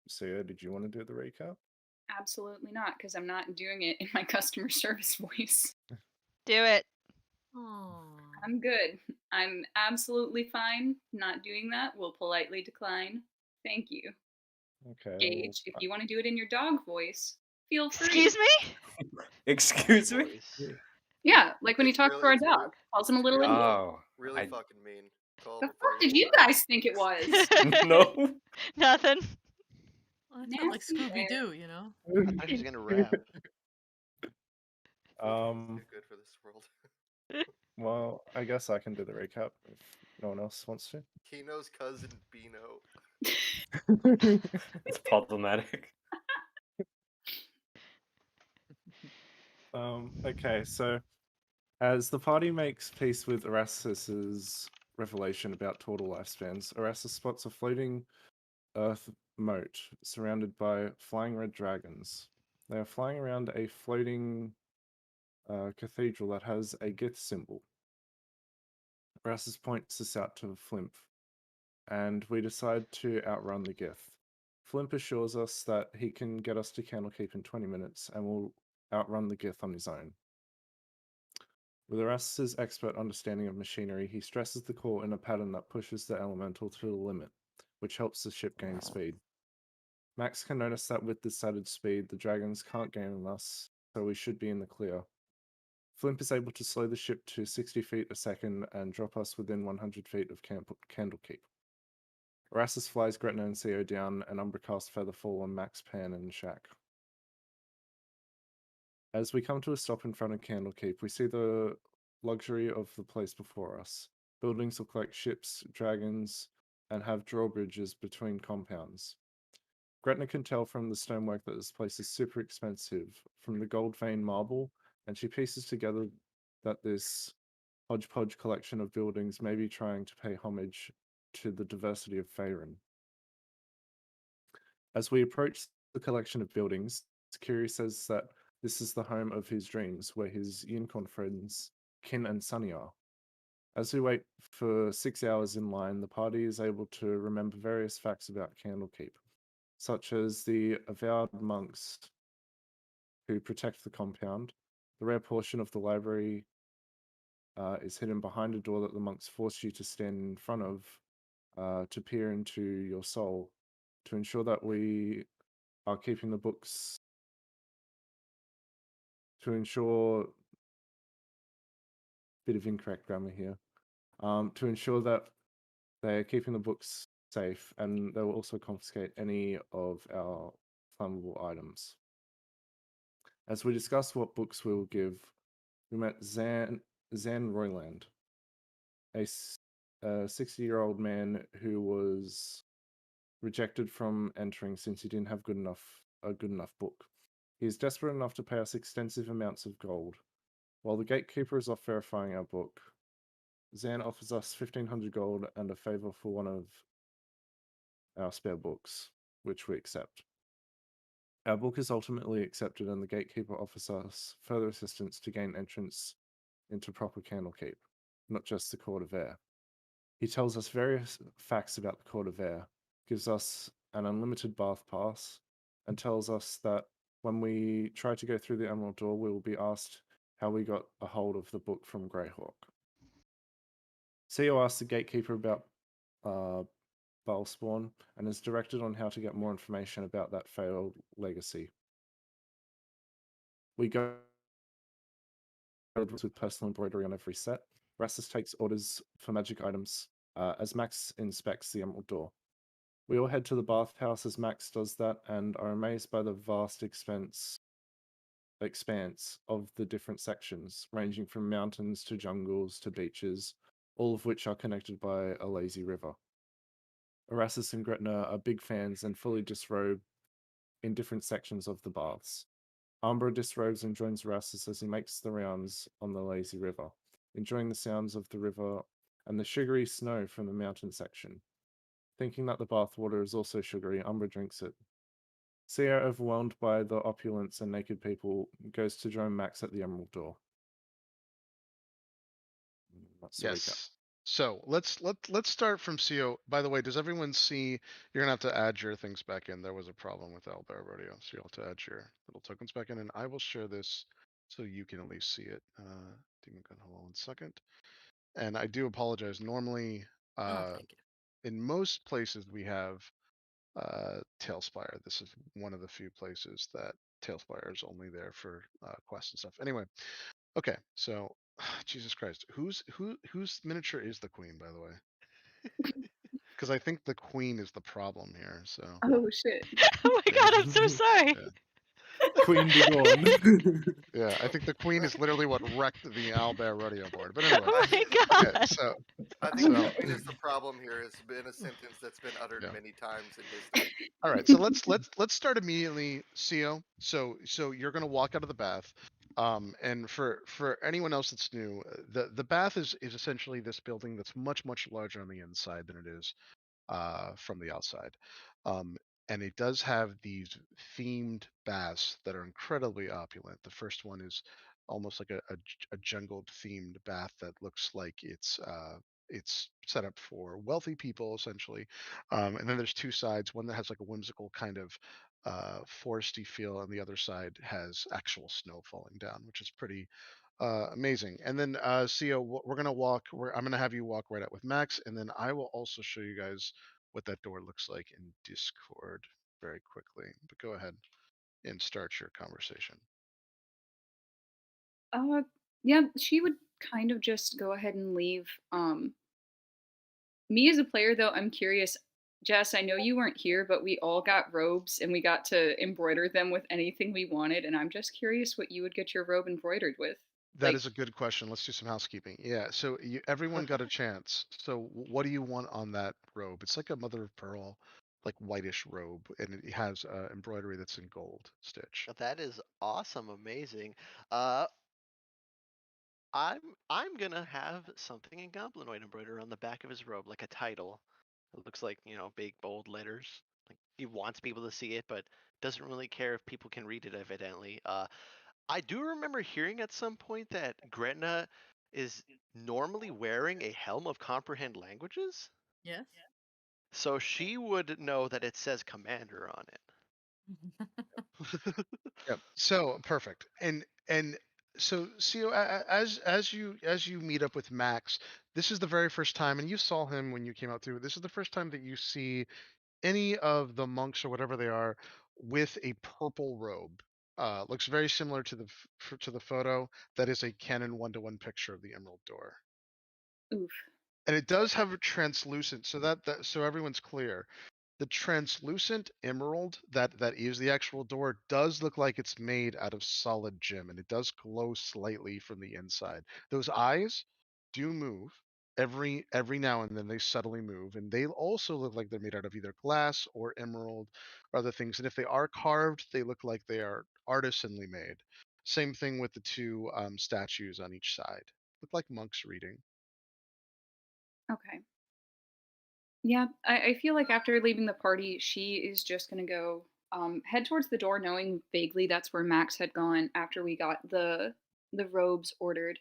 Sia, did you want to do the recap? Absolutely not, because I'm not doing it in my customer service voice. Do it. Aw. I'm good. I'm absolutely fine not doing that. Will politely decline. Thank you. Okay. Gage, if you want to do it in your dog voice, feel free. Excuse me? Excuse me? Voice. Yeah, like when he It's talks to our it's dog. Calls him a little idiot. Oh, really I fucking mean. Call The him a fuck did funny you little guys think it was? no. Nothing. Well, it's not like Nasty Scooby bear. Doo, you know? I thought she was gonna rap. Um, good for this world. well, I guess I can do the recap if no one else wants to. Kino's cousin Bino. It's problematic. Okay, so as the party makes peace with Erastus's revelation about total lifespans, Erastus spots a floating earth moat surrounded by flying red dragons. They are flying around a floating cathedral that has a Gith symbol. Erastus points this out to Flimp, and we decide to outrun the Gith. Flimp assures us that he can get us to Candlekeep in 20 minutes and will outrun the Gith on his own. With Erastus's expert understanding of machinery, he stresses the core in a pattern that pushes the elemental to the limit, which helps the ship gain speed. Max can notice that with this added speed, the dragons can't gain on us, so we should be in the clear. Flimp is able to slow the ship to 60 feet a second and drop us within 100 feet of Candlekeep. Erastus flies Gretna and Co down, and Umbra casts Featherfall on Max, Pan, and Shaq. As we come to a stop in front of Candlekeep, we see the luxury of the place before us. Buildings look like ships, dragons, and have drawbridges between compounds. Gretna can tell from the stonework that this place is super expensive, from the gold vein marble, and she pieces together that this hodgepodge collection of buildings may be trying to pay homage to the diversity of Faerun. As we approach the collection of buildings, Kiri says that this is the home of his dreams, where his unicorn friends, Kin and Sunny, are. As we wait for 6 hours in line, the party is able to remember various facts about Candlekeep, such as the avowed monks who protect the compound. The rare portion of the library is hidden behind a door that the monks force you to stand in front of to peer into your soul, to ensure that we are keeping the books, to ensure, bit of incorrect grammar here, to ensure that they are keeping the books safe, and they will also confiscate any of our flammable items. As we discuss what books we will give, we met Zan Royland, a 60-year-old man who was rejected from entering since he didn't have a good enough book. He is desperate enough to pay us extensive amounts of gold. While the gatekeeper is off verifying our book, Zan offers us 1,500 gold and a favor for one of our spare books, which we accept. Our book is ultimately accepted, and the gatekeeper offers us further assistance to gain entrance into proper Candlekeep, not just the Court of Air. He tells us various facts about the Court of Air, gives us an unlimited bath pass, and tells us that when we try to go through the Emerald Door, we will be asked how we got a hold of the book from Greyhawk. CEO asks the gatekeeper about Balspawn and is directed on how to get more information about that failed legacy. We go with personal embroidery on every set. Erastus takes orders for magic items as Max inspects the Emerald Door. We all head to the bathhouse as Max does that and are amazed by the vast expanse of the different sections, ranging from mountains to jungles to beaches, all of which are connected by a lazy river. Erastus and Gretna are big fans and fully disrobe in different sections of the baths. Umbra disrobes and joins Erastus as he makes the rounds on the lazy river, enjoying the sounds of the river and the sugary snow from the mountain section. Thinking that the bath water is also sugary, Umbra drinks it. Sia, overwhelmed by the opulence and naked people, goes to join Max at the Emerald Door. That's the recap. Yes. So let's start from CO. By the way, does everyone see? You're gonna have to add your things back in. There was a problem with Owlbear Rodeo, so you'll have to add your little tokens back in, and I will share this so you can at least see it. Demon Gun, hold on 1 second. And I do apologize. Normally, Oh, thank you. in most places we have Tailspire. This is one of the few places that Tailspire is only there for quests and stuff. Anyway, okay, so Jesus Christ, whose miniature is the queen, by the way? Because I think the queen is the problem here. So Oh shit. Oh my god, I'm so sorry. Yeah. Queen be gone. Yeah, I think the queen is literally what wrecked the Owlbear Rodeo board. But anyway, Oh my okay, god. so I think So- the queen is the problem here. Has been a sentence that's been uttered Yeah. many times in history. all right, so let's start immediately, CO. So you're gonna walk out of the bath. And for anyone else that's new, the bath is essentially this building that's much larger on the inside than it is from the outside. And it does have these themed baths that are incredibly opulent. The first one is almost like a jungled themed bath that looks like it's set up for wealthy people essentially. And then there's two sides, one that has like a whimsical kind of foresty feel, and the other side has actual snow falling down, which is pretty amazing. And then CO, we're gonna I'm gonna have you walk right out with Max, and then I will also show you guys what that door looks like in Discord very quickly. But go ahead and start your conversation. Yeah, she would kind of just go ahead and leave. Me as a player though, I'm curious. Jess, I know you weren't here, but we all got robes and we got to embroider them with anything we wanted, and I'm just curious what you would get your robe embroidered with. That Like- is a good question. Let's do some housekeeping. Yeah, so everyone got a chance. So what do you want on that robe? It's like a mother of pearl, like whitish robe, and it has embroidery that's in gold stitch. That is awesome, amazing. I'm gonna have something in Goblinoid embroidered on the back of his robe, like a title. It looks like, big bold letters. Like he wants people to see it, but doesn't really care if people can read it evidently. I do remember hearing at some point that Gretna is normally wearing a helm of comprehend languages. Yes. So she would know that it says commander on it. Yep. So perfect. And so CO, as you meet up with Max, this is the very first time, and you saw him when you came out through. This is the first time that you see any of the monks or whatever they are with a purple robe. Looks very similar to the photo. That is a Canon 1-to-1 picture of the Emerald Door, Oof. and it does have a translucent. So so everyone's clear. The translucent emerald that is the actual door does look like it's made out of solid gem, and it does glow slightly from the inside. Those eyes do move every now and then. They subtly move, and they also look like they're made out of either glass or emerald or other things. And if they are carved, they look like they are artisanally made. Same thing with the two statues on each side. Look like monks reading. Okay. Yeah, I feel like after leaving the party, she is just gonna go head towards the door, knowing vaguely that's where Max had gone after we got the robes ordered.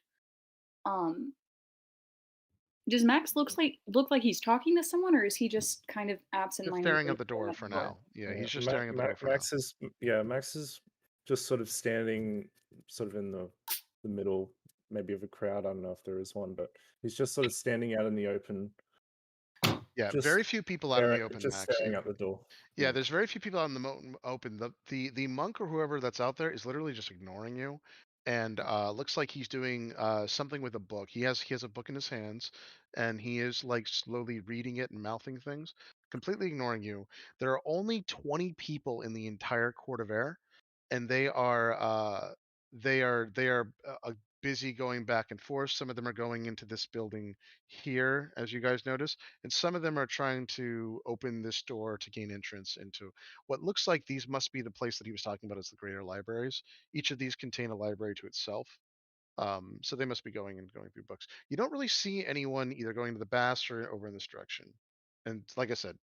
Does Max look like he's talking to someone, or is he just kind of Just absent-mindedly staring at the door for now. Yeah, he's just staring at the door for Max is Max is just sort of standing sort of in the middle, maybe of a crowd. I don't know if there is one, but he's just sort of standing out in the open. Yeah, Just very few people out in the open, just Max. staring out the door. Yeah, there's very few people out in the open. The monk or whoever that's out there is literally just ignoring you, and looks like he's doing something with a book. He has a book in his hands, and he is like slowly reading it and mouthing things, completely ignoring you. There are only 20 people in the entire Court of Air, and they are busy going back and forth. Some of them are going into this building here, as you guys notice, and some of them are trying to open this door to gain entrance into what looks like these must be the place that he was talking about as the greater libraries. Each of these contain a library to itself. So they must be going through books. You don't really see anyone either going to the baths or over in this direction. And like I said,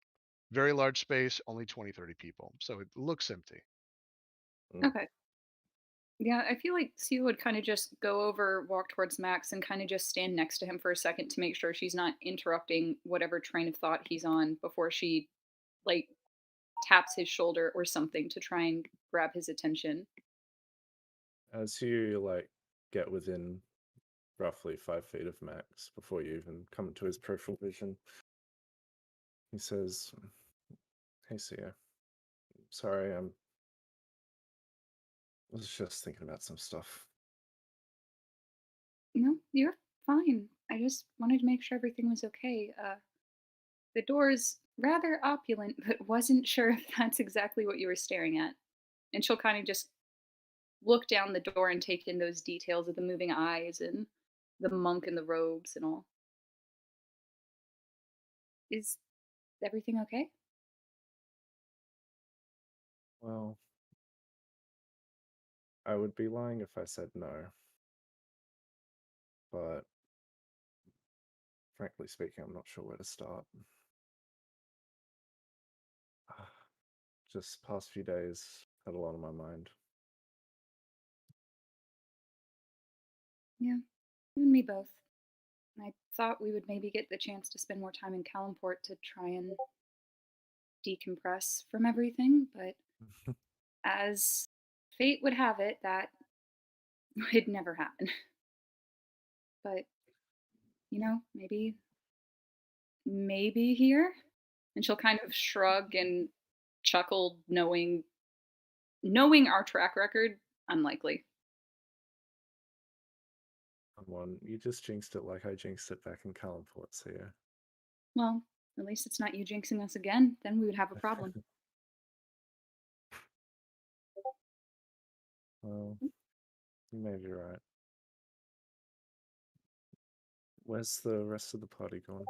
very large space, only 20-30 people. So it looks empty. Okay. Yeah, I feel like Seal would kind of just go over, walk towards Max, and kind of just stand next to him for a second to make sure she's not interrupting whatever train of thought he's on before she, like, taps his shoulder or something to try and grab his attention. As you get within roughly 5 feet of Max before you even come into his peripheral vision, he says, "Hey, Sia. Sorry, was just thinking about some stuff." No, you're fine. I just wanted to make sure everything was okay. The door's rather opulent, but wasn't sure if that's exactly what you were staring at. And she'll kind of just look down the door and take in those details of the moving eyes and the monk in the robes and all. Is everything okay? Well, I would be lying if I said no, but frankly speaking, I'm not sure where to start. Just past few days had a lot on my mind. Yeah, you and me both. I thought we would maybe get the chance to spend more time in Calimport to try and decompress from everything, but as fate would have it, that would never happen. But, maybe here? And she'll kind of shrug and chuckle, knowing our track record, unlikely. Come on, you just jinxed it like I jinxed it back in Calimport, so yeah. Well, at least it's not you jinxing us again, then we would have a problem. Well, you may be right. Where's the rest of the party gone?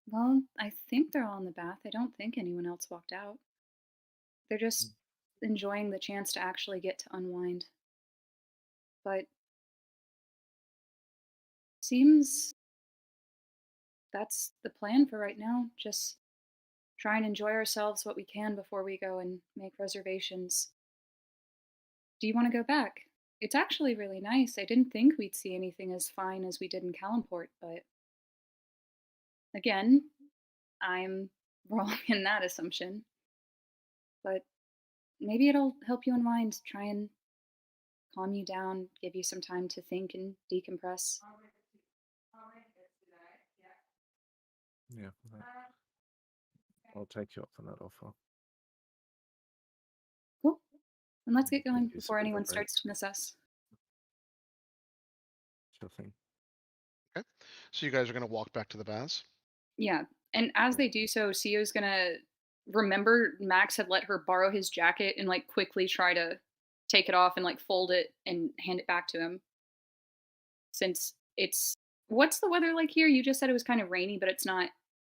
Well, I think they're all in the bath. I don't think anyone else walked out. They're just enjoying the chance to actually get to unwind. But seems that's the plan for right now. Just try and enjoy ourselves what we can before we go and make reservations. Do you want to go back? It's actually really nice. I didn't think we'd see anything as fine as we did in Calimport, but again, I'm wrong in that assumption. But maybe it'll help you unwind, try and calm you down, give you some time to think and decompress. Yeah, I'll take you up on that offer. Cool. And let's get Could going use a before bit of a anyone break. starts to miss us. Sure thing. Okay. So you guys are gonna walk back to the baths. Yeah. And as they do so, Sio's gonna remember Max had let her borrow his jacket and like quickly try to take it off and like fold it and hand it back to him. Since it's what's the weather like here? You just said it was kind of rainy, but it's not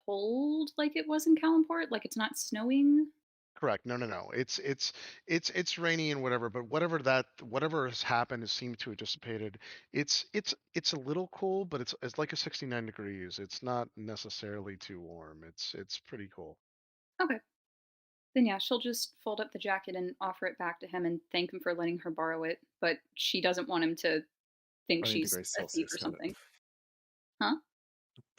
cold like it was in Calimport. Like it's not snowing. Correct. No, no, no. It's rainy and whatever, but whatever has happened has seemed to have dissipated. It's a little cool, but it's like a 69 degrees. It's not necessarily too warm. It's pretty cool. Okay. Then yeah, she'll just fold up the jacket and offer it back to him and thank him for letting her borrow it. But she doesn't want him to think 20 she's degrees a thief Celsius, or got it. something. Huh?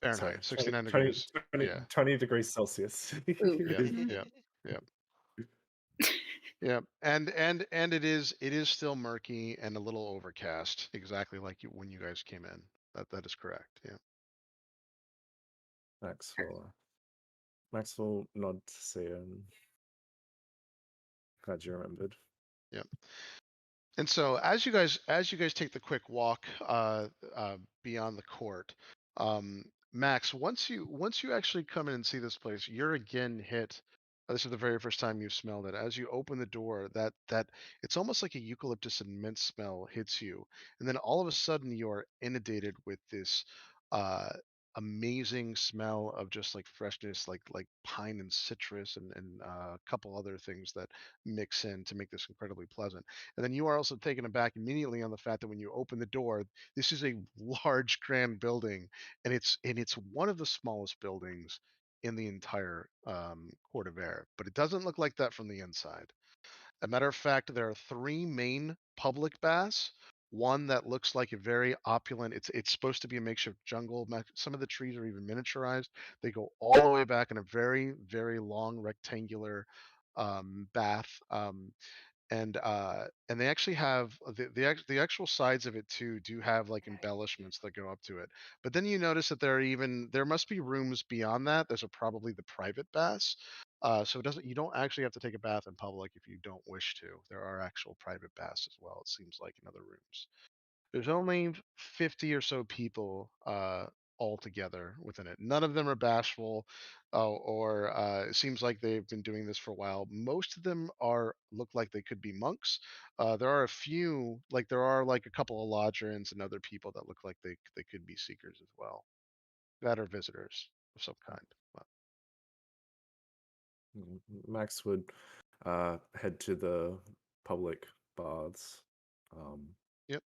Sorry, Fahrenheit, 69 20, degrees. 20, Yeah. 20 degrees Celsius. Ooh. Yeah. Yeah. Yeah. Yeah. And it is still murky and a little overcast, exactly like when you guys came in. That is correct. Yeah. Max will nod to see him. Glad you remembered. Yeah. And so as you guys take the quick walk beyond the court, Max, once you actually come in and see this place, you're again hit. This is the very first time you've smelled it. As you open the door, that it's almost like a eucalyptus and mint smell hits you, and then all of a sudden you are inundated with this uh, amazing smell of just like freshness, like pine and citrus and a couple other things that mix in to make this incredibly pleasant. And then you are also taken aback immediately on the fact that when you open the door, this is a large, grand building, and it's one of the smallest buildings in the entire Court of Air, but it doesn't look like that from the inside. A matter of fact, there are 3 main public baths. One that looks like a very opulent. It's supposed to be a makeshift jungle. Some of the trees are even miniaturized. They go all the way back in a very very long rectangular bath. And they actually have the actual sides of it too do have like embellishments that go up to it. But then you notice that there must be rooms beyond that. There's probably the private baths. So you don't actually have to take a bath in public if you don't wish to. There are actual private baths as well, it seems like, in other rooms. There's only 50 or so people all together within it. None of them are bashful, or it seems like they've been doing this for a while. Most of them look like they could be monks. There are a few, like there are like a couple of lodgerins and other people that look like they could be seekers as well, that are visitors of some kind. But Max would head to the public baths. yep.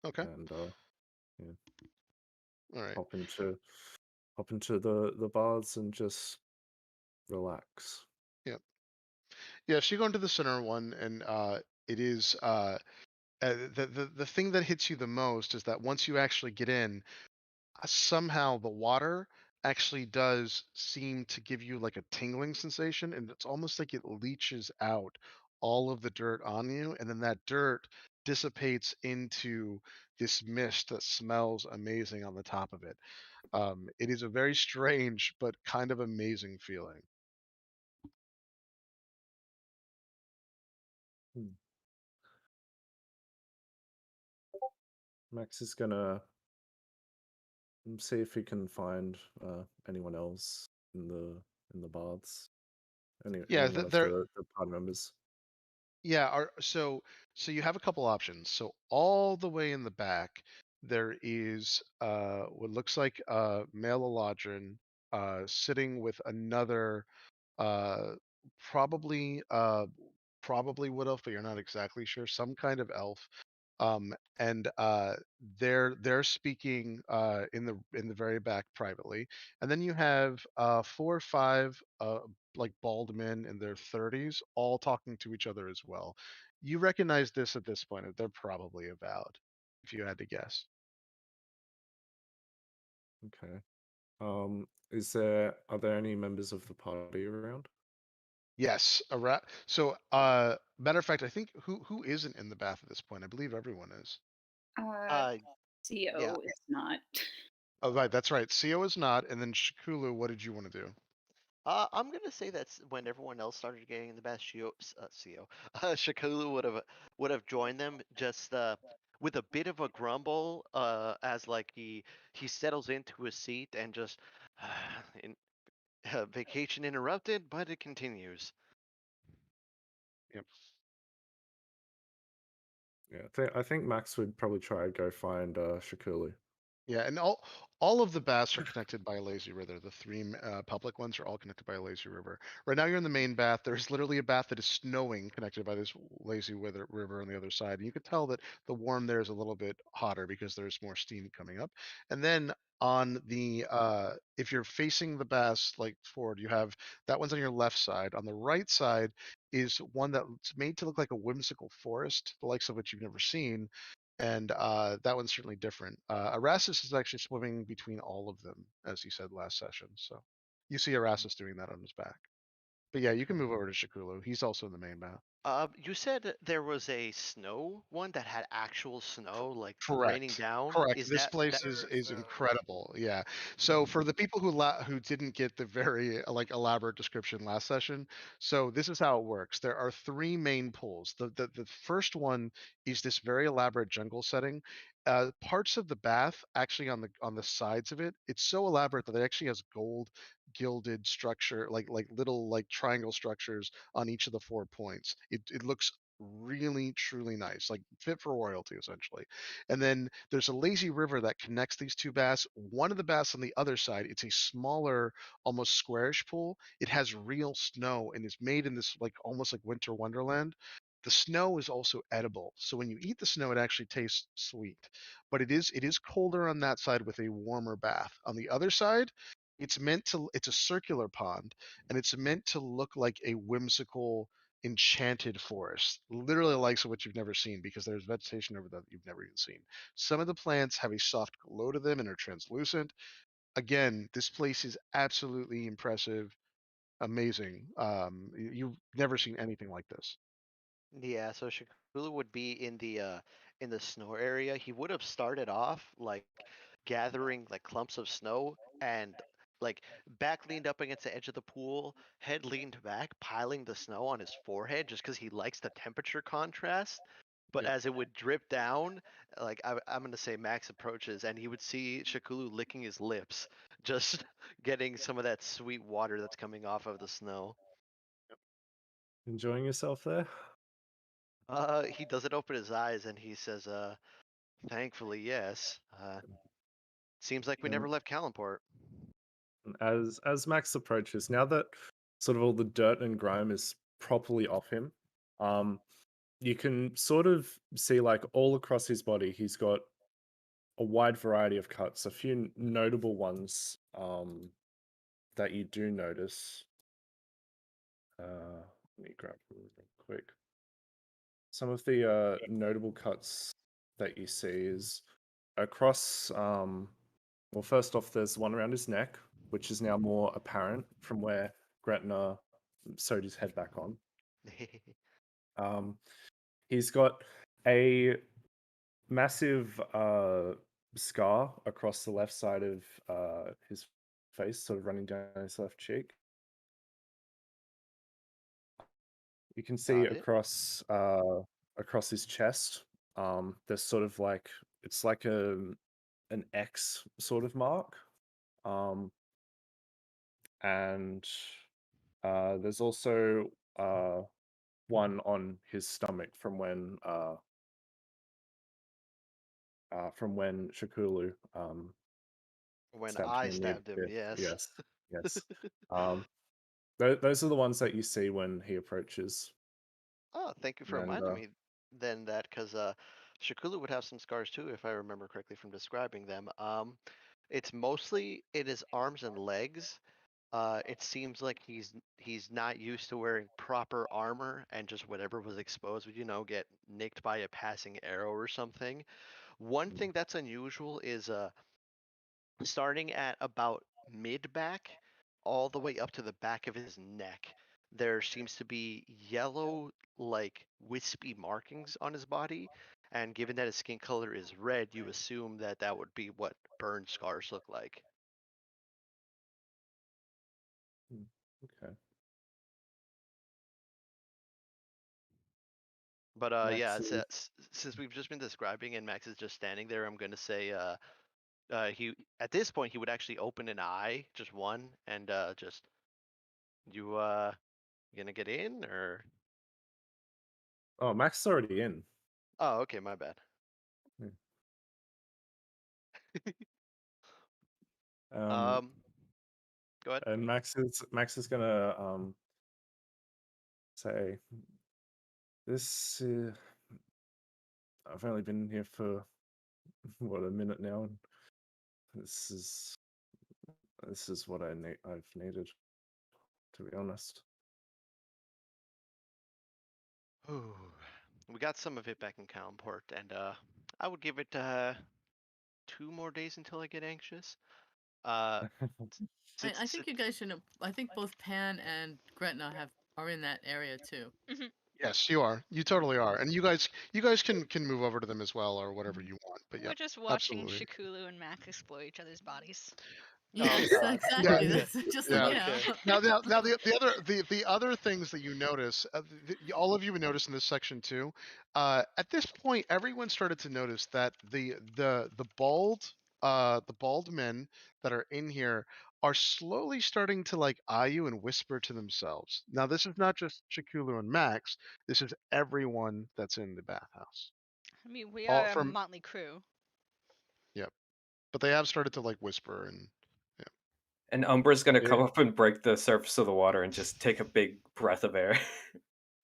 Okay. And yeah, All right. hop into the baths and just relax. Yep. Yeah, so you go into the center one, and it is the thing that hits you the most is that once you actually get in, somehow the water actually does seem to give you like a tingling sensation, and it's almost like it leaches out all of the dirt on you, and then that dirt dissipates into this mist that smells amazing on the top of it. It is a very strange but kind of amazing feeling. Max is gonna see if he can find anyone else in the baths. Yeah, Anyone of the party members. Yeah, so you have a couple options. So all the way in the back, there is what looks like a male Eladrin sitting with another uh probably probably wood elf, but you're not exactly sure, some kind of elf. And they're speaking in the very back privately, and then you have 4 or 5 like bald men in their 30s all talking to each other as well. You recognize this at this point. They're probably avowed, if you had to guess. Okay. Are there any members of the party around? Yes, so matter of fact, I think who isn't in the bath at this point? I believe everyone is. CO yeah. is not. Oh, right, that's right. Sio is not, and then Shikulu, what did you want to do? I'm gonna say that's when everyone else started getting in the best. Shakulu would have joined them just with a bit of a grumble as like he settles into his seat and just in, vacation interrupted, but it continues. Yep. Yeah, I think Max would probably try to go find Shakuli. Yeah, and all of the baths are connected by a lazy river. The 3 public ones are all connected by a lazy river. Right now, you're in the main bath. There's literally a bath that is snowing connected by this lazy river on the other side. And you could tell that the warm there is a little bit hotter because there's more steam coming up. And then on the if you're facing the baths like forward, you have that one's on your left side. On the right side is one that's made to look like a whimsical forest, the likes of which you've never seen. And that one's certainly different. Erastus is actually swimming between all of them, as he said last session. So you see Erastus doing that on his back. But yeah, you can move over to Shikulu. He's also in the main bath. You said there was a snow one that had actual snow, like raining Correct. down. Correct. Is This that place There is is, incredible. Yeah. So for the people who didn't get the very like elaborate description last session, so this is how it works. There are 3 main pools. The first one is this very elaborate jungle setting. Parts of the bath actually on the sides of it, it's so elaborate that it actually has gold gilded structure, like little like triangle structures on each of the 4 points. It looks really truly nice, like fit for royalty essentially. And then there's a lazy river that connects these 2 baths. One of the baths on the other side, it's a smaller, almost squarish pool. It has real snow and is made in this like almost like winter wonderland. The snow is also edible, so when you eat the snow, it actually tastes sweet. But it is colder on that side with a warmer bath. On the other side, It's a circular pond, and it's meant to look like a whimsical enchanted forest, literally like what you've never seen, because there's vegetation over there that you've never even seen. Some of the plants have a soft glow to them and are translucent. Again, this place is absolutely impressive, amazing. You've never seen anything like this. Yeah, so Shakulu would be in the snow area. He would have started off like gathering like clumps of snow and like back leaned up against the edge of the pool, head leaned back, piling the snow on his forehead just because he likes the temperature contrast. But Yep. as it would drip down, like I'm gonna say Max approaches and he would see Shakulu licking his lips, just getting some of that sweet water that's coming off of the snow. Enjoying yourself there? He doesn't open his eyes and he says, thankfully, yes. Seems like we And never left Kalimport. as Max approaches, now that sort of all the dirt and grime is properly off him, you can sort of see like all across his body, he's got a wide variety of cuts. A few notable ones that you do notice. Let me grab them real quick. Some of the notable cuts that you see is across. Well, first off, there's one around his neck, which is now more apparent from where Gretna sewed his head back on. He's got a massive scar across the left side of his face, sort of running down his left cheek. You can see Got it. across his chest. There's sort of like it's like an X sort of mark, and there's also one on his stomach from when Shakulu When stabbed I him in the stabbed him, fifth. yes. Yes. Those are the ones that you see when he approaches. Oh, thank you for And reminding me then that because Shakulu would have some scars too, if I remember correctly from describing them. It's mostly in his arms and legs. It seems like he's not used to wearing proper armor and just whatever was exposed would, get nicked by a passing arrow or something. One thing that's unusual is starting at about mid back, all the way up to the back of his neck, there seems to be yellow, like wispy markings on his body. And given that his skin color is red, you assume that that would be what burn scars look like. okay. But yeah, Max is- since we've just been describing and Max is just standing there, I'm gonna say he at this point he would actually open an eye, just one, and just you gonna get in or Oh, Max is already in. oh okay, my bad. Um, Go ahead. and Max is gonna say this. I've only been here for what, a minute now, and this is what I've needed, to be honest. Ooh, we got some of it back in Kalimport, and I would give it 2 more days until I get anxious. I Since think you guys should. I think both Pan and Gretna are in that area too. Yes, you are. You totally are. And you guys can move over to them as well or whatever you want. But yeah, We're just watching absolutely. Shakulu and Mac explore each other's bodies. Yes, God. exactly. Yeah. That's just Yeah. Okay. Now the other things that you notice, all of you would notice in this section too. At this point, everyone started to notice that the bald men that are in here are slowly starting to like eye you and whisper to themselves. Now, this is not just Shakulu and Max. This is everyone that's in the bathhouse. I mean, we All are a from- motley crew. Yep, but they have started to like whisper and. And Umbra's gonna come Yeah. up and break the surface of the water and just take a big breath of air.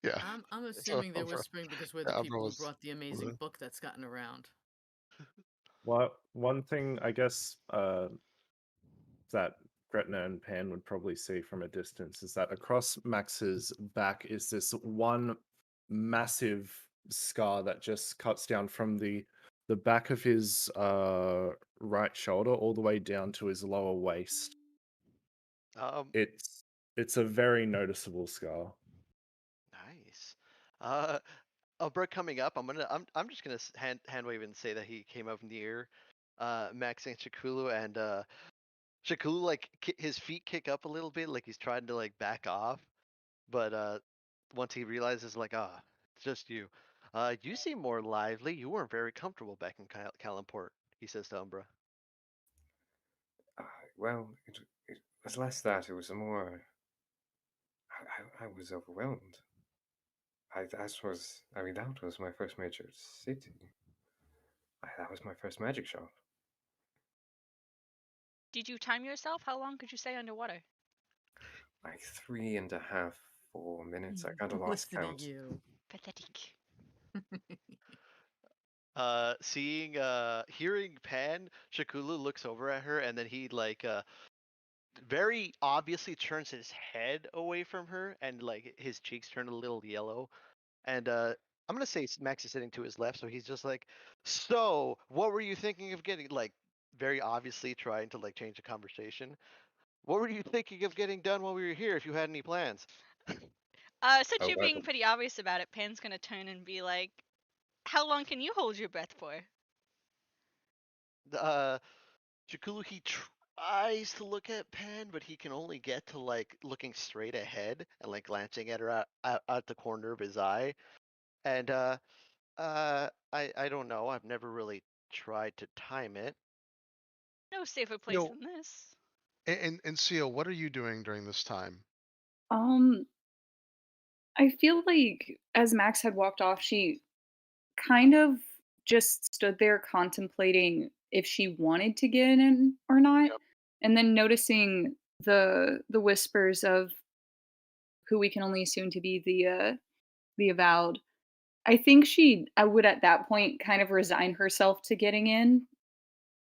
Yeah. I'm assuming they're Umbra- whispering because we're the yeah, people Umbra who was- brought the amazing book that's gotten around. Well, one thing I guess that Gretna and Pan would probably see from a distance is that across Max's back is this one massive scar that just cuts down from the back of his right shoulder all the way down to his lower waist. Um, It's a very noticeable scar. nice. Umbra coming up. I'm just gonna hand wave and say that he came up near Max and Shakulu, and Shakulu like his feet kick up a little bit, like he's trying to like back off, but once he realizes like it's just you. You seem more lively. You weren't very comfortable back in Kalimport, he says to Umbra. Well, it was less that. It was more. I was overwhelmed. That was my first major city. That was my first magic shot. Did you time yourself? How long could you stay underwater? Like 3.5, 4 minutes. I kind of lost Listen count. at you. Pathetic. Hearing Pan, Shakulu looks over at her, and then he like very obviously turns his head away from her, and like his cheeks turn a little yellow. And I'm gonna say Max is sitting to his left, so he's just like, "So, what were you thinking of getting?" Like, very obviously trying to like change the conversation. What were you thinking of getting done while we were here? If you had any plans. Since Oh, you're well, being pretty obvious about it, Pan's gonna turn and be like, "How long can you hold your breath for?" Shakulu, he tries to look at Pan, but he can only get to like looking straight ahead and like glancing at her out the corner of his eye. And I don't know. I've never really tried to time it. No safer place No, than this. and Seal, what are you doing during this time? Um, I feel like as Max had walked off, she kind of just stood there contemplating if she wanted to get in or not, Yep. and then noticing the whispers of who we can only assume to be the avowed. I think I would at that point kind of resign herself to getting in.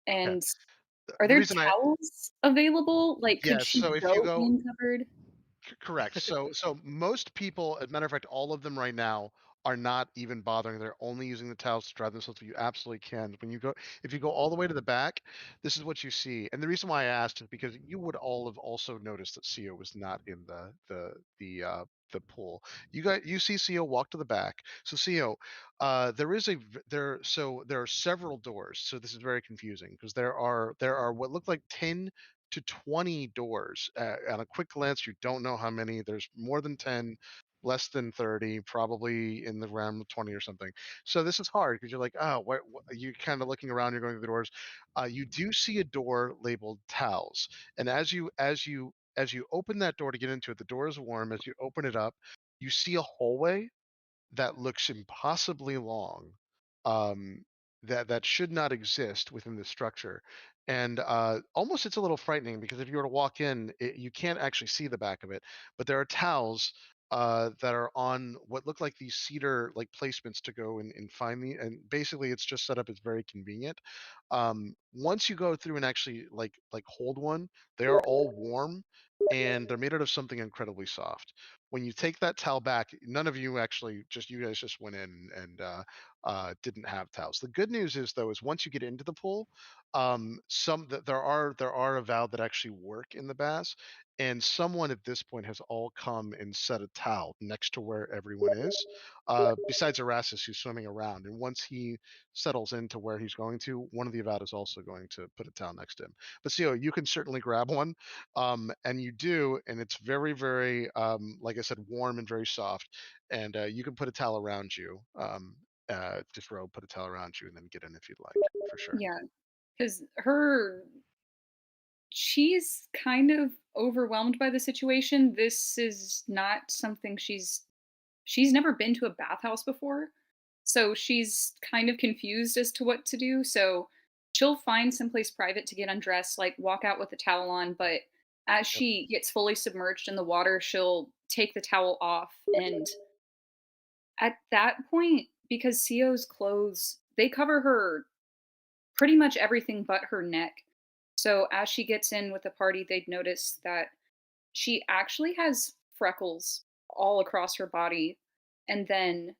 Okay. And are The there reason I towels available? Like, could Yes, she so if you go go uncovered? correct. So most people, as a matter of fact, all of them right now are not even bothering. They're only using the towels to dry themselves. But you absolutely can. If you go all the way to the back, this is what you see. And the reason why I asked is because you would all have also noticed that Sio was not in the pool. You see Sio walk to the back. So Sio, there is a there. So there are several doors. So this is very confusing because there are what look like 10 to 20 doors. At a quick glance, you don't know how many. There's more than 10, less than 30, probably in the realm of 20 or something. So this is hard because you're like, oh, what? You're kind of looking around. You're going through the doors. You do see a door labeled towels, and as you open that door to get into it, the door is warm. As you open it up, you see a hallway that looks impossibly long, um, that should not exist within the structure, and almost it's a little frightening because if you were to walk in, you can't actually see the back of it, but there are towels that are on what look like these cedar like placements to go and find the, and basically it's just set up as very convenient. Once you go through and actually like hold one, they are all warm and they're made out of something incredibly soft. When you take that towel back, none of you actually, just you guys just went in and didn't have towels. The good news is though, is once you get into the pool, there are avowed that actually work in the baths, and someone at this point has all come and set a towel next to where everyone is. Besides Erastus, who's swimming around, and once he settles into where he's going to, one of the avowed is also going to put a towel next to him. But Sio, you can certainly grab one, and you do, and it's very, very, like I said, warm and very soft. And you can put a towel around you. Just put a towel around you, and then get in if you'd like, for sure. Yeah, because she's kind of overwhelmed by the situation. This is not something she's never been to a bathhouse before. So she's kind of confused as to what to do. So she'll find someplace private to get undressed, like walk out with a towel on, but as Yep. she gets fully submerged in the water, she'll take the towel off. And at that point, because Sio's clothes, they cover her pretty much everything but her neck. So as she gets in with the party, they'd notice that she actually has freckles all across her body. And then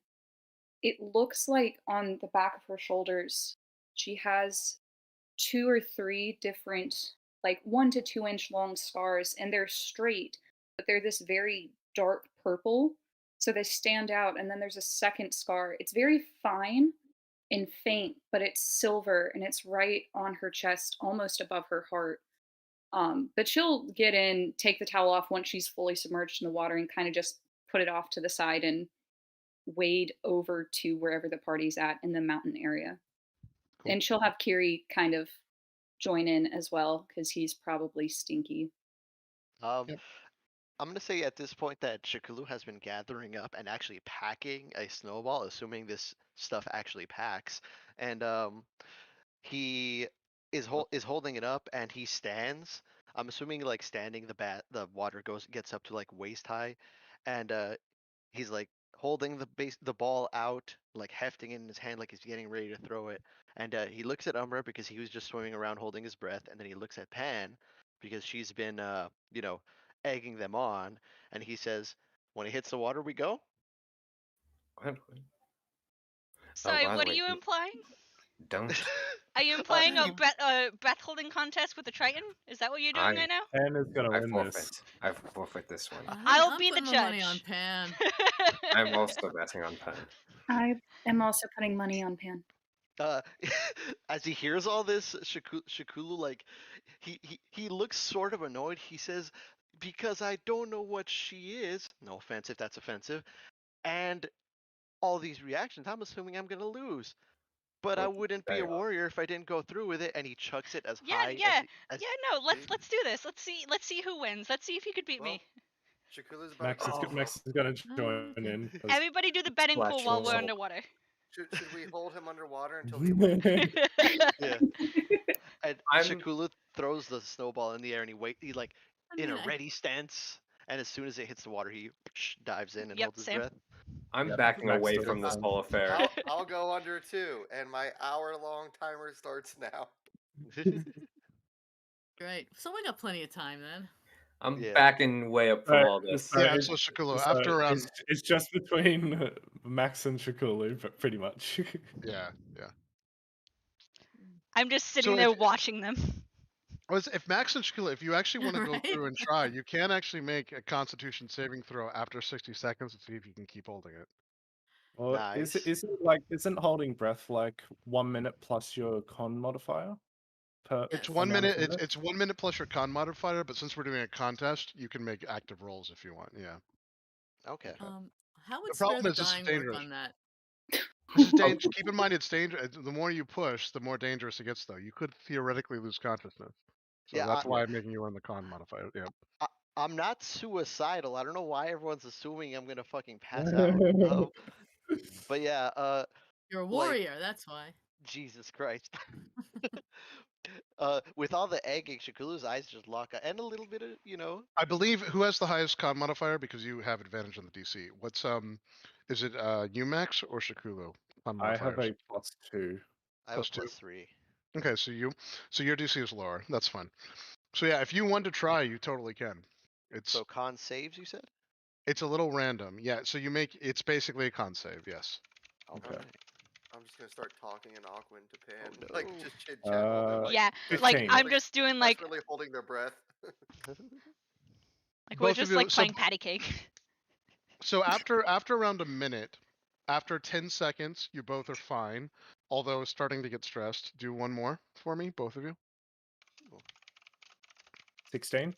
it looks like on the back of her shoulders, she has 2 or 3 different, like 1 to 2 inch long scars, and they're straight, but they're this very dark purple. So they stand out. And then there's a second scar. It's very fine and faint, but it's silver and it's right on her chest, almost above her heart. But she'll get in, take the towel off once she's fully submerged in the water and kind of just put it off to the side and wade over to wherever the party's at in the mountain area. Cool. And she'll have Kiri kind of join in as well because he's probably stinky. Yep. I'm gonna say at this point that Shakulu has been gathering up and actually packing a snowball, assuming this stuff actually packs, and he is holding it up and he stands. I'm assuming like standing, the water gets up to like waist high, and he's like holding the ball out, like hefting it in his hand, like he's getting ready to throw it. And he looks at Umbra because he was just swimming around holding his breath, and then he looks at Pan because she's been, egging them on, and he says, "When it hits the water, we go." What? Sorry, by the what are way, you implying? Don't. Are you implying a you- breath holding contest with the Triton? Is that what you're doing I- right now? Pan is gonna I win forfeit. this. I forfeit this one. I'll I'm be the putting my money on judge. Pan. I'm also betting on Pan. I am also putting money on Pan. As he hears all this, Shakulu, like, he looks sort of annoyed. He says, "Because I don't know what she is." No offense if that's offensive. And all these reactions, I'm assuming I'm gonna lose. But I What wouldn't be they a are. warrior if I didn't go through with it. And he chucks it as Yeah, high yeah, as yeah. No, let's do this. Let's see who wins. Let's see if you could beat Well, me. Shakulu's about to go. Max is gonna join okay. in. 'cause- Everybody do the betting pool Flash while and we're salt. underwater. Should we hold him underwater until he wins? Yeah. And I'm- Shakulu throws the snowball in the air and he like I in mean, a ready stance. And as soon as it hits the water, he dives in and Yep, holds his same. breath. I'm Yep, backing Max away does from the this same. whole affair. I'll go under too, and my hour-long timer starts now. Great. So we got plenty of time then. I'm Yeah. backing way up from Right, all this. so Yeah, it- so Shakulu, so after it's just between Max and Shakulu, but pretty much. yeah. I'm just sitting So there if- watching them. If Max and Shakula, if you actually want to go Right? through and try, you can actually make a Constitution saving throw after 60 seconds to see if you can keep holding it. Well, Nice. isn't holding breath like 1 minute plus your con modifier? It's Yes. 1 amount of minute. minutes? It's 1 minute plus your con modifier, but since we're doing a contest, you can make active rolls if you want. Yeah. Okay. How would The spare problem the is this is dying work dangerous. on that? This is dangerous. Keep in mind, it's dangerous. The more you push, the more dangerous it gets. Though you could theoretically lose consciousness. So Yeah, that's why I'm making you run the con modifier. Yeah. I'm not suicidal. I don't know why everyone's assuming I'm gonna fucking pass out. But yeah, You're a like- warrior, that's why. Jesus Christ. With all the egging, Shakulu's eyes just lock out, and a little bit of, I believe who has the highest con modifier because you have advantage on the DC. What's is it you Max or Shakulu? Con I have modifiers? a +2. I have a Plus two. +3. Okay, so your DC is lower. That's fine. So yeah, if you want to try, you totally can. It's So con saves, you said? it's a little random. Yeah, so it's basically a con save. Yes. Okay. Alright. I'm just gonna start talking in Aquan to Pan, Oh, like no. just chit chat. while they're, like, Yeah, that's like 15. I'm really- just doing that's like really holding their breath. we're Both of just you- like so- playing patty cake. So after around a minute, after 10 seconds, you both are fine. Although starting to get stressed. Do one more for me, both of you. 16?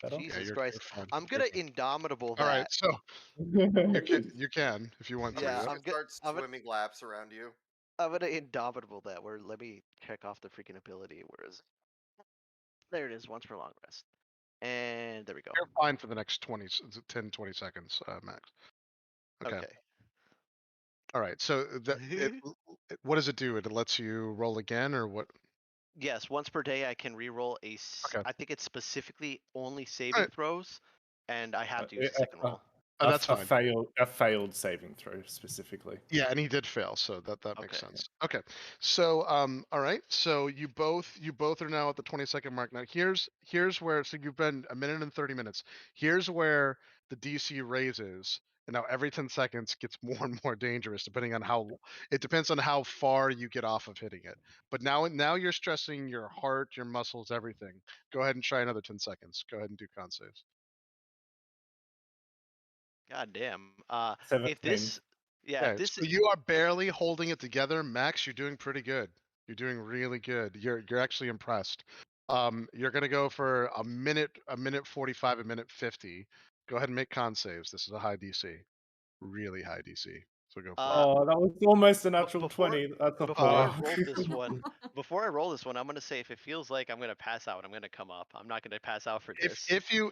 Better? Jesus you're Christ. fine. I'm You're gonna fine. indomitable that. All right, so you can if you want to. Yeah, Yep. I'm good- Start I'm gonna- swimming laps around you. I'm gonna indomitable that. Let me check off the freaking ability. Where is it? There it is, once per long rest. And there we go. You're fine for the next 10, 20 seconds, Max. Okay. All right. So what does it do? It lets you roll again, or what? Yes, once per day I can re-roll Okay. I think it's specifically only saving throws, and I have to use it- the second roll. That's fine. A failed saving throw specifically. Yeah, and he did fail, so that makes Okay. sense. Okay, so all right, so you both are now at the 20-second mark. Now here's where, so you've been a minute and 30 minutes. Here's where the DC raises, and now every 10 seconds gets more and more dangerous, depending on it depends on how far you get off of hitting it. But now you're stressing your heart, your muscles, everything. Go ahead and try another 10 seconds. Go ahead and do con saves. God damn. 17. If this, yeah, Okay, if this, so you are barely holding it together, Max. You're doing pretty good. You're doing really good. You're actually impressed. You're gonna go for a minute 45, a minute 50. Go ahead and make con saves. This is a high DC, really high DC. So go for it. Oh, that was almost a natural before- 20. That's a before I 4. roll this one, I'm gonna say if it feels like I'm gonna pass out, I'm gonna come up. I'm not gonna pass out for this. If you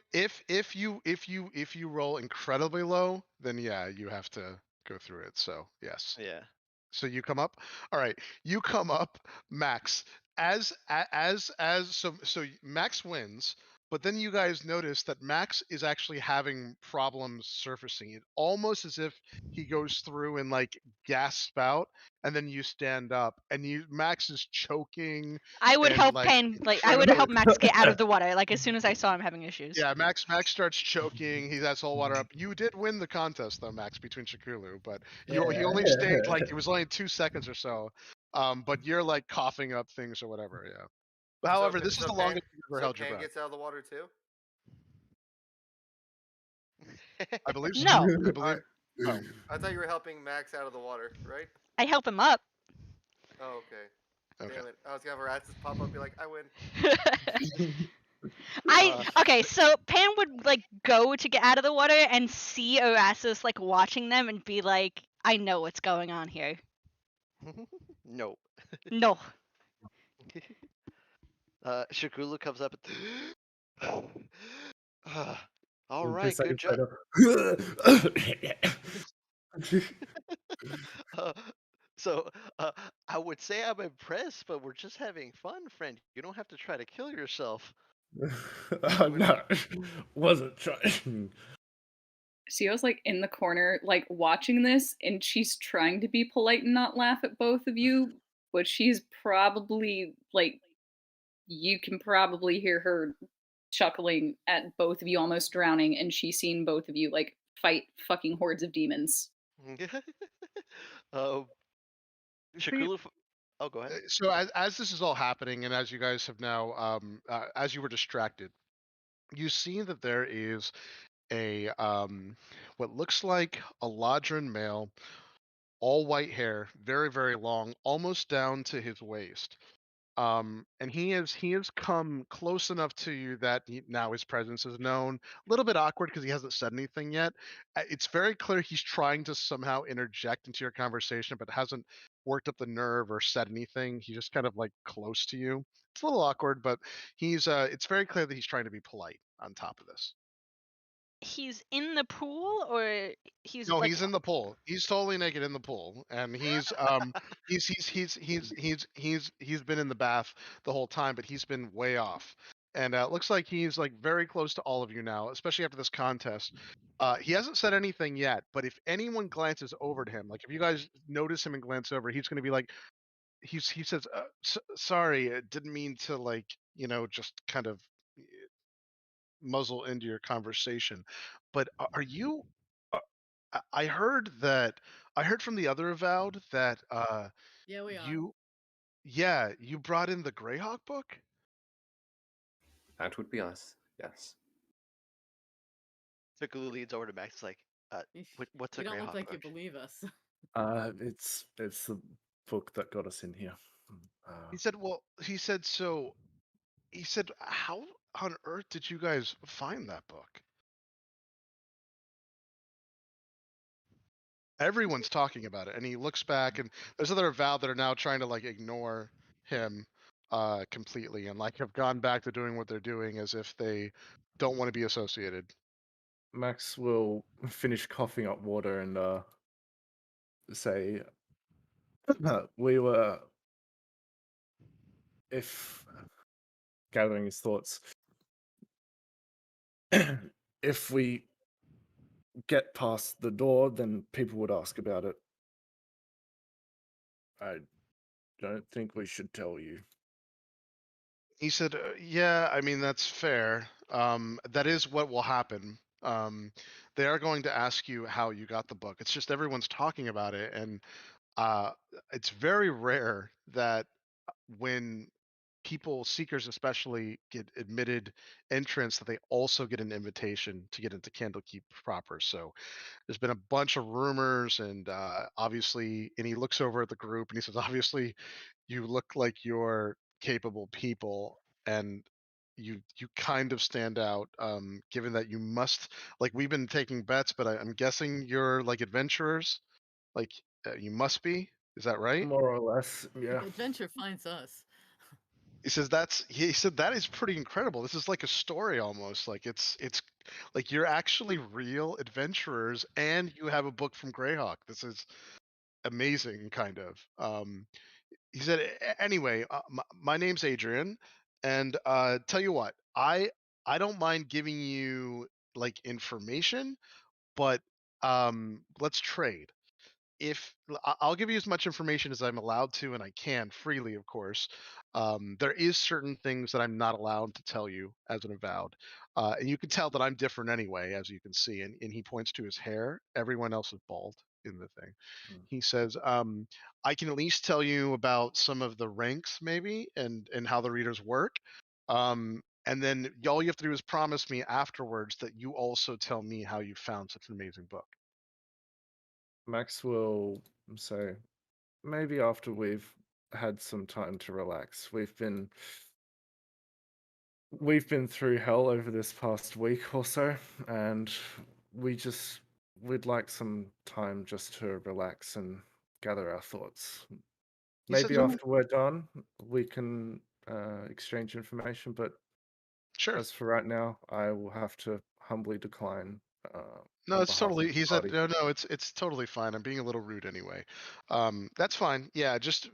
roll incredibly low, then yeah, you have to go through it. So yes. Yeah. So you come up. All right, you come up, Max. So Max wins, but then you guys notice that Max is actually having problems surfacing. It almost as if he goes through and like gasps out, and then you stand up, and Max is choking. I would and, help like, Pen, like I would incredibly- help Max get out of the water, like as soon as I saw him having issues. Yeah, Max starts choking. He has all water up. You did win the contest though, Max, between Shakulu, but he only stayed like it was only 2 seconds or so. But you're like coughing up things or whatever. Yeah. But however, this is the longest you've ever held your Pan breath. gets out of the water too. I believe so. No. I believe. Oh. I thought you were helping Max out of the water, right? I help him up. Oh, okay. Okay. Damn it! I was gonna have Ratzis pop up and be like, "I win." Okay, so Pan would like go to get out of the water and see Oasis like watching them and be like, I know what's going on here. No. No. Shakulu comes up. All And right, 2 good seconds job. later. So I would say I'm impressed, but we're just having fun, friend. You don't have to try to kill yourself. No, wasn't trying. Sio's like in the corner, like watching this, and she's trying to be polite and not laugh at both of you, but she's probably like, you can probably hear her chuckling at both of you almost drowning, and she's seen both of you like fight fucking hordes of demons. Shakulu. Oh, go ahead. So as this is all happening, and as you guys have now, as you were distracted, you see that there is a what looks like a Ladrin male, all white hair, very very long, almost down to his waist. And he has come close enough to you that now his presence is known. A little bit awkward because he hasn't said anything yet. It's very clear he's trying to somehow interject into your conversation, but hasn't worked up the nerve or said anything. He's just kind of like close to you. It's a little awkward, but he's it's very clear that he's trying to be polite on top of this. He's in the pool or he's No, like, he's in the pool. He's totally naked in the pool, and he's he's been in the bath the whole time, but he's been way off. And it looks like he's like very close to all of you now, especially after this contest. He hasn't said anything yet, but if anyone glances over to him, like if you guys notice him and glance over, he's going to be like, he says, "Sorry, I didn't mean to like just kind of muzzle into your conversation, but are you?" I heard from the other Avowed that Yeah, we are. you brought in the Greyhawk book. That would be us. Yes. Shakulu leads over to Max. It's like, what's a You don't look Greyhawk like book? you believe us. It's the book that got us in here. He said, "Well," he said, "So," he said, "How on earth did you guys find that book?" Everyone's talking about it, and he looks back, and there's other Avowed that are now trying to like ignore him completely, and like have gone back to doing what they're doing as if they don't want to be associated. Max will finish coughing up water and say, "We were," if gathering his thoughts, if we get past the door, then people would ask about it. I don't think we should tell you. He said, "Yeah, I mean that's fair. That is what will happen. They are going to ask you how you got the book. It's just everyone's talking about it, and uh, it's very rare that when people, seekers especially, get admitted entrance, that they also get an invitation to get into Candlekeep proper. So there's been a bunch of rumors, and obviously, and he looks over at the group and he says, obviously, you look like you're capable people, and you kind of stand out, given that you must, like, we've been taking bets, but I'm guessing you're like adventurers, like, you must be. Is that right? More or less, yeah. Adventure finds us. He said that is pretty incredible. This is like a story almost. Like it's like you're actually real adventurers and you have a book from Greyhawk. This is amazing, kind of. He said, Anyway, my name's Adrian, and tell you what, I don't mind giving you like information, but let's trade. I'll give you as much information as I'm allowed to, and I can freely, of course. There is certain things that I'm not allowed to tell you as an avowed, and you can tell that I'm different anyway, as you can see. And he points to his hair. Everyone else is bald in the thing. Mm. He says, "I can at least tell you about some of the ranks, maybe, and how the readers work. And then all you have to do is promise me afterwards that you also tell me how you found such an amazing book." Max will say, maybe after we've had some time to relax. We've been through hell over this past week or so, and we'd like some time just to relax and gather our thoughts. He said, Maybe Yeah. after we're done, we can exchange information, but "Sure." as for right now, I will have to humbly decline No, on it's behalf of totally. the He said, party. No, it's totally fine. I'm being a little rude anyway. That's fine. Yeah, just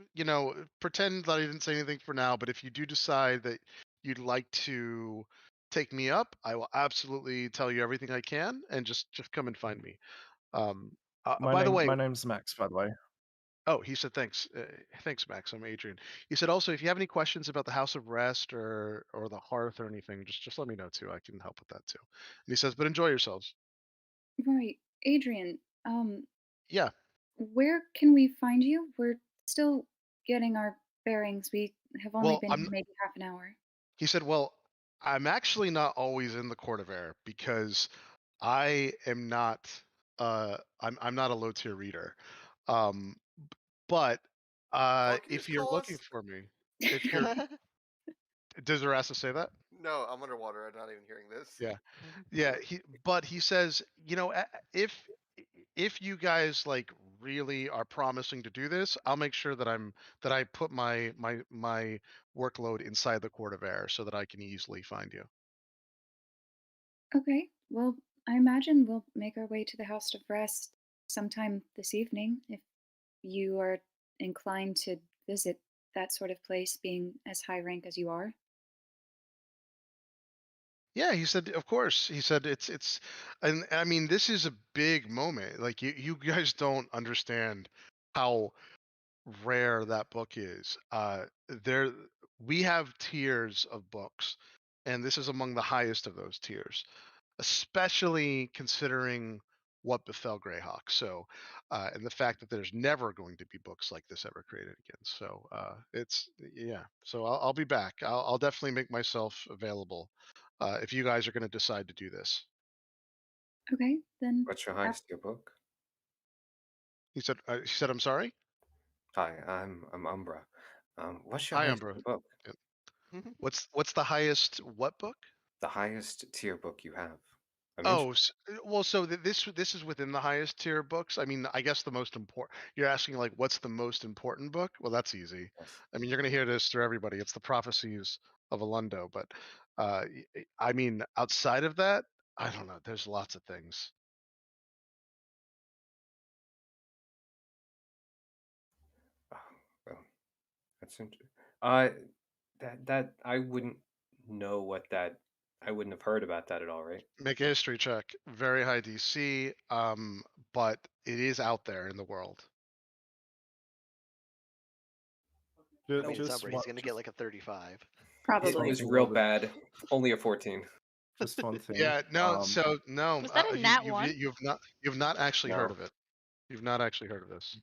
pretend that I didn't say anything for now. But if you do decide that you'd like to take me up, I will absolutely tell you everything I can, and just come and find me. Um, by the way, My name's Max, by the way. oh, he said thanks. Thanks, Max. I'm Adrian. He said also, if you have any questions about the House of Rest or the Hearth or anything, just let me know too. I can help with that too. And he says, but enjoy yourselves. Right. Adrian, Yeah. where can we find you? We're still getting our bearings. We have only Well, been here maybe half an hour. he said, "Well, I'm actually not always in the Court of Air because I am not I'm not a low tier reader. Um but Fuck his if you're looking cause. for me, if you're does Erasmus say that? No, I'm underwater. I'm not even hearing this. Yeah. Yeah, he says, if you guys like really are promising to do this, I'll make sure that I put my workload inside the Court of Air so that I can easily find you." Okay. Well, I imagine we'll make our way to the House of Rest sometime this evening if you are inclined to visit that sort of place, being as high rank as you are. Yeah, he said, of course. He said and I mean, this is a big moment. Like you guys don't understand how rare that book is. There we have tiers of books, and this is among the highest of those tiers, especially considering what befell Greyhawk. So, and the fact that there's never going to be books like this ever created again. So, it's yeah. So I'll be back. I'll definitely make myself available if you guys are going to decide to do this. Okay, then. What's your highest tier book? He said, "I'm sorry." Hi, I'm Umbra. What's your Hi, highest Umbra. tier book? What's the highest what book? The highest tier book you have. I'm Oh, interested. well, so this is within the highest tier books. I mean, I guess the most important. You're asking like, what's the most important book? Well, that's easy. Yes. I mean, you're gonna hear this through everybody. It's the Prophecies of Alundo. But I mean, outside of that, I don't know. There's lots of things. Oh, well, that's interesting. That I wouldn't know what that I wouldn't have heard about that at all, right? Make a history check. Very high DC, but it is out there in the world. I Ju- mean, Just, Zumber, one, he's gonna get like a 35. It Probably. was one real thing. bad. Only a 14. Just one thing. Yeah, no. So no, Was that a nat you, one? you've not actually heard No. of it. You've not actually heard of this.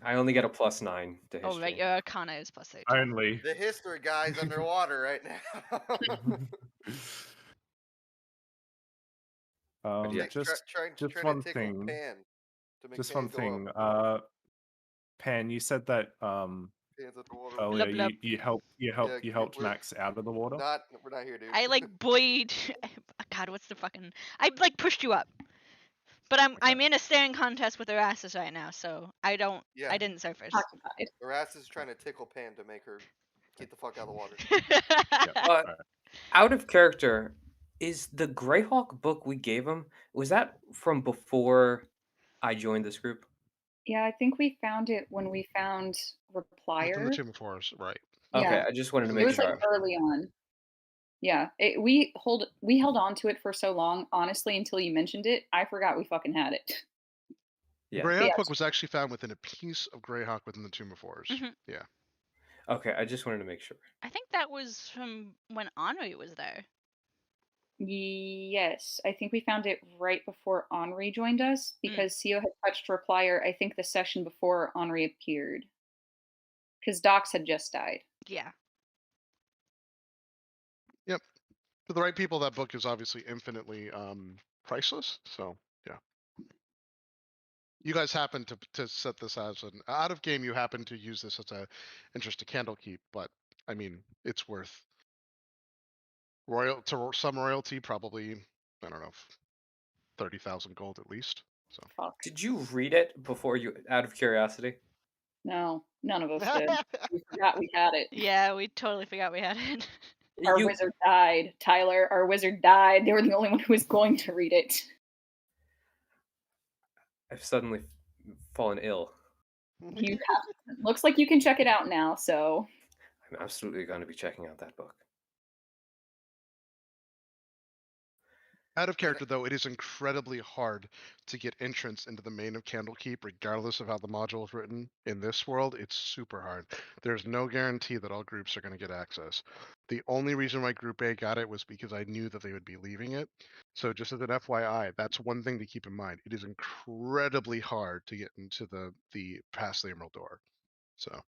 I only get a +9 to Oh, right, history. your Arcana is +8. Only. The history guy's underwater right now. yeah. Like, Just trying just to one tickle thing. Pan to make Just Pan one go thing. up. Pan, you said that Pan's underwater. earlier Blub, blub. you Yeah, helped we're Max out of the water. we're not here, dude. I like buoyed. God, what's the fucking? I like pushed you up. But I'm in a staring contest with Erastus right now, so I don't. Yeah. I didn't surface. Occupied. Erastus is trying to tickle Pan to make her get the fuck out of the water. Out of character, is the Greyhawk book we gave him, was that from before I joined this group? Yeah, I think we found it when we found Within Replier. the Tomb of Horrors, right? Okay, Yeah. I just wanted to It make was sure. like early on. Yeah, we held on to it for so long, honestly, until you mentioned it. I forgot we fucking had it. The Yeah. Greyhawk Yes. book was actually found within a piece of Greyhawk within the Tomb of Horrors. Mhm. Yeah. Okay, I just wanted to make sure. I think that was from when Henri was there. Yes, I think we found it right before Henri joined us because Sio had touched Replier, I think the session before Henri appeared. Because Docs had just died. Yeah. Yep. For the right people, that book is obviously infinitely priceless. So yeah. You guys happen to set this as an out of game. You happen to use this as a interest to Candlekeep, but I mean, it's worth some royalty, probably, I don't know, 30,000 gold at least. So Fuck. Did you read it before you, out of curiosity? No, none of us did. We forgot we had it. Yeah, we totally forgot we had it. Our wizard died. Tyler, our wizard died. They were the only one who was going to read it. I've suddenly fallen ill. You have, looks like you can check it out now, so. I'm absolutely going to be checking out that book. out of character though, it is incredibly hard to get entrance into the main of Candlekeep, regardless of how the module is written. In this world, it's super hard. There's no guarantee that all groups are going to get access. The only reason why Group A got it was because I knew that they would be leaving it. So just as an FYI, that's one thing to keep in mind. It is incredibly hard to get into the past the Emerald Door. So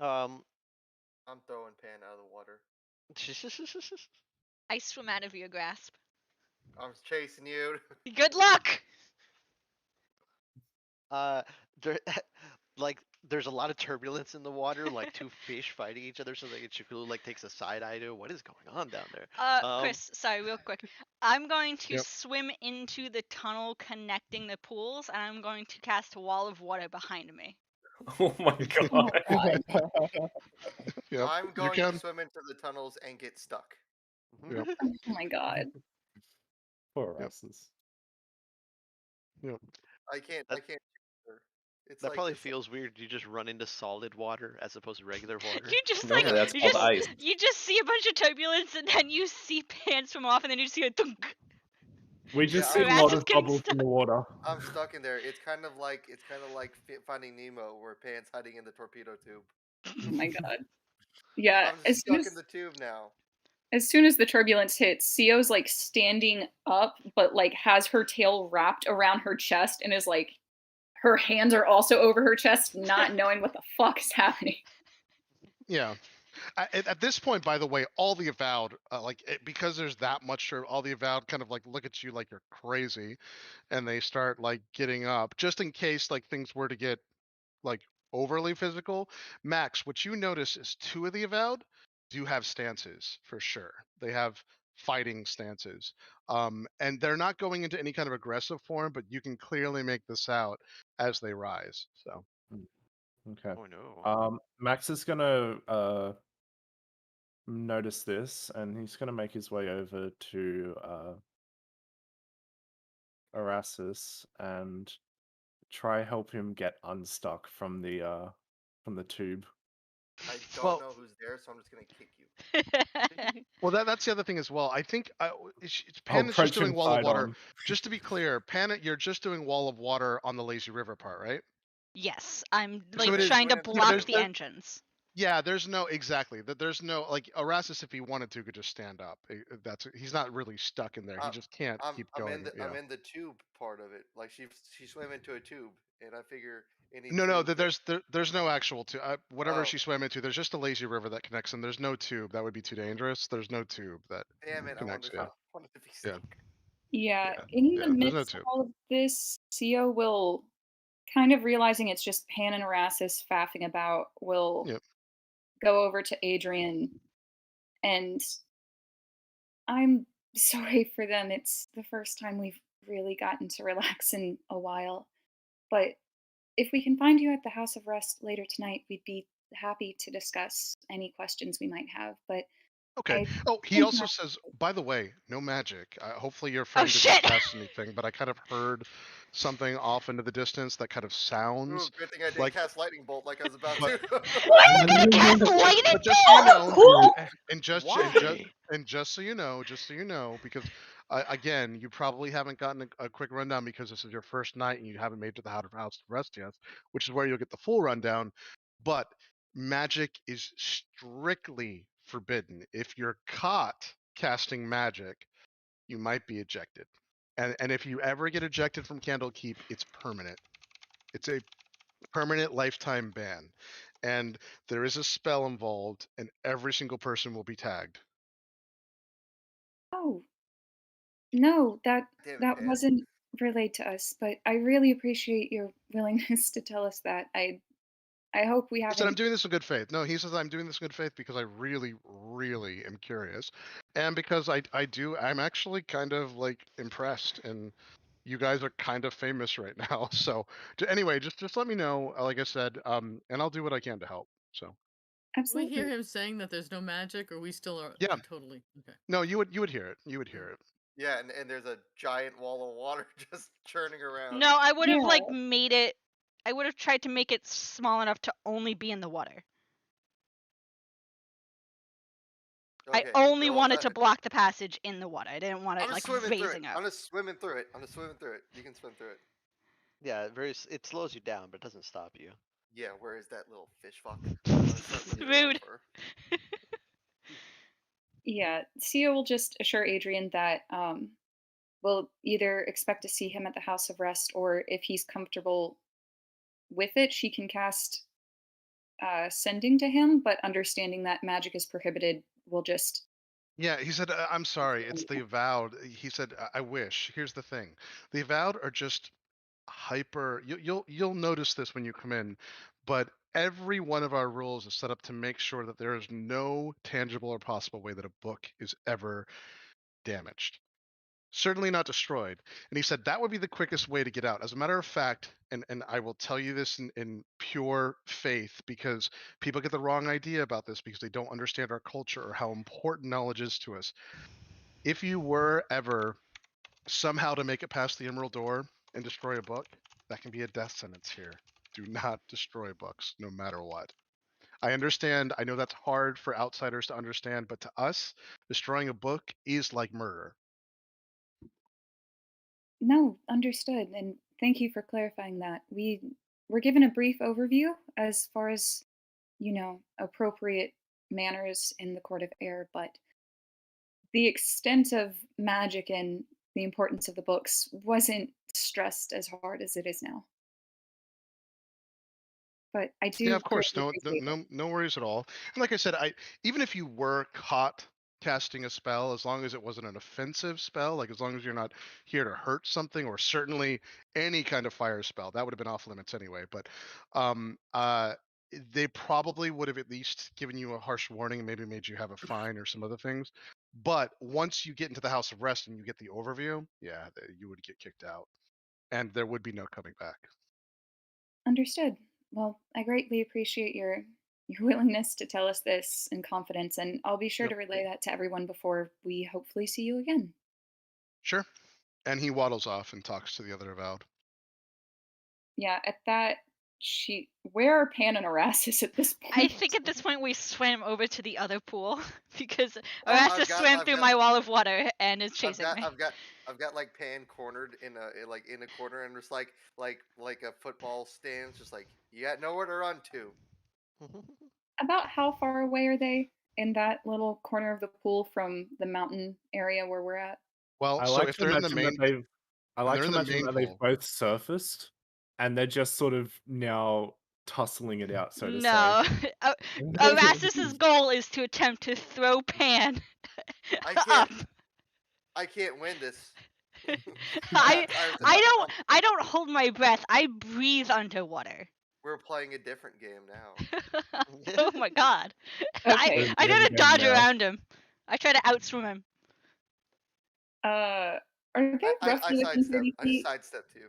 I'm throwing Pan out of the water. I swim out of your grasp. I'm chasing you. Good luck! There, like, there's a lot of turbulence in the water, like two fish fighting each other, so like Chikulu like takes a side eye to what is going on down there. Chris, sorry, real quick. I'm going to Yep. swim into the tunnel connecting the pools, and I'm going to cast a wall of water behind me. Oh my god. Yep, I'm you going can. to swim into the tunnels and get stuck. Yep. Oh my god. Poor Yep. asses. Yep. I can't. That- I can't. It's That like probably this- feels weird. You just run into solid water as opposed to regular water. You just No, like that's you called just ice. you just see a bunch of turbulence, and then you see pants from off, and then you see a thunk. We just Yeah, see I'm a lot just of getting bubbles stuck. in the water. I'm stuck in there. It's kind of like Finding Nemo, where Pan's hiding in the torpedo tube. Oh my god. Yeah, I'm as soon stuck as, in the tube now. as soon as the turbulence hits, Sio's like standing up, but like has her tail wrapped around her chest and is like, her hands are also over her chest, not knowing what the fuck is happening. Yeah. At this point, by the way, all the Avowed, because there's that much, all the Avowed kind of like look at you like you're crazy, and they start like getting up just in case like things were to get like overly physical. Max, what you notice is two of the Avowed do have stances for sure. They have fighting stances, and they're not going into any kind of aggressive form, but you can clearly make this out as they rise. So Okay. Oh no. Max is gonna notice this, and he's gonna make his way over to Erastus and try help him get unstuck from the tube. I don't Well, know who's there, so I'm just gonna kick you. well, that's the other thing as well. I think Oh, Pan is just approach doing and Wall of fight Water. on. Just to be clear, Pan, you're just doing Wall of Water on the Lazy River part, right? Yes, I'm So like it is. trying to Went into Yeah, block two. the entrance. Yeah, there's no exactly that. There's no like Erasmus, if he wanted to, could just stand up. That's he's not really stuck in there. He just can't keep I'm going. I'm in the tube part of it. Like she swam into a tube, and I figure any No, tube. there's no actual tube. Whatever Oh, she swam into, there's just a lazy river that connects them. There's no tube. That would be too dangerous. There's no tube that damn it! connects. Yeah, wanted to be yeah, stuck. Yeah, yeah, in the yeah. There's no midst of tube. all of this, Sio will, kind of realizing it's just Pan and Erasmus faffing about, will Yep. go over to Adrian, and I'm sorry for them. It's the first time we've really gotten to relax in a while. But if we can find you at the House of Rest later tonight, we'd be happy to discuss any questions we might have. But Okay. I Oh, he think also that says, by the way, no magic. Hopefully your Oh friend didn't shit! cast anything, but I kind of heard something off into the distance that kind of Ooh, sounds good thing I didn't like. cast lightning bolt like I was about But to. Why are you gonna cast lightning but just so you know, cool. Why? and just so you know, because again, you probably haven't gotten a quick rundown because this is your first night and you haven't made it to the House of Rest yet, which is where you'll get the full rundown. But magic is strictly forbidden. If you're caught casting magic, you might be ejected. And if you ever get ejected from Candlekeep, it's permanent. It's a permanent lifetime ban. And there is a spell involved, and every single person will be tagged. Oh, no, Damn it, that Pan. wasn't relayed to us, but I really appreciate your willingness to tell us that. I hope we He said, I'm haven't. doing this in good faith. No, he says, I'm doing this in good faith because I really, really am curious. And because I'm actually kind of like impressed. And you guys are kind of famous right now. So anyway, just let me know, like I said, and I'll do what I can to help. So Do we hear Absolutely. him saying that there's no magic, or we still are yeah, totally okay? no, you would hear it. You would hear it. Yeah, and there's a giant wall of water just churning around. No, I would have Yeah. like made it. I would have tried to make it small enough to only be in the water. Okay, I only well, wanted to block the passage in the water. I didn't want I'm it like just swimming through it. raising up. I'm just swimming through it. I'm just swimming through it. You can swim through it. Yeah, it slows you down, but it doesn't stop you. Yeah, where is that little fish fuck? Rude. Yeah, Sia will just assure Adrian that we'll either expect to see him at the House of Rest, or if he's comfortable with it, she can cast sending to him, but understanding that magic is prohibited, we'll just. Yeah, he said, I'm sorry, it's the Avowed. He said, I wish. Here's the thing. The Avowed are just hyper you'll notice this when you come in, but every one of our rules is set up to make sure that there is no tangible or possible way that a book is ever damaged. Certainly not destroyed. And he said that would be the quickest way to get out. As a matter of fact, and I will tell you this in pure faith, because people get the wrong idea about this because they don't understand our culture or how important knowledge is to us. If you were ever somehow to make it past the Emerald Door and destroy a book, that can be a death sentence here. Do not destroy books, no matter what. I understand. I know that's hard for outsiders to understand, but to us, destroying a book is like murder. No, understood, and thank you for clarifying that. We were given a brief overview as far as, appropriate manners in the Court of Air, but the extent of magic and the importance of the books wasn't stressed as hard as it is now. But I do Yeah, of course. greatly appreciate it. No worries at all. And like I said, even if you were caught casting a spell, as long as it wasn't an offensive spell, like as long as you're not here to hurt something, or certainly any kind of fire spell, that would have been off limits anyway. But um, uh, they probably would have at least given you a harsh warning and maybe made you have a fine or some other things. But once you get into the House of Rest and you get the overview, yeah, you would get kicked out, and there would be no coming back. Understood. Well, I greatly appreciate your willingness to tell us this in confidence, and I'll be sure Yep. to relay that to everyone before we hopefully see you again. Sure. And he waddles off and talks to the other Avowed. Yeah, at that Where are Pan and Erastus at this point? I think at this point we swam over to the other pool because I've Erastus got- swam I've through got- my wall of water and is chasing me. I've got like Pan cornered in a corner and just like a football stand, just like you got nowhere to run to. About how far away are they in that little corner of the pool from the mountain area where we're at? Well, I so like if to they're in the imagine main, that they've. I like they're to in the imagine main that they've pool. both surfaced, and they're just sort of now tussling it out, so to No, say. Erastus's goal is to attempt to throw Pan I up. can't. I can't win this. I I I don't hold my breath. I breathe underwater. We're playing a different game now. Oh my god. Okay. I try to Game dodge now. around him. I try to outswim him. Are they I roughly within 30 feet? sidestepped you.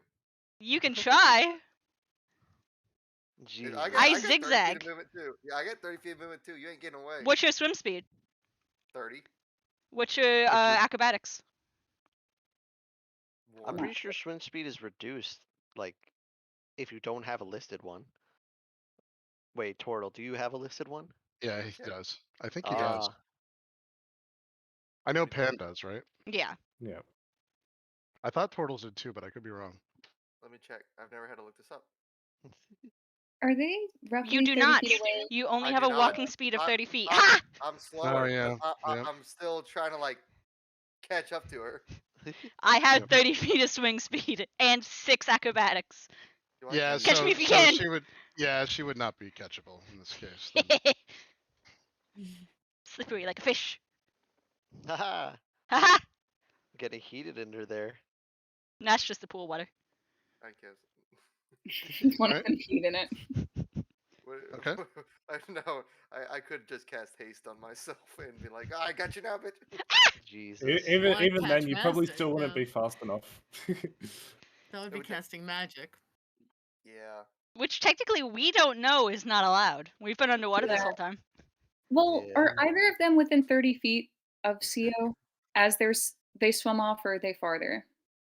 You can try. Jesus. I I got 30 feet zigzag. of movement too. Yeah, I got 30 feet of movement too. You ain't getting away. What's your swim speed? 30. What's your acrobatics? I'm One. pretty sure swim speed is reduced, like, if you don't have a listed one. Wait, Tortle, do you have a listed one? Yeah, he does. I think he does. Ah, I know Pan does, right? Yeah. Yeah. I thought Tortles did too, but I could be wrong. Let me check. I've never had to look this up. Are they roughly You do 30 not. feet away? You only I have do a not. walking speed of I- 30 feet. I'm- Ha! I'm slower. yeah, but yeah. I'm still trying to like catch up to her. I have Yep. 30 feet of swing speed and 6 acrobatics. Do I Yeah, catch Catch so, me if you so can. she would. Yeah, she would not be catchable in this case. then. Slippery like a fish. haha. Haha! Getting heated under there. That's just the pool water. I guess. One of Alright. them feet in it. What- Okay. I know. I could just cast haste on myself and be like, I got you now, bitch. Jesus. Even Why even then, catch you probably magic, still wouldn't yeah. be fast enough. That would be would- casting magic. Yeah. Which technically we don't know is not allowed. We've been underwater this Yeah. whole time. Well, are Yeah. either of them within 30 feet of CO as they swim off, or are they farther?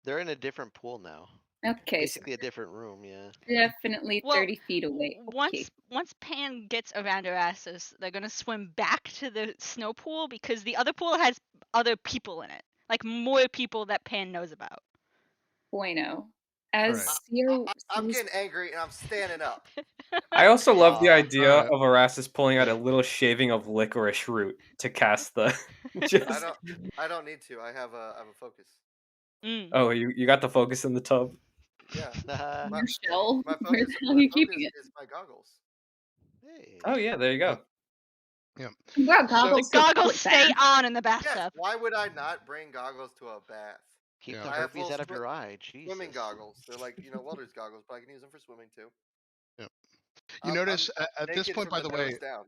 They're in a different pool now. Okay, so Basically a different room, yeah. definitely Well, 30 feet away. Okay. Once Pan gets around Erastus, they're gonna swim back to the snow pool because the other pool has other people in it. Like more people that Pan knows about. Bueno. As Alright. CO I'm sees- getting angry and I'm standing up. I also love the Ah, idea alright. of Erastus pulling out a little shaving of licorice root to cast the. just... I don't need to. I have a focus. Mm. Oh, you got the focus in the tub. Yeah. haha. My- your shell. My Where focus, the hell are you keeping it? is my goggles. Hey. Oh yeah, there you go. Wow, So- goggles. The to goggles put stay back. on in the Yes. bathtub. Why would I not bring goggles to a bath? Keep Yeah. the I have herpes full out of swim- your eye. Jesus. Swimming goggles. They're like welder's goggles, but I can use them for swimming too. You notice at this Naked point, from by the nose way, down.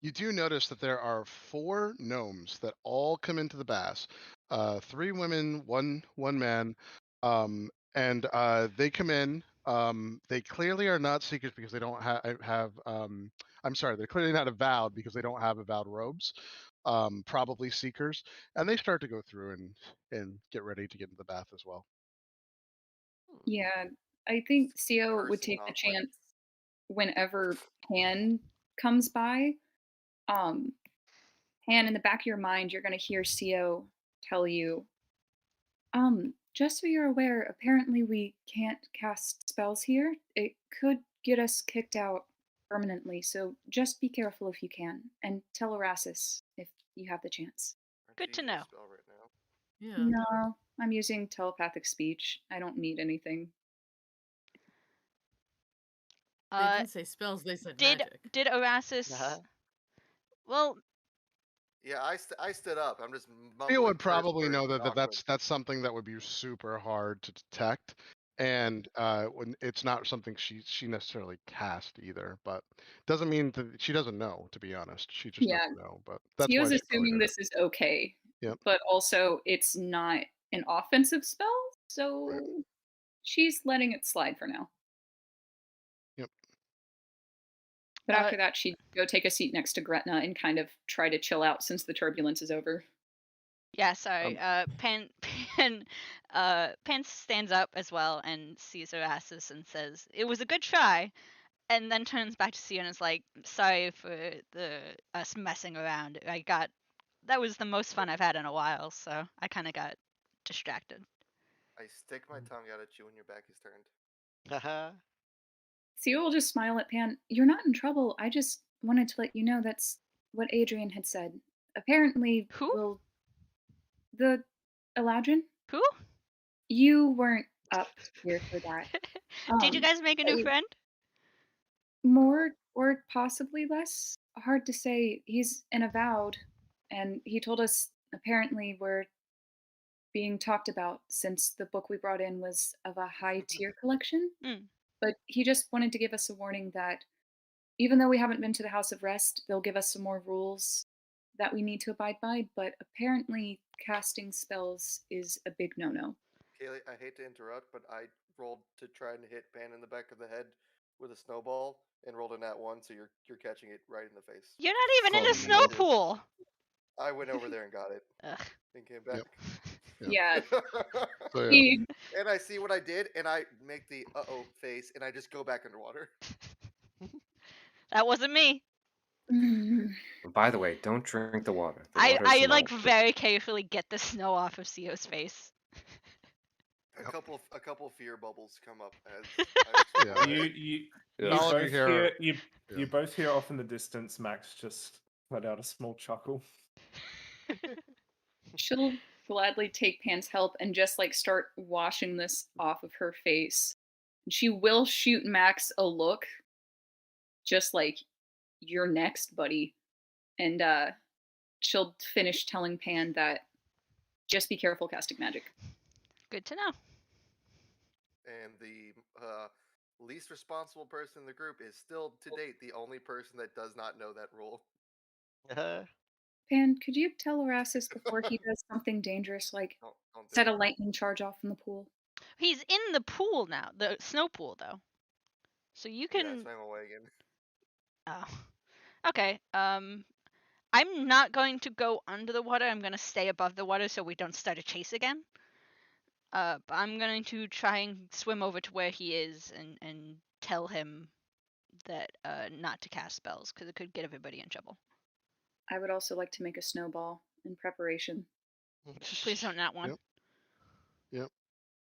you do notice that there are 4 gnomes that all come into the baths. 3 women, one man, and they come in. They clearly are not seekers because they don't have. I'm sorry, they're clearly not avowed because they don't have avowed robes. Probably seekers, and they start to go through and get ready to get into the bath as well. Yeah, I think CO would Cursing take the off, like- chance whenever Pan comes by. Pan, in the back of your mind, you're going to hear CO tell you, just so you're aware, apparently we can't cast spells here. It could get us kicked out permanently, so just be careful if you can, and tell Erastus if you have the chance. Aren't Good you to using a know. spell right now? Yeah. No, I'm using telepathic speech. I don't need anything. They didn't say spells, they said Did magic. Erastus? Uh-huh. Well, Yeah, I stood up. I'm just. You mumbling would curse probably words know and that awkward. that's something that would be super hard to detect, and when it's not something she necessarily cast either. But doesn't mean that she doesn't know. To be honest, she just Yeah. doesn't know. But that's CO's why she probably assuming did it. this is okay. Yep. But also, it's not an offensive spell, so she's letting it slide for now. Yep. But after that, she'd go take a seat next to Gretna and kind of try to chill out since the turbulence is over. Yeah, sorry. Um, Pan stands up as well and sees Erastus and says, "It was a good try," and then turns back to Sia and is like, "Sorry for us messing around. That was the most fun I've had in a while, so I kind of got distracted." I stick my tongue out at you when your back is turned. Haha. Theo will just smile at Pan. You're not in trouble. I just wanted to let you know that's what Adrian had said. Apparently, Who? the Eladrin? Who? You weren't up here for that. Did you guys make a new I- friend? More or possibly less? Hard to say. He's an avowed, and he told us apparently we're being talked about since the book we brought in was of a high tier collection. Mm. But he just wanted to give us a warning that even though we haven't been to the House of Rest, they'll give us some more rules that we need to abide by. But apparently, casting spells is a big no-no. Kaylee, I hate to interrupt, but I rolled to try and hit Pan in the back of the head with a snowball and rolled a nat 1, so you're catching it right in the face. You're not even in a Oh, snow no. pool. I went over there and got it Ugh. and came back. Yeah. So, yeah. He- And I see what I did, and I make the uh-oh face, and I just go back underwater. That wasn't me. By the way, don't drink the water. The I water's like not- very carefully get the snow off of Sio's face. A couple fear bubbles come up as Yeah. You Yeah. All of you both hear- hear yeah. you both hear off in the distance Max just let out a small chuckle. She'll gladly take Pan's help and just like start washing this off of her face. And she will shoot Max a look, just like, "You're next, buddy." And she'll finish telling Pan that just be careful casting magic. Good to know. and the least responsible person in the group is still to date the only person that does not know that rule. Pan, could you tell Erastus before he does something dangerous, like Don't do set a it. lightning charge off in the pool? He's in the pool now, the snow pool though. So you Yeah, can. swam away again. Oh. Okay. I'm not going to go under the water. I'm gonna stay above the water so we don't start a chase again. But I'm going to try and swim over to where he is and tell him that not to cast spells because it could get everybody in trouble. I would also like to make a snowball in preparation. Please don't not one. Yep. Yep.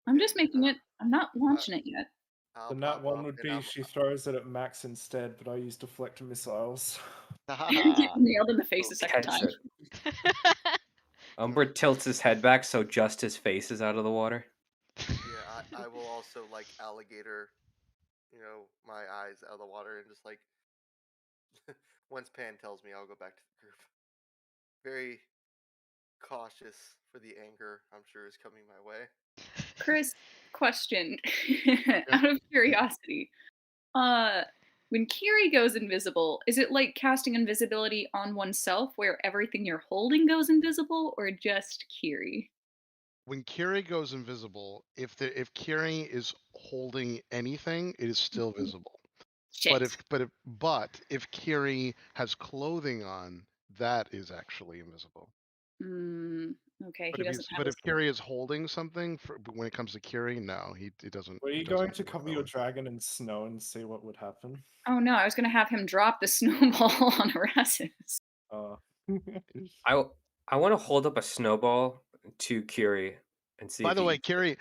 I'm just making it. I'm not launching it yet. I'll The nat pop one up would and be I'm- she throws it at Max instead, but I use deflect missiles. Get nailed in the face a second Catch time. it. Umbra tilts his head back so just his face is out of the water. Yeah, I will also like alligator, my eyes out of the water and just like once Pan tells me, I'll go back to the group. Very cautious for the anger I'm sure is coming my way. Chris, question. Out of curiosity, when Kiri goes invisible, is it like casting invisibility on oneself, where everything you're holding goes invisible, or just Kiri? When Kiri goes invisible, if Kiri is holding anything, it is still visible. Shit. But if Kiri has clothing on, that is actually invisible. Okay, But he if, doesn't. but if Kiri is holding something, when it comes to Kiri, no, he doesn't. Were he you going doesn't to do it cover that your way. dragon in snow and see what would happen? Oh no, I was gonna have him drop the snowball on Erasmus. I want to hold up a snowball to Curie and see. By if the he- way, Kiri,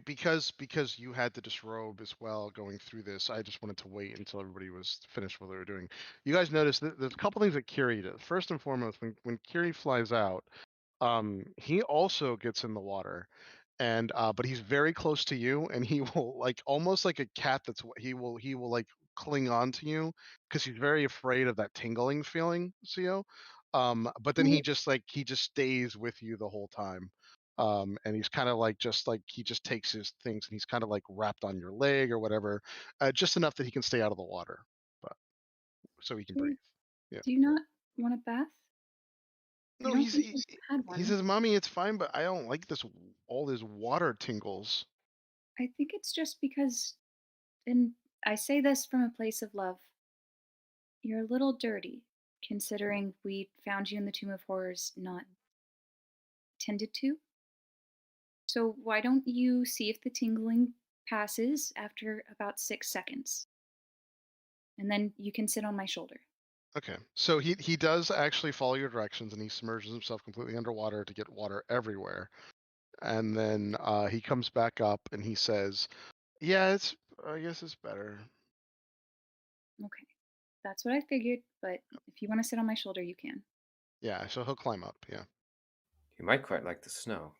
because you had to disrobe as well going through this, I just wanted to wait until everybody was finished what they were doing. You guys noticed that there's a couple things that Kiri does. First and foremost, when Kiri flies out, he also gets in the water, and but he's very close to you, and he will like almost like a cat he will like cling on to you because he's very afraid of that tingling feeling, CO. But then he just stays with you the whole time. And he's kind of like he just takes his things and he's kind of like wrapped on your leg or whatever, just enough that he can stay out of the water, but so he can breathe. Yeah. Do you not want a bath? No, I don't he think you've had one. says, "Mommy, it's fine, but I don't like all this water tingles." I think it's just because, and I say this from a place of love, you're a little dirty, considering we found you in the Tomb of Horrors not tended to. So why don't you see if the tingling passes after about 6 seconds? And then you can sit on my shoulder. Okay, so he does actually follow your directions, and he submerges himself completely underwater to get water everywhere. And then he comes back up and he says, "Yeah, I guess it's better." Okay. That's what I figured, but if you want to sit on my shoulder, you can. Yeah, so he'll climb up. Yeah, You might quite like the snow.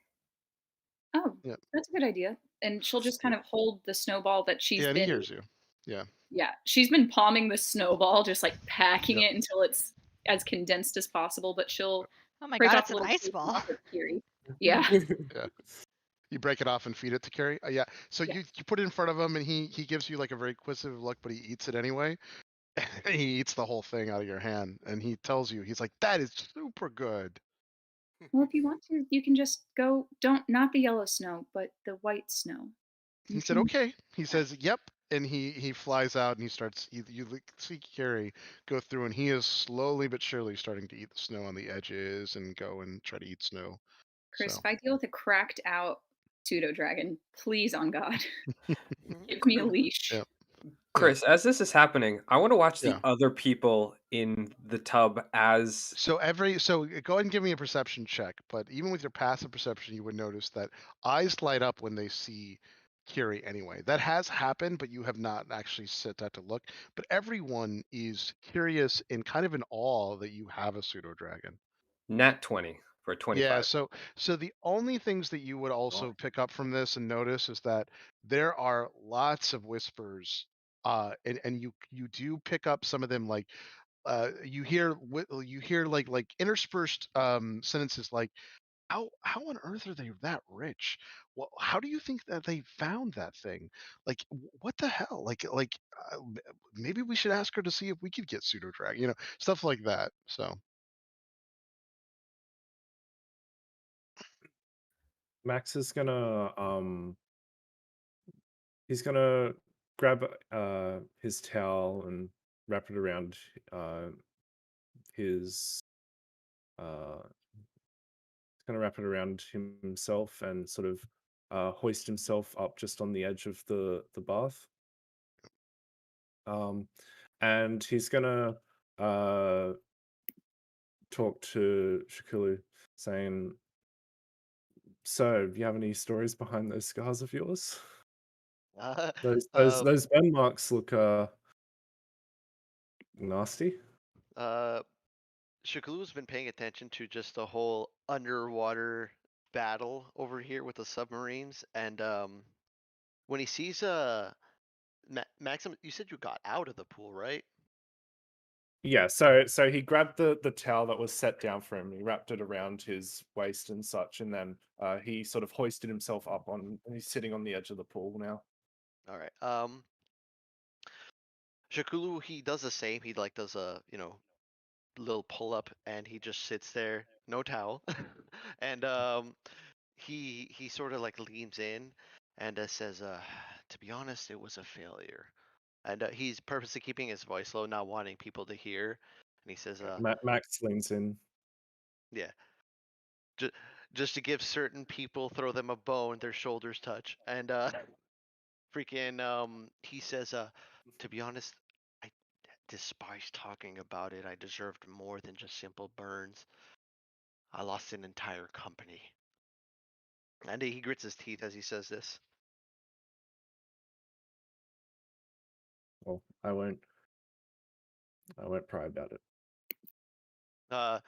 Oh, yeah, that's a good idea. And she'll just kind of hold the snowball that she's yeah. And he been, hears you. Yeah, yeah, she's been palming the snowball, just like packing yep. it until it's as condensed as possible. But she'll Oh my break god, off it's a an little ice piece and ball. offer it to Kiri. Yeah, Yeah. You break it off and feed it to Carrie. Yeah. So yeah. you put it in front of him, and he gives you like a very inquisitive look, but he eats it anyway. He eats the whole thing out of your hand, and he tells you, he's like, "That is super good." Well, if you want to, you can just go. Don't not the yellow snow, but the white snow. He You said, can. "Okay." He says, "Yep," and he flies out and he starts. See Carrie go through, and he is slowly but surely starting to eat the snow on the edges and go and try to eat snow. Chris, So if I deal with a cracked out pseudo dragon, please on God, give me a Mm, leash. yeah, yeah, Chris, as this is happening, I want to watch the yeah. other people in the tub as So go ahead and give me a perception check. But even with your passive perception, you would notice that eyes light up when they see Kiri anyway. That has happened, but you have not actually set that to look. But everyone is curious and kind of in awe that you have a pseudo dragon. nat 20 for Yeah, 25. so the only things that you would also Oh, pick up from this and notice is that there are lots of whispers, and you do pick up some of them, like you hear like interspersed sentences like, how on earth are they that rich? How do you think that they found that thing? Like, what the hell? Maybe we should ask her to see if we could get pseudo drag, stuff like that. So Max is gonna he's gonna grab his towel and wrap it around his he's gonna wrap it around himself and sort of hoist himself up just on the edge of the bath. And he's gonna uh talk to Shakulu, saying, "So, do you have any stories behind those scars of yours? Uh, Those those uh, those burn marks look nasty." Shakalu's been paying attention to just the whole underwater battle over here with the submarines, and when he sees Maxim, you said you got out of the pool, right? Yeah, so he grabbed the towel that was set down for him. He wrapped it around his waist and such, and then he sort of hoisted himself up on. And he's sitting on the edge of the pool now. All right. Shakulu, he does the same. He like does a little pull up, and he just sits there, no towel, and he sort of like leans in and says, "To be honest, it was a failure." And he's purposely keeping his voice low, not wanting people to hear. And he says, Max leans in. "Yeah, just to give certain people, throw them a bone, their shoulders touch." And freaking he says, "To be honest, I despise talking about it. I deserved more than just simple burns. I lost an entire company." And he grits his teeth as he says this. Well, I won't pry about it. Uh,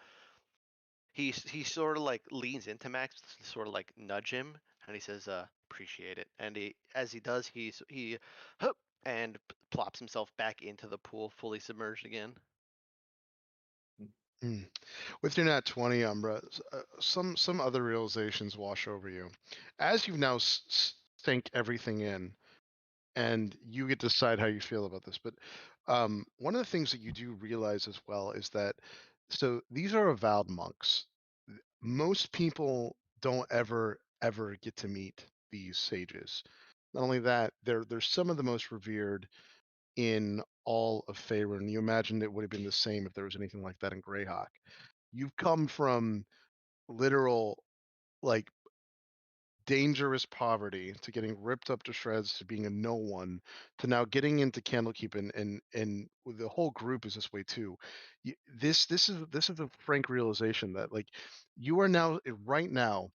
he sort of like leans into Max, to sort of like nudge him, and he says, "Appreciate it." And as he does, he hup, and plops himself back into the pool, fully submerged again. mm. With your nat 20, Umbra, some other realizations wash over you as you've now sank everything in, and you get to decide how you feel about this. But one of the things that you do realize as well is that, so these are avowed monks. Most people don't ever get to meet these sages. Not only that, they're some of the most revered in all of Faerun. You imagined it would have been the same if there was anything like that in Greyhawk. You've come from literal like dangerous poverty to getting ripped up to shreds to being a no one to now getting into Candlekeep and the whole group is this way too. This is a frank realization that like you are now right now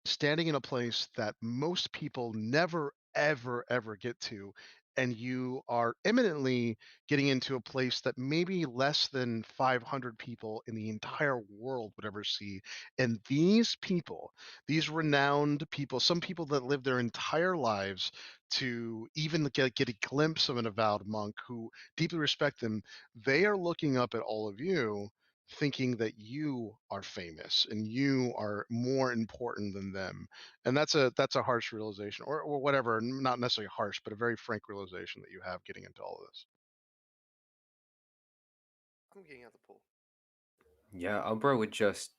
standing in a place that most people never ever get to, and you are imminently getting into a place that maybe less than 500 people in the entire world would ever see. And these people, these renowned people, some people that live their entire lives to even get a glimpse of an avowed monk who deeply respect them, they are looking up at all of you thinking that you are famous and you are more important than them. And that's a harsh realization, or whatever, not necessarily harsh, but a very frank realization that you have getting into all of this. I'm getting out the pool. Yeah, Umbra would just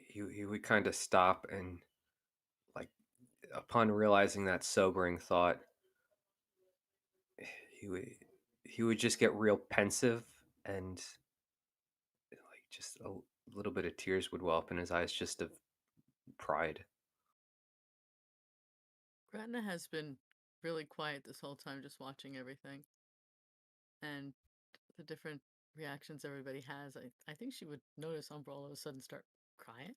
he would kind of stop and like upon realizing that sobering thought, he would he would just get real pensive and like just a little bit of tears would well up in his eyes just of pride. Gretna has been really quiet this whole time, just watching everything. And the different reactions everybody has, I think she would notice Umbra all of a sudden start crying.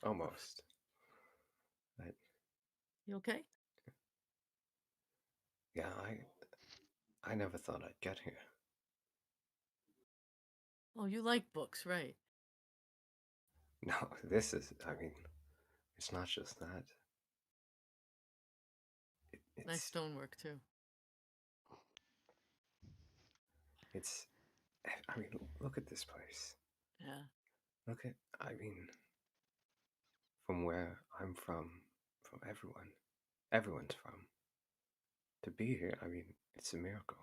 Almost. You okay? Yeah, I never thought I'd get here. Oh, you like books, right? No, this is, I mean, it's not just that. Nice stonework too. It's, I mean, look at this place. Yeah. Look at, I mean, from where I'm from everyone's from. To be here, I mean, it's a miracle.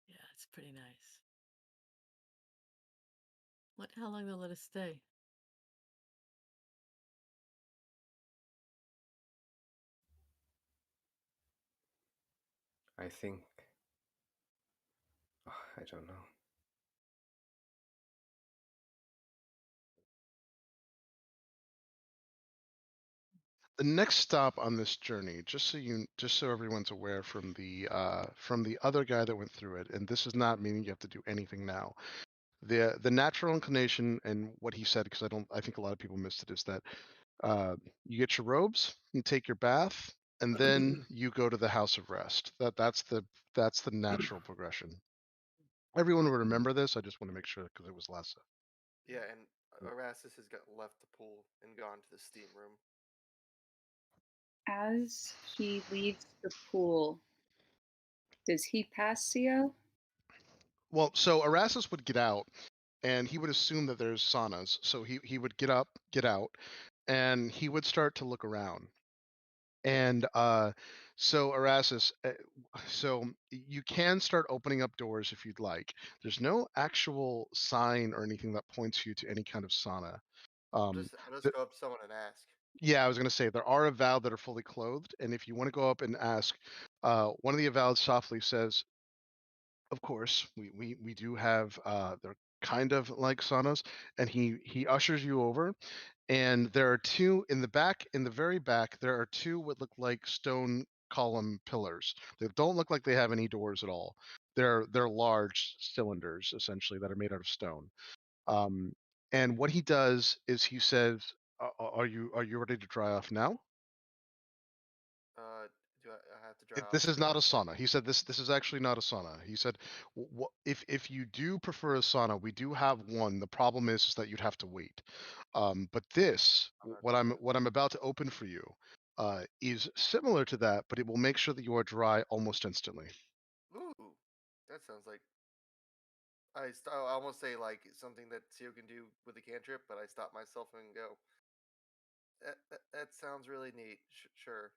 Yeah, it's pretty nice. How long they'll let us stay? I think, I don't know. The next stop on this journey, just so everyone's aware from the other guy that went through it, and this is not meaning you have to do anything now. The natural inclination and what he said, because I think a lot of people missed it, is that you get your robes, you take your bath, and then you go to the house of rest. That's the natural progression. Everyone will remember this. I just want to make sure because it was last. Yeah, and Erastus has left the pool and gone to the steam room. As he leaves the pool, does he pass Sio? Well, so Erastus would get out, and he would assume that there's saunas. So he would get up, get out, and he would start to look around. And so Erastus, so you can start opening up doors if you'd like. There's no actual sign or anything that points you to any kind of sauna. I'll just go up to someone and ask. Yeah, I was going to say there are avowed that are fully clothed, and if you want to go up and ask, one of the avowed softly says, "Of course, we do have they're kind of like saunas," and he ushers you over, and there are two in the back, in the very back, there are two what look like stone column pillars. They don't look like they have any doors at all. They're large cylinders essentially that are made out of stone. Um, and what he does is he says, "Are you ready to dry off now?" Do I have to dry off? This is not a sauna. He said this is actually not a sauna. He said, if you do prefer a sauna, we do have one. The problem is that you'd have to wait. But this, what I'm about to open for you, is similar to that, but it will make sure that you are dry almost instantly. Ooh, that sounds like I almost say like something that Sio can do with a cantrip, but I stop myself and go. That sounds really neat. Sure.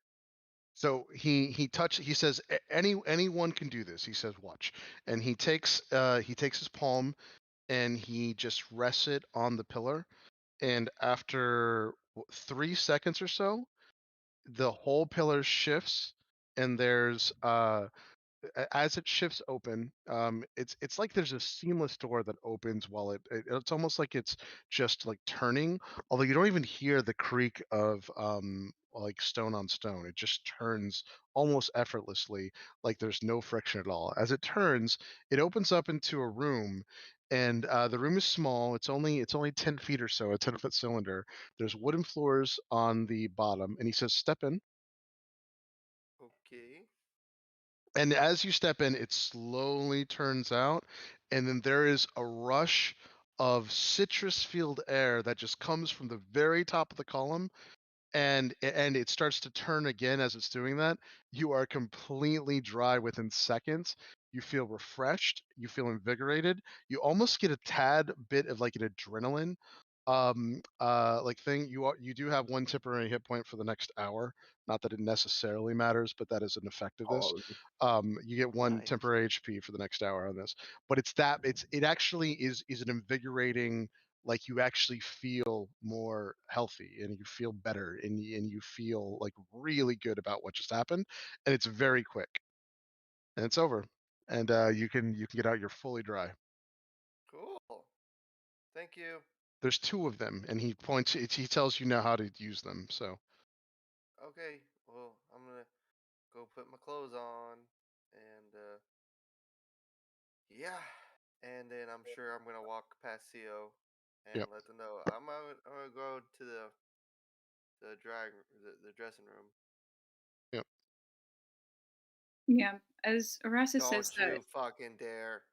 So he says anyone can do this. He says watch, and he takes his palm and he just rests it on the pillar, and after 3 seconds or so, the whole pillar shifts, and there's as it shifts open, it's like there's a seamless door that opens while it's almost like it's just like turning. Although you don't even hear the creak of like stone on stone. It just turns almost effortlessly, like there's no friction at all. As it turns, it opens up into a room. And the room is small. It's only 10 feet or so, a 10-foot cylinder. There's wooden floors on the bottom, and he says, "Step in." Okay. And as you step in, it slowly turns out, and then there is a rush of citrus-filled air that just comes from the very top of the column, and it starts to turn again as it's doing that. You are completely dry within seconds. You feel refreshed. You feel invigorated. You almost get a tad bit of like an adrenaline like thing. You do have one temporary hit point for the next hour. Not that it necessarily matters, but that is an effect of this. You get one Nice. temporary HP for the next hour on this. But it actually is an invigorating, like you actually feel more healthy and you feel better and you feel like really good about what just happened, and it's very quick and it's over, and you can get out. You're fully dry. Cool. Thank you. There's two of them, and he points. He tells you now how to use them. So Okay. Well, I'm gonna go put my clothes on, and yeah, and then I'm sure I'm gonna walk past CO and Yep. let them know I'm gonna go to the the dressing room. Yep. Yeah. As Erastus Don't says that, you fucking dare!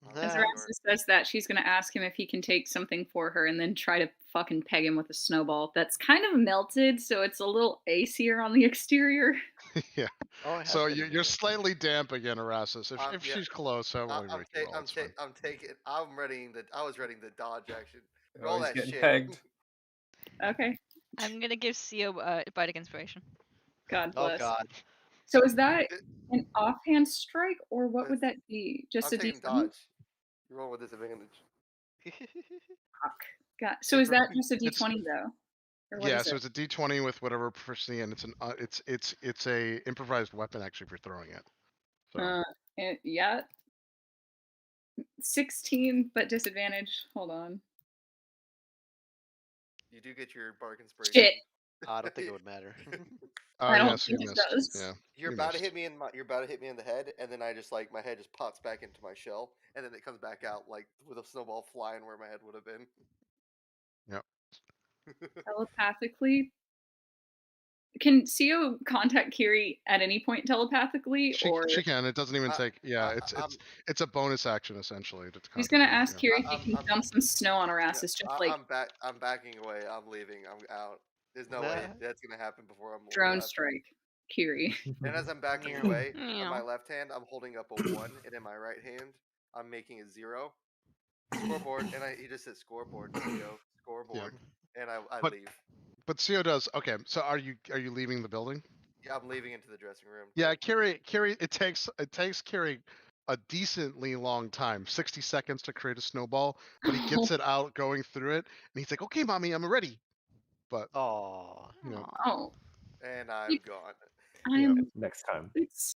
I'll as ignore it. Erastus says that, she's gonna ask him if he can take something for her, and then try to fucking peg him with a snowball that's kind of melted, so it's a little icier on the exterior. Yeah. Oh, it has So been a you're minute. slightly damp again, Erastus. If Yeah, she's close, I won't I'm make you roll. It's fine. I'm taking. I'm readying the. I was readying the dodge action. Oh, Roll he's that getting shit. pegged. Okay. I'm gonna give CO Bardic Inspiration. God Oh bless. God. So is that It- an offhand strike, or what would That's- that be? Just I'm a taking D20? dodge. You roll with disadvantage. Fuck. So is that just a It's D20 though, or what yeah. is So it? it's a D20 with whatever proficiency, and it's a improvised weapon actually for throwing it. So Yeah. 16, but disadvantage. Hold on. You do get your bark inspiration. Shit. I don't think it would matter. oh I don't yes, you think it missed. does. Yeah. You're you about to missed. hit me in my. You're about to hit me in the head, and then I just like my head just pops back into my shell, and then it comes back out like with a snowball flying where my head would have been. Yep. Telepathically. Can CO contact Kiri at any point telepathically, or She can. It doesn't even I- take. Yeah. I'm- It's a bonus action essentially. To he's contact gonna her, ask yeah. Kiri if he can dump some snow on her asses, just like I'm back. I'm backing away. I'm leaving. I'm out. There's no way that's gonna happen before I'm drone left. strike Kiri. And as I'm backing Meow. away, in Meow. my left hand, I'm holding up a 1, and in my right hand, I'm making a 0. Scoreboard, and he just says scoreboard, CO, scoreboard, and I But- leave. But CO does. Okay. So are you leaving the building? Yeah, I'm leaving into the dressing room. Yeah. Carrie. It takes Carrie a decently long time, 60 seconds to create a snowball, but he gets it out going through it, and he's like, "Okay, mommy, I'm ready." But Oh. you know, Oh, And I'm gone. I'm. Next time. It's.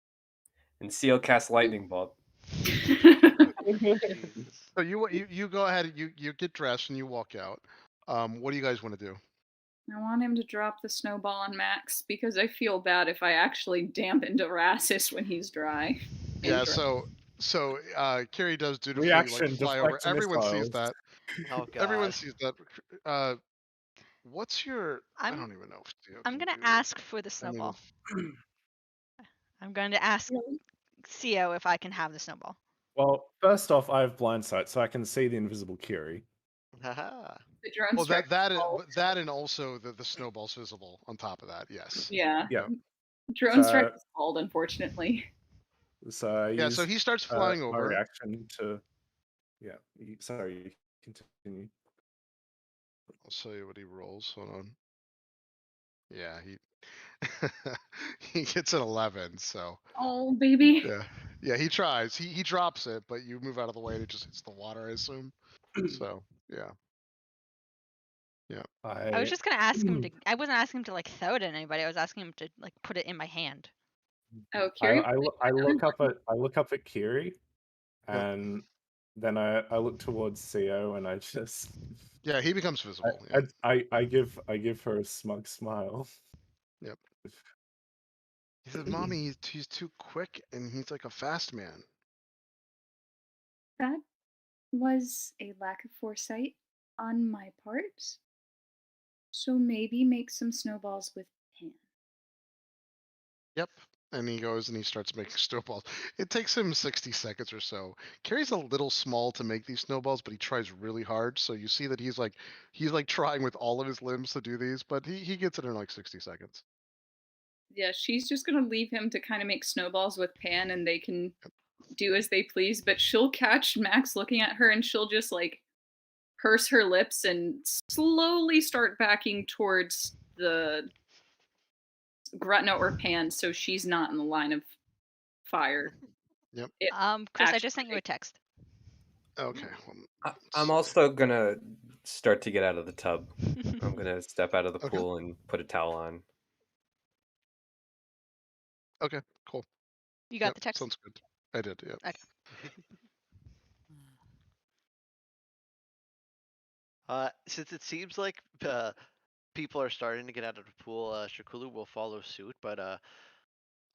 And CO cast lightning bolt. Jesus. so you go ahead. You get dressed and you walk out. What do you guys want to do? I want him to drop the snowball on Max because I feel bad if I actually dampened Erastus when he's dry. Yeah. Dry. So Carrie does dutifully Reaction, like fly over. deflect Everyone sees missiles. that. Oh God. Everyone sees that. What's your? I I'm- don't even know. If Theo I'm can gonna do- ask for the I mean, snowball. I'm going to ask CO if I can have the snowball. Well, first off, I have blind sight, so I can see the invisible Kiri. Haha. The drone Well, strike. that and also the snowball's visible on top of that. Yes. Yeah. Yeah. Drone So- strike is called, unfortunately. So I Yeah. So used, he starts flying my over. reaction to. Yeah. Sorry. Continue. I'll show you what he rolls. Hold on. Yeah, he he gets an 11. So Oh, baby. yeah, he tries. He drops it, but you move out of the way and it just hits the water, I assume. So yeah. I was just gonna ask him to. I wasn't asking him to like throw it at anybody. I was asking him to like put it in my hand. Oh, I, Kiri. I look up at Kiri, and then I look towards Co, and I just Yeah, he becomes visible. Yeah. I give her a smug smile. Yep. He says, "Mommy, he's too quick, and he's like a fast man." That was a lack of foresight on my part. So maybe make some snowballs with Pan. Yep. And he goes and he starts making snowballs. It takes him 60 seconds or so. Carrie's a little small to make these snowballs, but he tries really hard. So you see that he's like trying with all of his limbs to do these, but he gets it in like 60 seconds. Yeah, she's just gonna leave him to kind of make snowballs with Pan and they can do as they please, but she'll catch Max looking at her and she'll just like purse her lips and slowly start backing towards the Gretna or Pan so she's not in the line of fire. Yep. Chris, I just sent you a text. Okay. I'm also gonna start to get out of the tub. I'm gonna step out of the Okay. pool and put a towel on. Okay, cool. You got Yep, the text? sounds good. I did, yeah. Okay. Since it seems like people are starting to get out of the pool, Shakulu will follow suit, but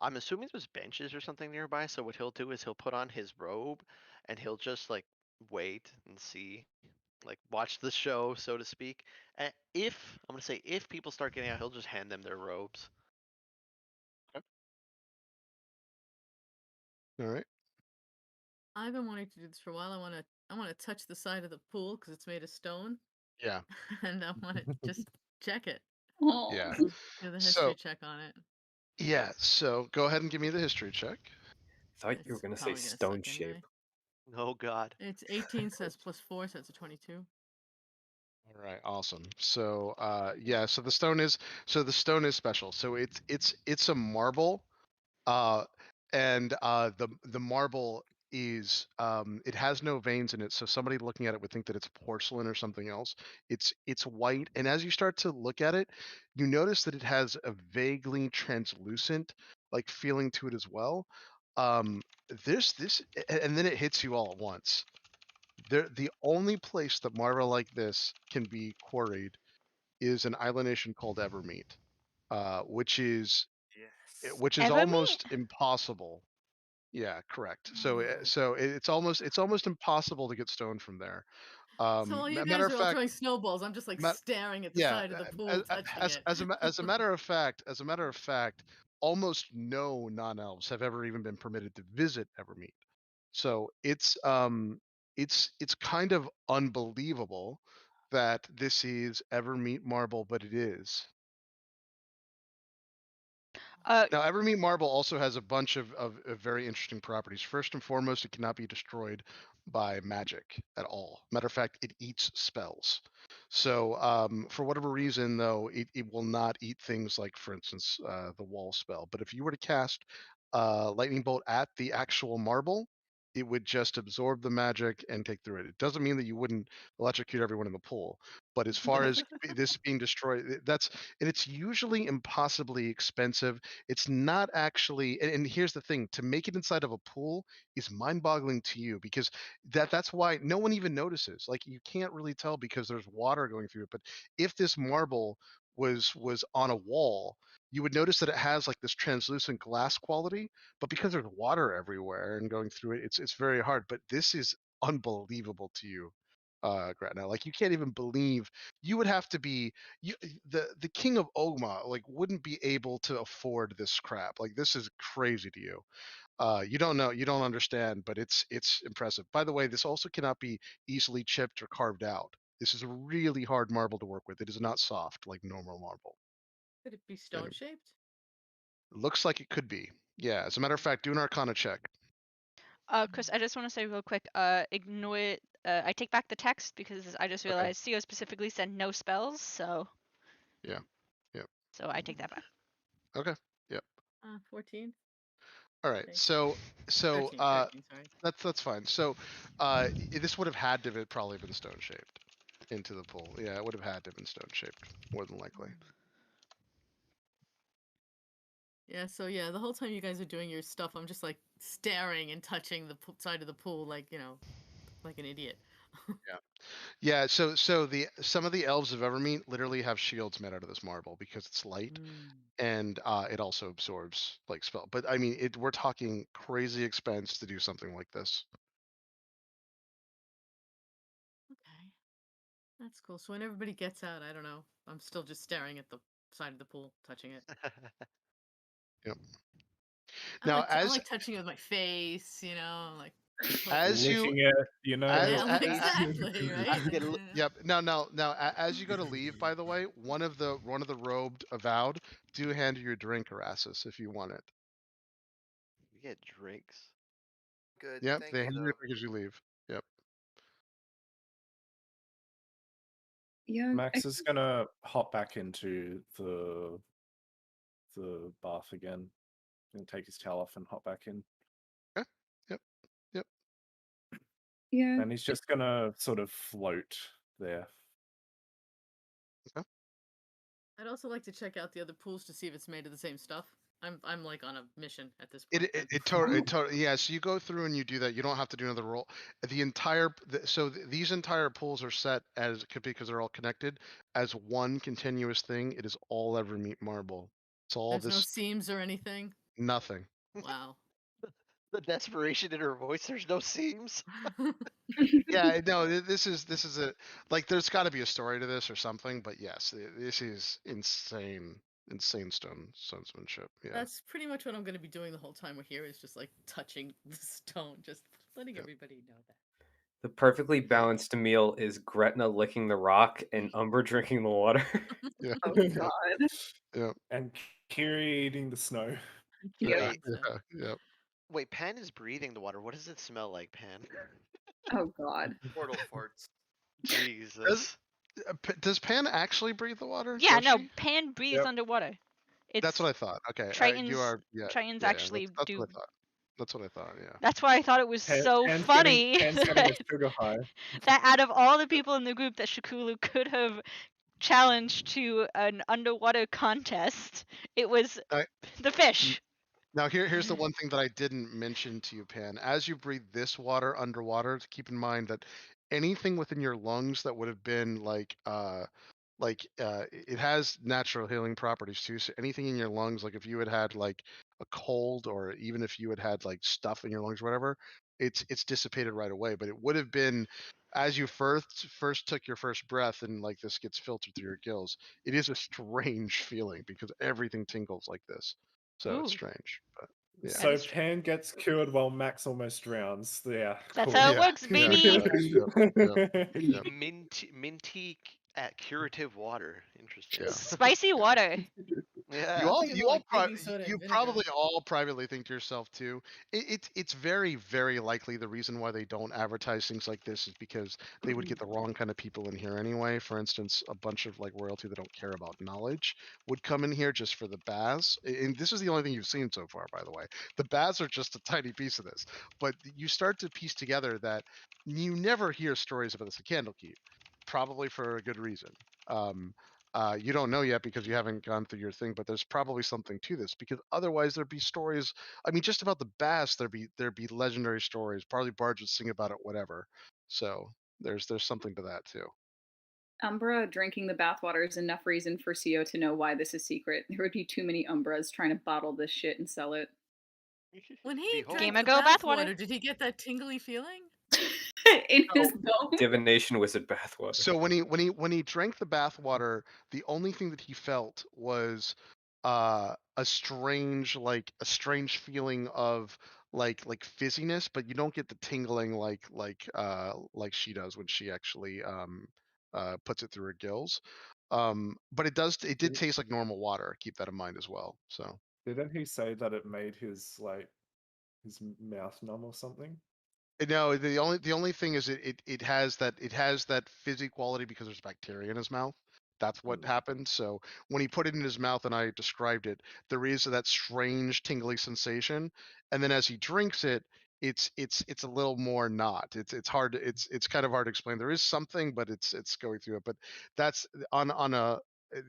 I'm assuming there's benches or something nearby, so what he'll do is he'll put on his robe and he'll just like wait and see, like watch the show, so to speak. And I'm gonna say if people start getting out, he'll just hand them their robes. All right. I've been wanting to do this for a while. I want to touch the side of the pool because it's made of stone, Yeah. and I want to just check it. Yeah. Do the history So check on it. yeah, so go ahead and give me the history check. Thought you were It's gonna say probably gonna stone suck shape. anyway. Oh God. It's 18 says +4, so it's a 22. All right, awesome. So yeah, so the stone is special. So it's a marble, and the marble is it has no veins in it, so somebody looking at it would think that it's porcelain or something else. It's white, and as you start to look at it, you notice that it has a vaguely translucent like feeling to it as well. And then it hits you all at once. The only place that marble like this can be quarried is an island nation called Evermeet, which is Yes. Evermeet? almost impossible. Yeah, correct. So it's almost impossible to get stone from there. So while you Matter guys of are all fact, throwing snowballs, I'm just like staring at the yeah, side of the pool, touching it. as a matter of fact, almost no non-elves have ever even been permitted to visit Evermeet. So it's kind of unbelievable that this is Evermeet marble, but it is. Now, Evermeet marble also has a bunch of very interesting properties. First and foremost, it cannot be destroyed by magic at all. Matter of fact, it eats spells. So, for whatever reason, though, it will not eat things like, for instance, the wall spell. But if you were to cast lightning bolt at the actual marble, it would just absorb the magic and take through it. It doesn't mean that you wouldn't electrocute everyone in the pool, but as far as this being destroyed, and it's usually impossibly expensive. It's not actually, and here's the thing: to make it inside of a pool is mind-boggling to you because that's why no one even notices. Like you can't really tell because there's water going through it. But if this marble was on a wall, you would notice that it has like this translucent glass quality. But because there's water everywhere and going through it, it's very hard. But this is unbelievable to you, Gretna. Like you can't even believe you would have to be the king of Ogma like wouldn't be able to afford this crap. Like this is crazy to you. You don't know, you don't understand, but it's impressive. By the way, this also cannot be easily chipped or carved out. This is a really hard marble to work with. It is not soft like normal marble. Could it be stone shaped? Looks like it could be. Yeah. As a matter of fact, do an Arcana check. Chris, I just want to say real quick, ignore it. I take back the text because I just realized CO specifically said no spells, so. Yeah. Yep. So I take that back. Okay. Yep. 14. All right. Okay. So 13, 13, sorry. that's fine. So this would have had to have probably been stone shaped into the pool. Yeah, it would have had to have been stone shaped more than likely. Yeah, so yeah, the whole time you guys are doing your stuff, I'm just like staring and touching the side of the pool, like like an idiot. Yeah, so some of the elves of Evermeet literally have shields made out of this marble because it's light and it also absorbs like spell. But I mean, we're talking crazy expense to do something like this. Okay, that's cool. So when everybody gets out, I don't know. I'm still just staring at the side of the pool, touching it. Yep. I Now, like I as like touching it with my face, like. as you Licking it, you know. as, Yeah, a- exactly, right? get a yep. Now, as you go to leave, by the way, one of the robed avowed do hand you your drink, Erasmus, if you want it. You get drinks. Good. Yep, Thank they you hand you though. your drink as you leave. Yep. Yeah. Max is gonna hop back into the bath again and take his towel off and hop back in. Okay. Yep. Yep. Yeah. And he's just gonna sort of float there. I'd also like to check out the other pools to see if it's made of the same stuff. I'm like on a mission at this point. It totally yeah. So you go through and you do that. You don't have to do another roll. These entire pools are set as because they're all connected as one continuous thing. It is all Evermeet marble. It's all There's no this seams or anything. nothing. Wow. The desperation in her voice. There's no seams. Yeah, no. This is a like. There's got to be a story to this or something. But yes, this is insane stonesmanship. Yeah. That's pretty much what I'm going to be doing the whole time we're here, is just like touching the stone, just letting Yep. everybody know that. The perfectly balanced meal is Gretna licking the rock and Umber drinking the water. Yeah. Oh God. Yeah. And Kiri eating the snow. Yeah. Wait, Yeah. Yeah. wait. Pan is breathing the water. What does it smell like, Pan? Oh God. Portal farts. Jesus. Does Pan actually breathe the water? Yeah, Does no, she? Pan breathes Yep. underwater. It's That's what I thought. Okay, Tritons. you are. Yeah, Tritons yeah, actually that's do. what I thought. That's what I thought. Yeah. That's why I thought it was Pan- so Pan's funny Getting, Pan's getting a that, sugar high. that out of all the people in the group that Shakulu could have challenged to an underwater contest, it was I- the fish. Now here's the one thing that I didn't mention to you, Pan. As you breathe this water underwater, keep in mind that anything within your lungs that would have been it has natural healing properties too. So anything in your lungs, like if you had like a cold, or even if you had like stuff in your lungs, or whatever, it's dissipated right away. But it would have been as you first took your first breath and like this gets filtered through your gills. It is a strange feeling because everything tingles like this. So it's Ooh. strange. But yeah. So is true. Pan gets cured while Max almost drowns. Yeah. That's cool. how it Yeah, works, yeah, baby. Yep. Minty curative water. Interesting. Yeah. Spicy water. Yeah. You all, thinking you more all, like baking soda and you vinegar. probably all privately think to yourself too. It's very, very likely the reason why they don't advertise things like this is because they would get the wrong kind of people in here anyway. For instance, a bunch of like royalty that don't care about knowledge would come in here just for the baths. And this is the only thing you've seen so far, by the way. The baths are just a tiny piece of this, but you start to piece together that you never hear stories about this at Candlekeep, probably for a good reason. You don't know yet because you haven't gone through your thing, but there's probably something to this because otherwise there'd be stories. I mean, just about the bass, there'd be legendary stories. Probably Barge would sing about it, whatever. So there's something to that too. Umbra drinking the bathwater is enough reason for CO to know why this is secret. There would be too many Umbras trying to bottle this shit and sell it. When he Behold. drank Gamer the go bath bathwater. water, did he get that tingly feeling? In his Oh, dome. Divination wizard bathwater. So when he drank the bath water, the only thing that he felt was a strange feeling of like fizziness, but you don't get the tingling like she does when she actually puts it through her gills. But it did taste like normal water. Keep that in mind as well. So Didn't he say that it made his mouth numb or something? no, the only thing is it has that fizzy quality because there's bacteria in his mouth. That's what happened. So when he put it in his mouth and I described it, there is that strange tingly sensation, and then as he drinks it, it's a little more not. It's hard. It's kind of hard to explain. There is something, but it's going through it. But that's on a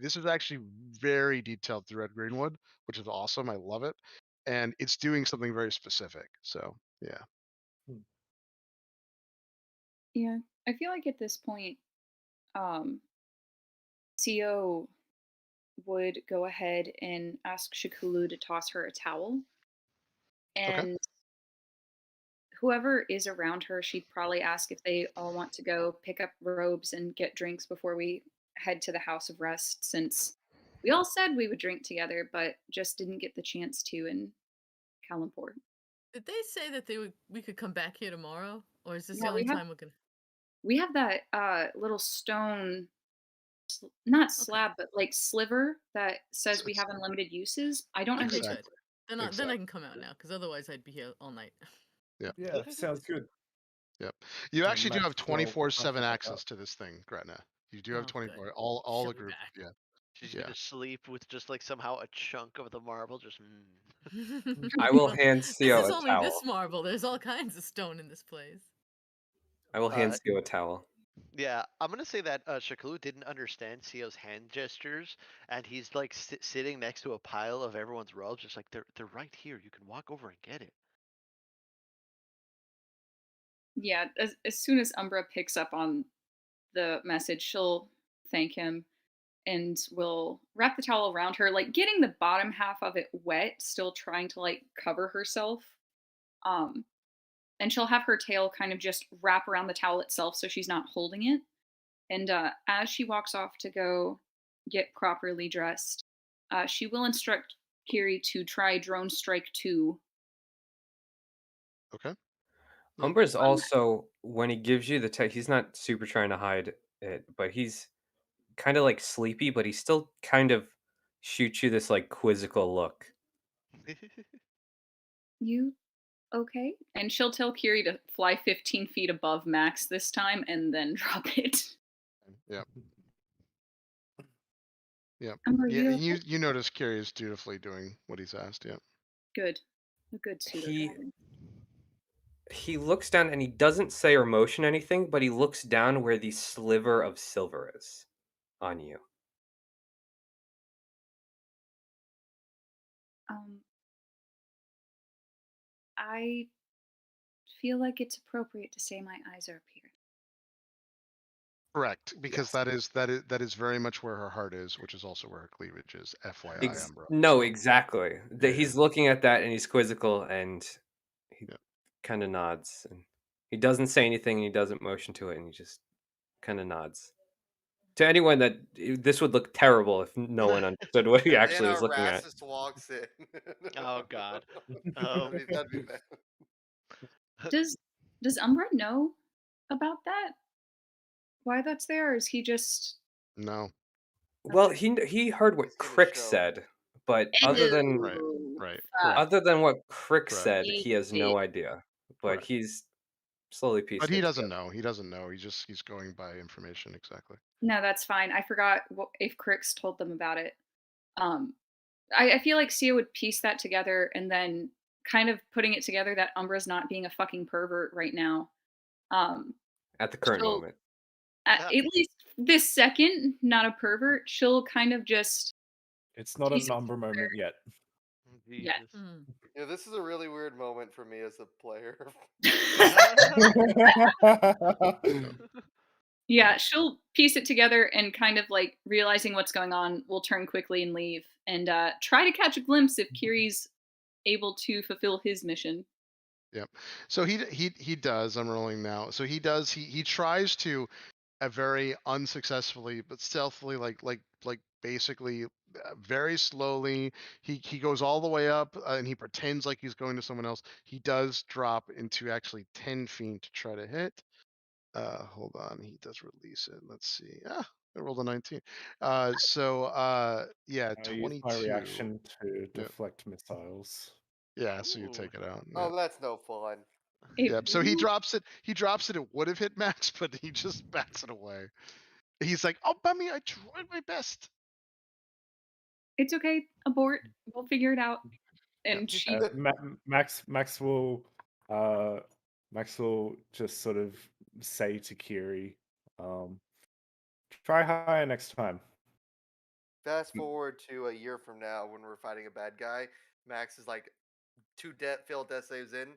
This is actually very detailed throughout Greenwood, which is awesome. I love it, and it's doing something very specific. So yeah. Yeah, I feel like at this point, um, Co would go ahead and ask Shikulu to toss her a towel, Okay. and whoever is around her, she'd probably ask if they all want to go pick up robes and get drinks before we head to the House of Rest, since we all said we would drink together, but just didn't get the chance to in Kalimpor. Did they say that we could come back here tomorrow, or is this the Yeah, only time we're gonna? we have that little stone, not Okay. slab, but like sliver that says we It's- have unlimited uses. I don't know who Okay, took good. Exactly. Then I Exactly. can come out now, because otherwise I'd be here all night. Yeah. Yeah, sounds good. Yep. You So actually do Max have will 24/7 back up. access to this thing, Gretna. You do have Oh, good. 24. All She'll the be group. back. Yeah. She's Yeah. gonna sleep with just like somehow a chunk of the marble. Just. I will Well, hand this Theo is a only this towel. marble. There's all kinds of stone in this place. I will hand Uh, Theo a towel. Yeah, I'm gonna say that Shakalu didn't understand Sio's hand gestures, and he's like sitting next to a pile of everyone's robes, just like they're right here. You can walk over and get it. Yeah, as soon as Umbra picks up on the message, she'll thank him and will wrap the towel around her, like getting the bottom half of it wet, still trying to like cover herself. Um, and she'll have her tail kind of just wrap around the towel itself so she's not holding it. And as she walks off to go get properly dressed, she will instruct Kiri to try Drone Strike 2. Okay. Umbra's also, when he gives you the text, he's not super trying to hide it, but he's kind of like sleepy, but he still kind of shoots you this like quizzical look. You okay? And she'll tell Kiri to fly 15 feet above Max this time and then drop it. Yep. Yep. Umber, Yeah. you And okay? you notice Carrie is dutifully doing what he's asked. Yep. Good. A good pseudo He dragon. he looks down and he doesn't say or motion anything, but he looks down where the sliver of silver is on you. I feel like it's appropriate to say my eyes are up here. Correct, because Yes. that is very much where her heart is, which is also where her cleavage is. FYI, Umbra. No, So, exactly. yeah, He's looking at that and he's quizzical and he Yeah. kind of nods and he doesn't say anything and he doesn't motion to it and he just kind of nods. To anyone that this would look terrible if no one understood what he And actually then was our looking at. racist walks in. Oh God. That'd be bad. Does Umbra know about that? Why that's there? Or is he just No. Well, he heard what He's gonna Crick show. said, but other than Right. Ew, Right. fuck. other than what Crick Correct. said, he has Hate it. no idea. But Correct. he's slowly But piecing he it doesn't together. know. He doesn't know. He's going by information exactly. No, that's fine. I forgot if Crix told them about it. I feel like Sia would piece that together and then kind of putting it together that Umbra's not being a fucking pervert right now. At the current She'll, moment. at least this second, not a pervert. She'll kind of just It's not piece an it Umbra together. moment yet. Yeah. Jesus. Mm. Yeah, this is a really weird moment for me as a player. Yeah, she'll piece it together and kind of like realizing what's going on, will turn quickly and leave and try to catch a glimpse if Kiri's able to fulfill his mission. Yep. So he does. I'm rolling now. So he does. He tries to very unsuccessfully but stealthily, like basically very slowly. He goes all the way up and he pretends like he's going to someone else. He does drop into actually 10 feet to try to hit. Hold on. He does release it. Let's see. I rolled a 19. Yeah, I use 22. my reaction to Yep. deflect missiles. Yeah, so you Ooh. take it out. Oh, that's no fun. Yep. So he drops it. He drops it. It would have hit Max, but he just bats it away. He's like, "Oh, Bummy, I tried my best." It's okay. Abort. We'll figure it out. And Yep. she Max will just sort of say to Kiri, try higher next time. Fast forward to a year from now when we're fighting a bad guy. Max is like 2 failed death saves in,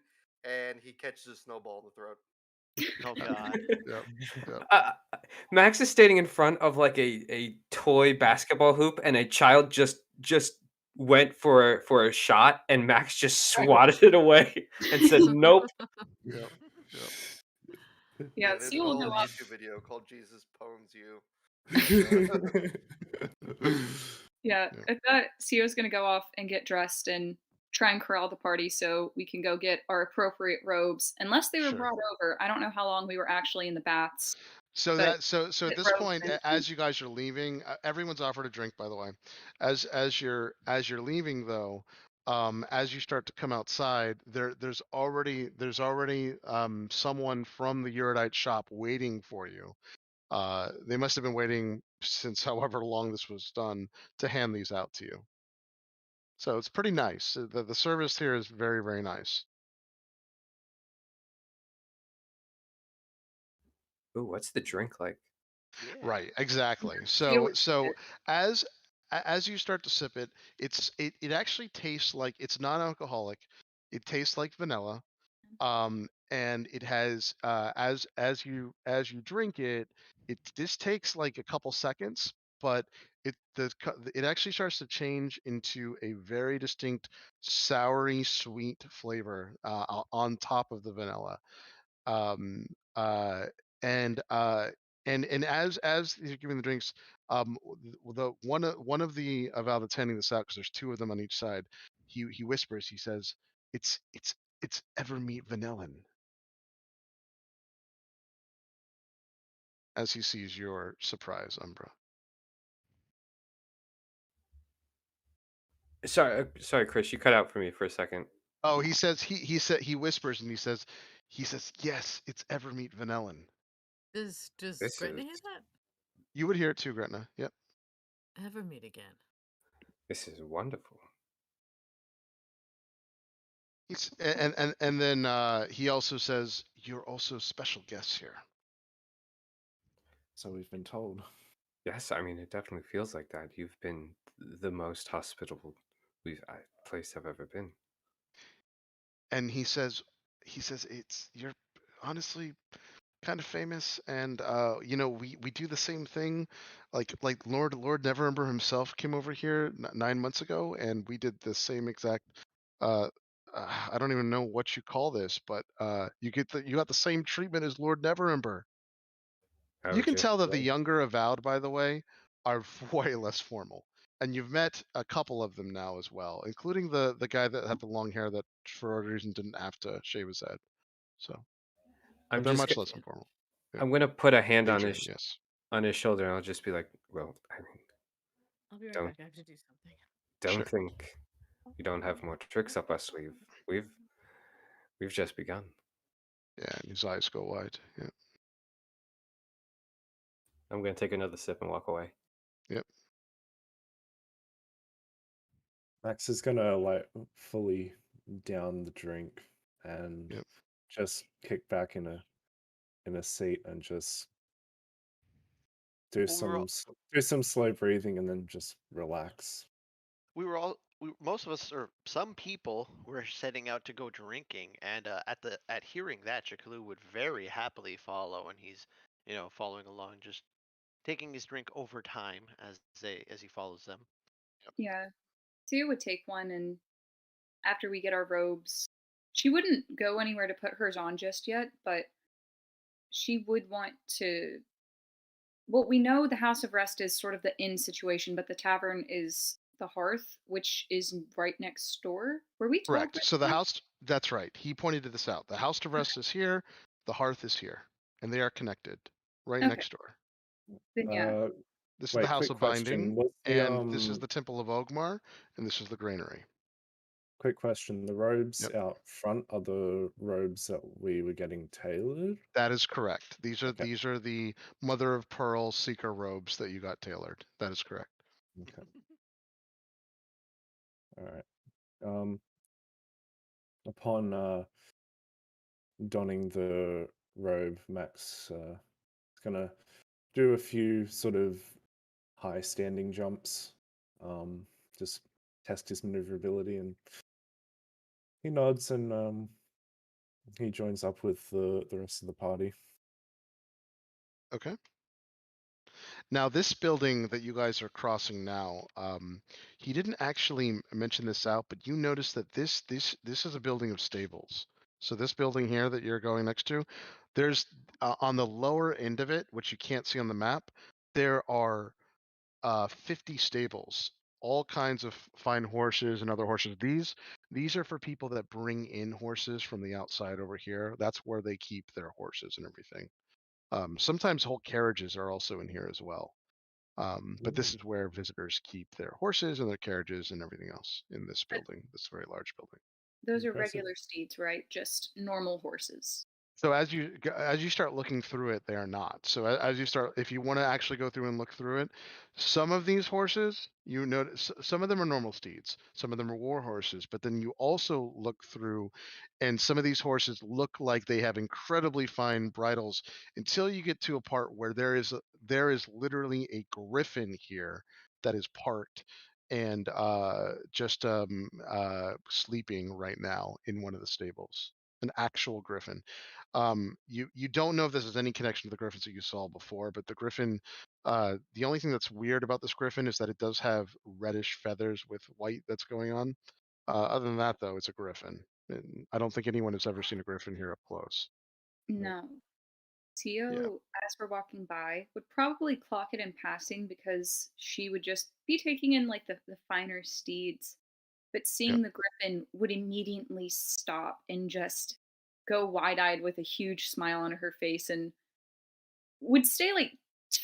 and he catches a snowball in the throat. Oh God. Yep. Yep. Max is standing in front of like a toy basketball hoop, and a child just went for a shot, and Max just swatted it away and said, "Nope." Yep. Yep. Yeah, There's Seal an will go old up. YouTube video called Jesus Pwns You. Yeah, Yeah. I thought Sio's gonna go off and get dressed and try and corral the party so we can go get our appropriate robes. Unless they were Sure. brought over, I don't know how long we were actually in the baths. So But that so at get this robes point, and as you guys are leaving, everyone's offered a drink, by the way. As you're leaving though, as you start to come outside, there's already someone from the Uridite shop waiting for you. They must have been waiting since however long this was done to hand these out to you. So it's pretty nice. The service here is very, very nice. Ooh, what's the drink like? Yeah. Right, exactly. Sio would So as as you start to sip it, it actually tastes like it's non-alcoholic. It tastes like vanilla. And it has as you drink it, this takes like a couple seconds, but it actually starts to change into a very distinct soury sweet flavor on top of the vanilla. um uh and uh and as you're giving the drinks, the one of the about attending this out, because there's two of them on each side, he whispers, he says, it's Evermeet Vanillin, as he sees your surprise, Umbra. Sorry, Chris, you cut out for me for a second. Oh, he says, he whispers and he says, yes, it's Evermeet Vanillin. Does This Gretna is hear that? You would hear it too, Gretna. Yep. Ever meet again? this is wonderful. And then he also says, you're also special guests here. So we've been told. Yes, I mean it definitely feels like that. You've been the most hospitable place I've ever been. And he says, you're honestly kind of famous, and we do the same thing, like Lord Neverember himself came over here 9 months ago, and we did the same exact uh I don't even know what you call this, but you got the same treatment as Lord Neverember. Oh, You can dear tell that the Lord. younger Avowed, by the way, are way less formal. And you've met a couple of them now as well, including the guy that had the long hair that for whatever reason didn't have to shave his head. So, but I'm they're just much g- less informal. Yeah. I'm gonna put a hand Adrian, yes. on his shoulder, and I'll just be like, "Well, I mean, I'll be right don't back. I have to do something. Sure. think we don't have more tricks up our sleeve. We've just begun." Yeah, and his eyes go wide. Yeah. I'm gonna take another sip and walk away. Yep. Max is gonna like fully down the drink and Yep. just kick back in a seat and just do Well, we were all, some slow breathing and then just relax. most of us, or some people, were setting out to go drinking, and at hearing that, Chakalu would very happily follow, and he's following along, just taking his drink over time as he follows them. Yeah, Sia would take one, and after we get our robes, she wouldn't go anywhere to put hers on just yet, but she would want to. Well, we know the House of Rest is sort of the inn situation, but the tavern is the Hearth, which is right next door. Were we told Correct. that? So the house, that's right. He pointed this out. The house to rest is here, the hearth is here, and they are connected right Okay, next door. then yeah. This is the Wait, house quick of binding, question. Was and this is the temple of Ogmar, and this is the granary. quick question. The robes Yep. out front are the robes that we were getting tailored? That is correct. These are Okay. the mother of pearl seeker robes that you got tailored. That is correct. Okay. All right. Upon donning the robe, Max is gonna do a few sort of high standing jumps. Just test his maneuverability, and he nods and he joins up with the rest of the party. Okay. Now, this building that you guys are crossing now, he didn't actually mention this out, but you notice that this is a building of stables. So this building here that you're going next to, there's on the lower end of it, which you can't see on the map, there are 50 stables, all kinds of fine horses and other horses. These are for people that bring in horses from the outside over here. That's where they keep their horses and everything. Sometimes whole carriages are also in here as well. But this is where visitors keep their horses and their carriages and everything else in this But building, this very large building. those are Impressive. regular steeds, right? Just normal horses. So as you start looking through it, they are not. So as you start, if you want to actually go through and look through it, some of these horses, you notice some of them are normal steeds, some of them are war horses, but then you also look through, and some of these horses look like they have incredibly fine bridles until you get to a part where there is literally a griffin here that is parked and just sleeping right now in one of the stables, an actual griffin. You don't know if this has any connection to the griffins that you saw before, but the griffin, the only thing that's weird about this griffin is that it does have reddish feathers with white that's going on. Other than that, though, it's a griffin. And I don't think anyone has ever seen a griffin here up close. No. Tio, as we're walking by, would probably clock it in passing because she would just be taking in like the finer steeds. But seeing the griffin would immediately stop and just go wide eyed with a huge smile on her face and would stay like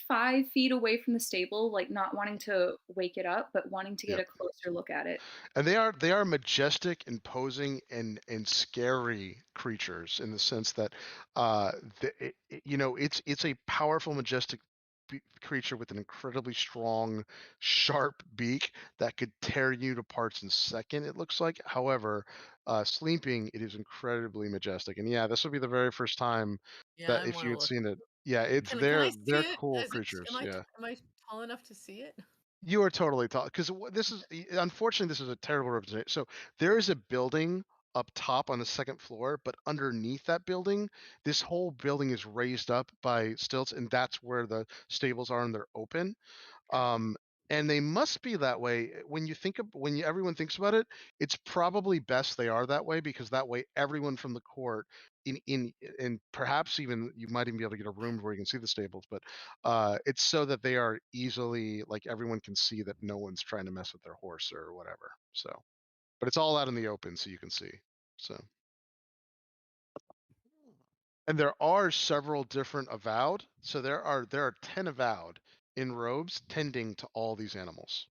5 feet away from the stable, like not wanting to wake it up, but wanting to get Yep. a closer look at it. And they are majestic, imposing, and scary creatures in the sense that it's a powerful, majestic creature with an incredibly strong, sharp beak that could tear you to parts in a second. It looks like. However, sleeping, it is incredibly majestic. And yeah, this would be the very first time Yeah, that I if want you to had look. seen it. Yeah, it's Can I they're see they're it? cool Is it? creatures. Yeah. Am I tall enough to see it? You are totally tall because this is unfortunately this is a terrible representation. So there is a building up top on the second floor, but underneath that building, this whole building is raised up by stilts, and that's where the stables are, and they're open. Um, and they must be that way when you think of everyone thinks about it. It's probably best they are that way because that way everyone from the court in and perhaps even you might even be able to get a room where you can see the stables, but it's so that they are easily like everyone can see that no one's trying to mess with their horse or whatever. So, but it's all out in the open so you can see. So, and there are several different avowed. So there are 10 avowed in robes tending to all these animals.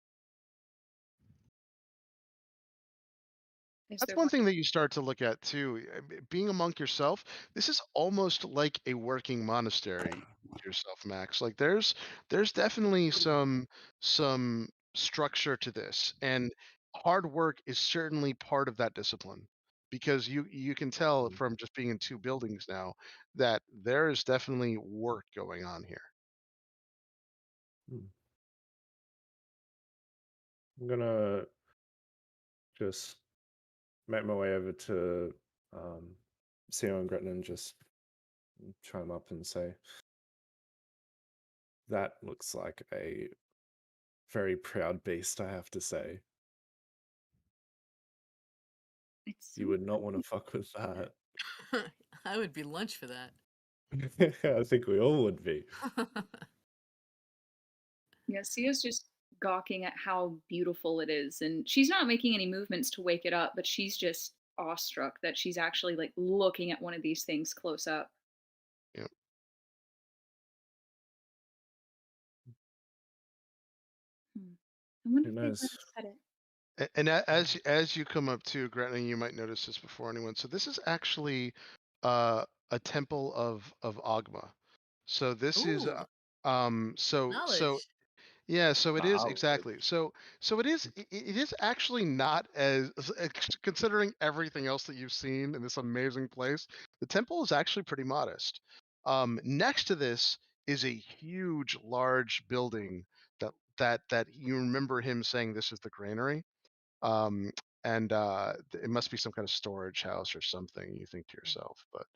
Is That's there one one? thing that you start to look at too. Being a monk yourself, this is almost like a working monastery to yourself, Max. Like there's definitely some structure to this, and hard work is certainly part of that discipline. Because you can tell from just being in two buildings now that there is definitely work going on here. I'm gonna just make my way over to Sio and Gretna and just chime up and say, that looks like a very proud beast, I have to say. It's You so would not want to fuck with that. I would be lunch for that. I think we all would be. Yeah, Sia's just gawking at how beautiful it is, and she's not making any movements to wake it up, but she's just awestruck that she's actually like looking at one of these things close up. Yep. I wonder Who if they'd let knows? us pet it. And as you come up to Gretna, you might notice this before anyone. So this is actually a temple of Agma. So this is Ooh, so knowledge. yeah, so it is Wow. exactly. So it is actually not as considering everything else that you've seen in this amazing place. The temple is actually pretty modest. Next to this is a huge, large building that that you remember him saying this is the granary. Um, and it must be some kind of storage house or something, you think to yourself. But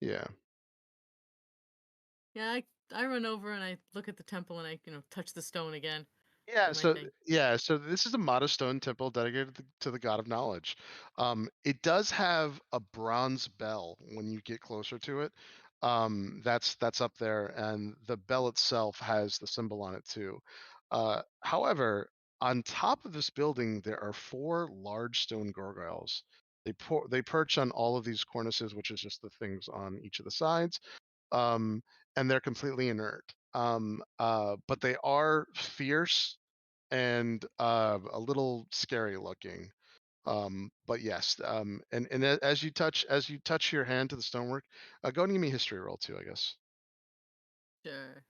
yeah. Yeah, I run over and I look at the temple and I touch the stone again. Yeah, Do my so thing. so this is a modest stone temple dedicated to the god of knowledge. It does have a bronze bell when you get closer to it. That's up there, and the bell itself has the symbol on it too. However, on top of this building, there are 4 large stone gargoyles. They perch on all of these cornices, which is just the things on each of the sides. And they're completely inert. But they are fierce and a little scary looking. But yes, as you touch your hand to the stonework, go and give me a history roll too, I guess. Sure.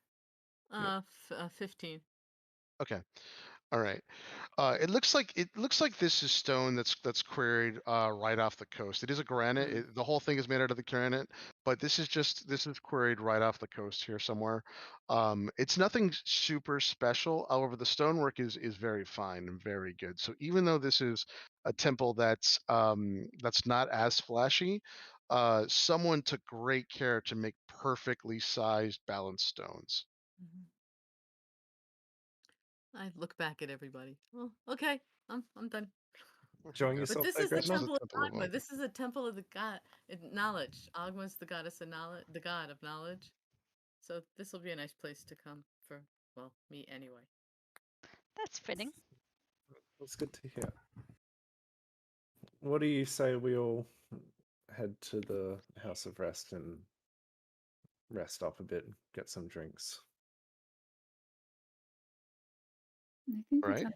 Yeah. 15. Okay. All right. It looks like this is stone that's quarried right off the coast. It is a granite. Mm. The whole thing is made out of the granite, but this is quarried right off the coast here somewhere. It's nothing super special. However, the stonework is very fine and very good. So even though this is a temple that's not as flashy, someone took great care to make perfectly sized balanced stones. Mhm. I look back at everybody. Well, okay, I'm done. Enjoying Yeah. But yourself this there, is the This is a Gretchen? temple of temple of Agma. This is a temple of the god knowledge. Agma's the goddess of knowledge, the god of knowledge. So this will be a nice place to come for, well, me anyway. That's fitting. That's good to hear. What do you say we all head to the House of Rest and rest up a bit, get some drinks? I think All that right. sounds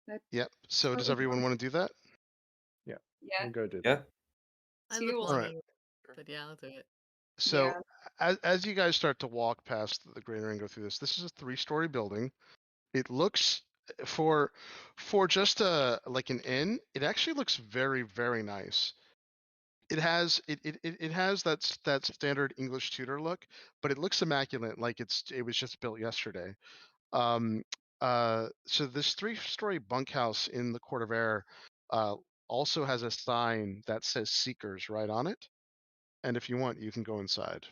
that Yep. So does totally everyone sounds want to do that? Yeah, yeah. we'll go do Yeah. that. I See look you All long, right. but yeah, I'll do it. So Yeah. as you guys start to walk past the granary and go through this is a 3-story building. It looks for just like an inn, it actually looks very, very nice. It has it has that standard English Tudor look, but it looks immaculate, like it was just built yesterday. Um, so this 3-story bunkhouse in the Court of Air uh, also has a sign that says Seekers right on it. And if you want, you can go inside.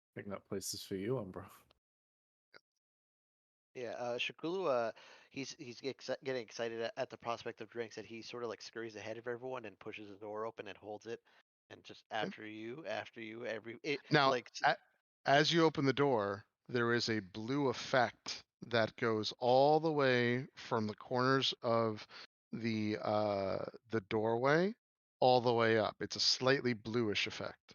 I think that place is for you, Umbra. Yeah, Shakulu, he's getting excited at the prospect of drinks, and he sort of like scurries ahead of everyone and pushes the door open and holds it, and just Okay. after you, Now, like as you open the door, there is a blue effect that goes all the way from the corners of the doorway all the way up. It's a slightly bluish effect.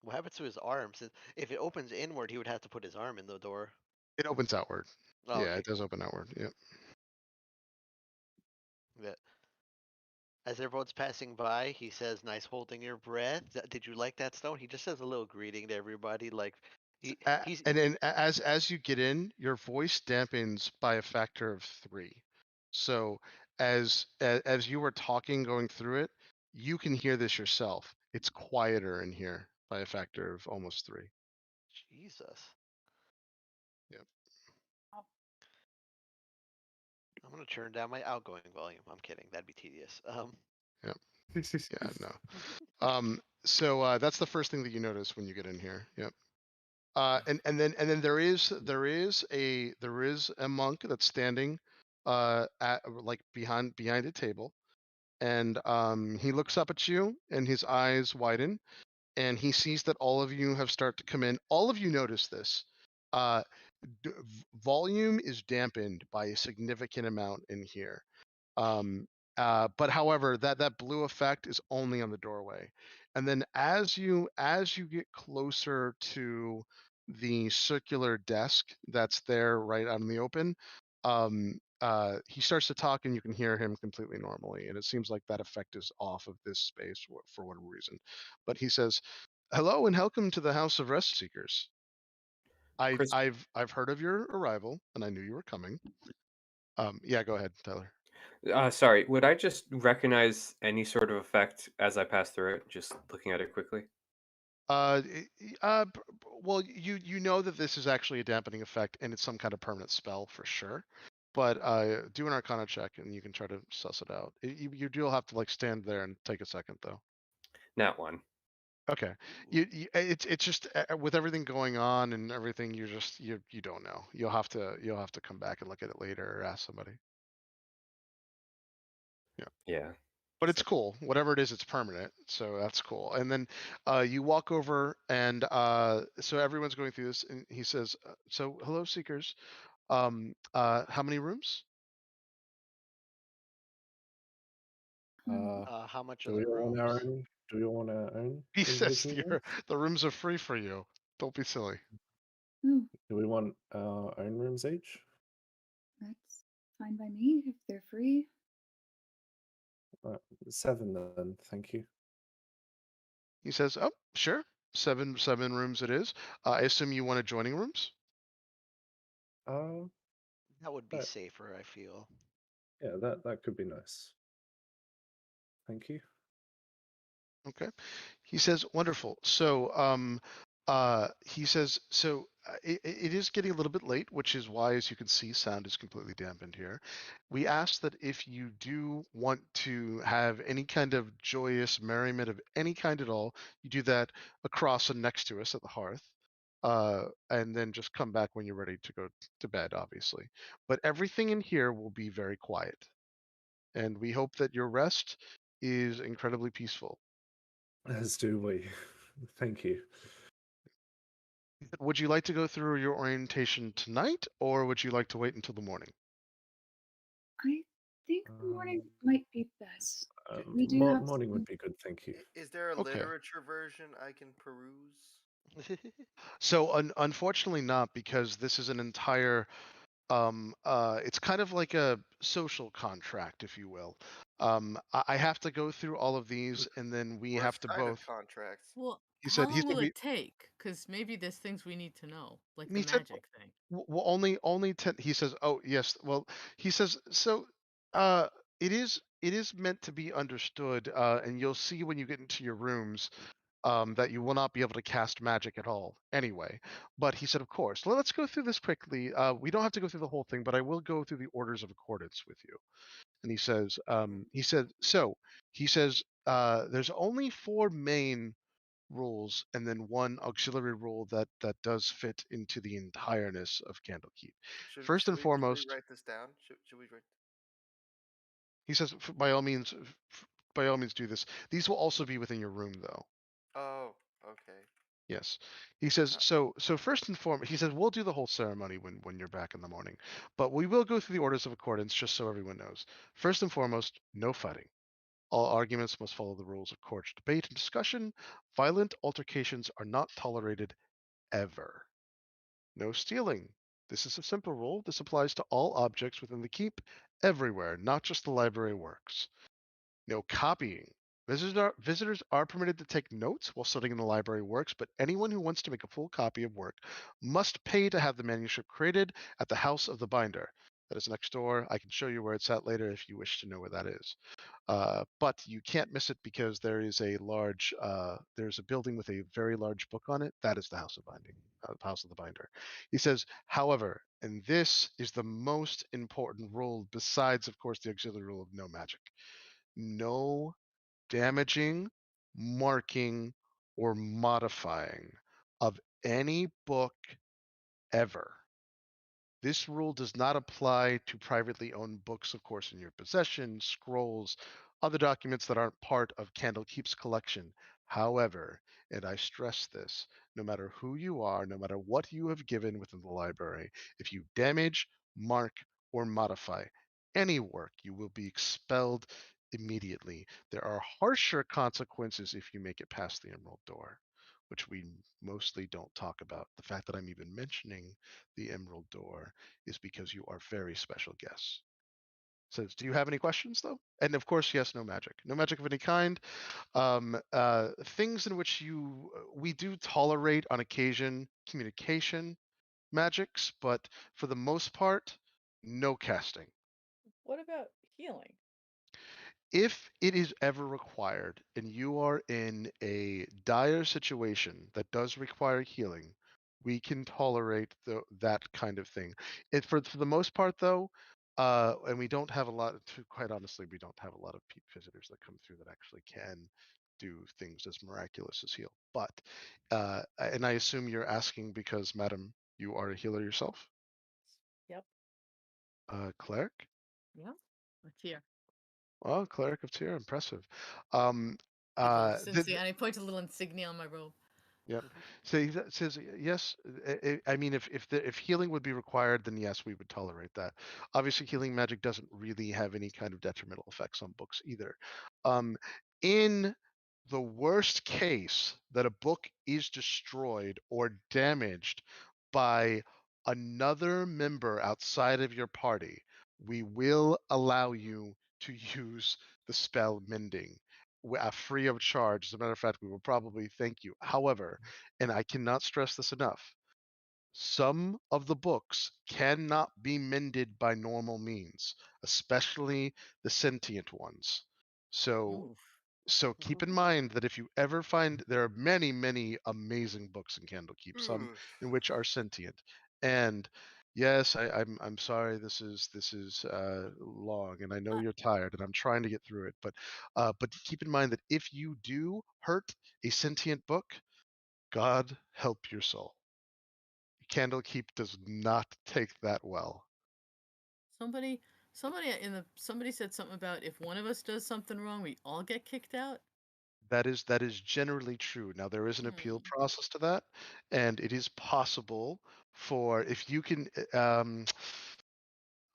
what happens to his arms? If it opens inward, he would have to put his arm in the door. It opens outward. Oh, Yeah, okay, it does cool. open outward. Yep. Yeah. As everyone's passing by, he says, "Nice holding your breath. Did you like that stone?" He just says a little greeting to everybody, like he's And then as you get in, your voice dampens by a factor of 3. So as you were talking going through it, you can hear this yourself. It's quieter in here by a factor of almost 3. Jesus. Yep. I'm gonna turn down my outgoing volume. I'm kidding. That'd be tedious. Yep. Yeah, no. So that's the first thing that you notice when you get in here. Yep. And then there is a monk that's standing at like behind a table, and he looks up at you and his eyes widen, and he sees that all of you have started to come in. All of you notice this. Uh, volume is dampened by a significant amount in here. But however, that blue effect is only on the doorway. And then as you get closer to the circular desk that's there right out in the open, he starts to talk and you can hear him completely normally. And it seems like that effect is off of this space for whatever reason. But he says, "Hello and welcome to the House of Rest Seekers. Chris, I've heard of your arrival and I knew you were coming." Yeah, go ahead, Tyler. Sorry, would I just recognize any sort of effect as I pass through it, just looking at it quickly? Well, you know that this is actually a dampening effect, and it's some kind of permanent spell for sure. But do an Arcana check, and you can try to suss it out. You do have to like stand there and take a second though. Nat 1. Okay. It's just with everything going on and everything, you don't know. You'll have to come back and look at it later or ask somebody. Yeah. But it's cool. Whatever it is, it's permanent. So that's cool. And then you walk over, and so everyone's going through this, and he says, "So hello, Seekers. How many rooms? How much Do are we the all want our rooms? own? Do we all want our own He says, individual rooms? the rooms are free for you. Don't be silly." Ooh, Do we want our own rooms each? that's fine by me if they're free. 7 then, thank you. He says, "Oh, sure. Seven rooms it is. I assume you want adjoining rooms." Uh, That would be Right. safer, I feel. yeah, that could be nice. Thank you. Okay. He says, "Wonderful. So, he says, so it is getting a little bit late, which is why, as you can see, sound is completely dampened here. We ask that if you do want to have any kind of joyous merriment of any kind at all, you do that across and next to us at the hearth. And then just come back when you're ready to go to bed, obviously. But everything in here will be very quiet. And we hope that your rest is incredibly peaceful. As do we. Thank you. Would you like to go through your orientation tonight, or would you like to wait until the morning?" I think the morning Um, might be best. We do have Morning would some- be good, thank you. Is there a Okay. literature version I can peruse? So unfortunately not, because this is an entire it's kind of like a social contract, if you will. I have to go through all of these, and then we have Worst to kind of both. contracts. Well, He how said long will it take? Because maybe there's things we need to know, like the he said magic thing. well, only 10. He says, "Oh yes." Well, he says, "So it is meant to be understood, and you'll see when you get into your rooms that you will not be able to cast magic at all anyway." But he said, "Of course, let's go through this quickly. We don't have to go through the whole thing, but I will go through the orders of accordance with you." And he says, there's only 4 main rules and then 1 auxiliary rule that does fit into the entireness of Candlekeep. First and Should we foremost, write this down? Should we write? he says, by all means, by all means do this. These will also be within your room, though. Oh, okay. Yes. He says, so first and foremost, he says, we'll do the whole ceremony when you're back in the morning, but we will go through the orders of accordance just so everyone knows. First and foremost, no fighting. All arguments must follow the rules of court debate and discussion. Violent altercations are not tolerated ever. No stealing. This is a simple rule. This applies to all objects within the keep, everywhere, not just the library works. No copying. Visitors are permitted to take notes while studying in the library works, but anyone who wants to make a full copy of work must pay to have the manuscript created at the house of the binder. That is next door. I can show you where it's at later if you wish to know where that is. But you can't miss it because there is there's a building with a very large book on it. That is the house of binding, house of the binder. He says, however, and this is the most important rule, besides, of course, the auxiliary rule of no magic. No damaging, marking, or modifying of any book ever. This rule does not apply to privately owned books, of course, in your possession, scrolls, other documents that aren't part of Candlekeep's collection. However, and I stress this, no matter who you are, no matter what you have given within the library, if you damage, mark, or modify any work, you will be expelled immediately. There are harsher consequences if you make it past the Emerald Door, which we mostly don't talk about. The fact that I'm even mentioning the Emerald Door is because you are very special guests. Says, do you have any questions though? And of course, yes, no magic. No magic of any kind. Things in which we do tolerate on occasion communication magics, but for the most part, no casting. What about healing? if it is ever required and you are in a dire situation that does require healing, we can tolerate that kind of thing. For the most part, though, and we don't have a lot. Quite honestly, we don't have a lot of visitors that come through that actually can do things as miraculous as heal. But, and I assume you're asking because, madam, you are a healer yourself, Yep. cleric. Yeah. Let's hear. Oh, cleric of Tyr, impressive. Since and I point to a little insignia on my robe. Yep. So he says yes. I mean, if healing would be required, then yes, we would tolerate that. Obviously, healing magic doesn't really have any kind of detrimental effects on books either. In the worst case that a book is destroyed or damaged by another member outside of your party, we will allow you to use the spell mending free of charge. As a matter of fact, we will probably thank you. However, and I cannot stress this enough, some of the books cannot be mended by normal means, especially the sentient ones. So Oof. so keep in mind that if you ever find, there are many, many amazing books in Candlekeep, some in which are sentient. And yes, I'm sorry this is long, and I know you're tired, and I'm trying to get through it. But keep in mind that if you do hurt a sentient book, God help your soul. Candlekeep does not take that well. Somebody said something about if one of us does something wrong, we all get kicked out. That is generally true. Now there is an appeal process to that, and it is possible for if you can.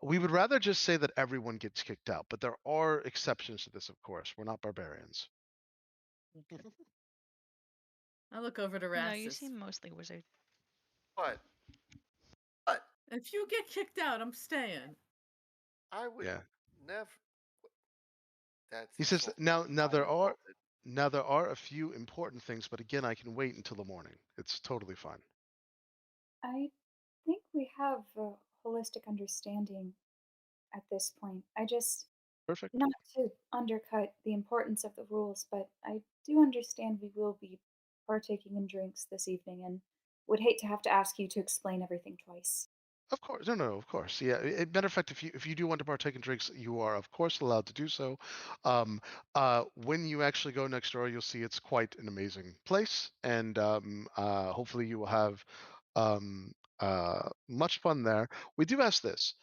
We would rather just say that everyone gets kicked out, but there are exceptions to this, of course. We're not barbarians. I look over to No, you Rastus. seem mostly wizard. What? If you get kicked out, I'm staying. I would never. That's He says insulting. now I'm there are insulted. a few important things, but again, I can wait until the morning. It's totally fine. I think we have a holistic understanding at this point. I just, Perfect. not to undercut the importance of the rules, but I do understand we will be partaking in drinks this evening and would hate to have to ask you to explain everything twice. Of course, no, of course, yeah. Matter of fact, if you do want to partake in drinks, you are of course allowed to do so. When you actually go next door, you'll see it's quite an amazing place, and hopefully you will have much fun there. We do ask this.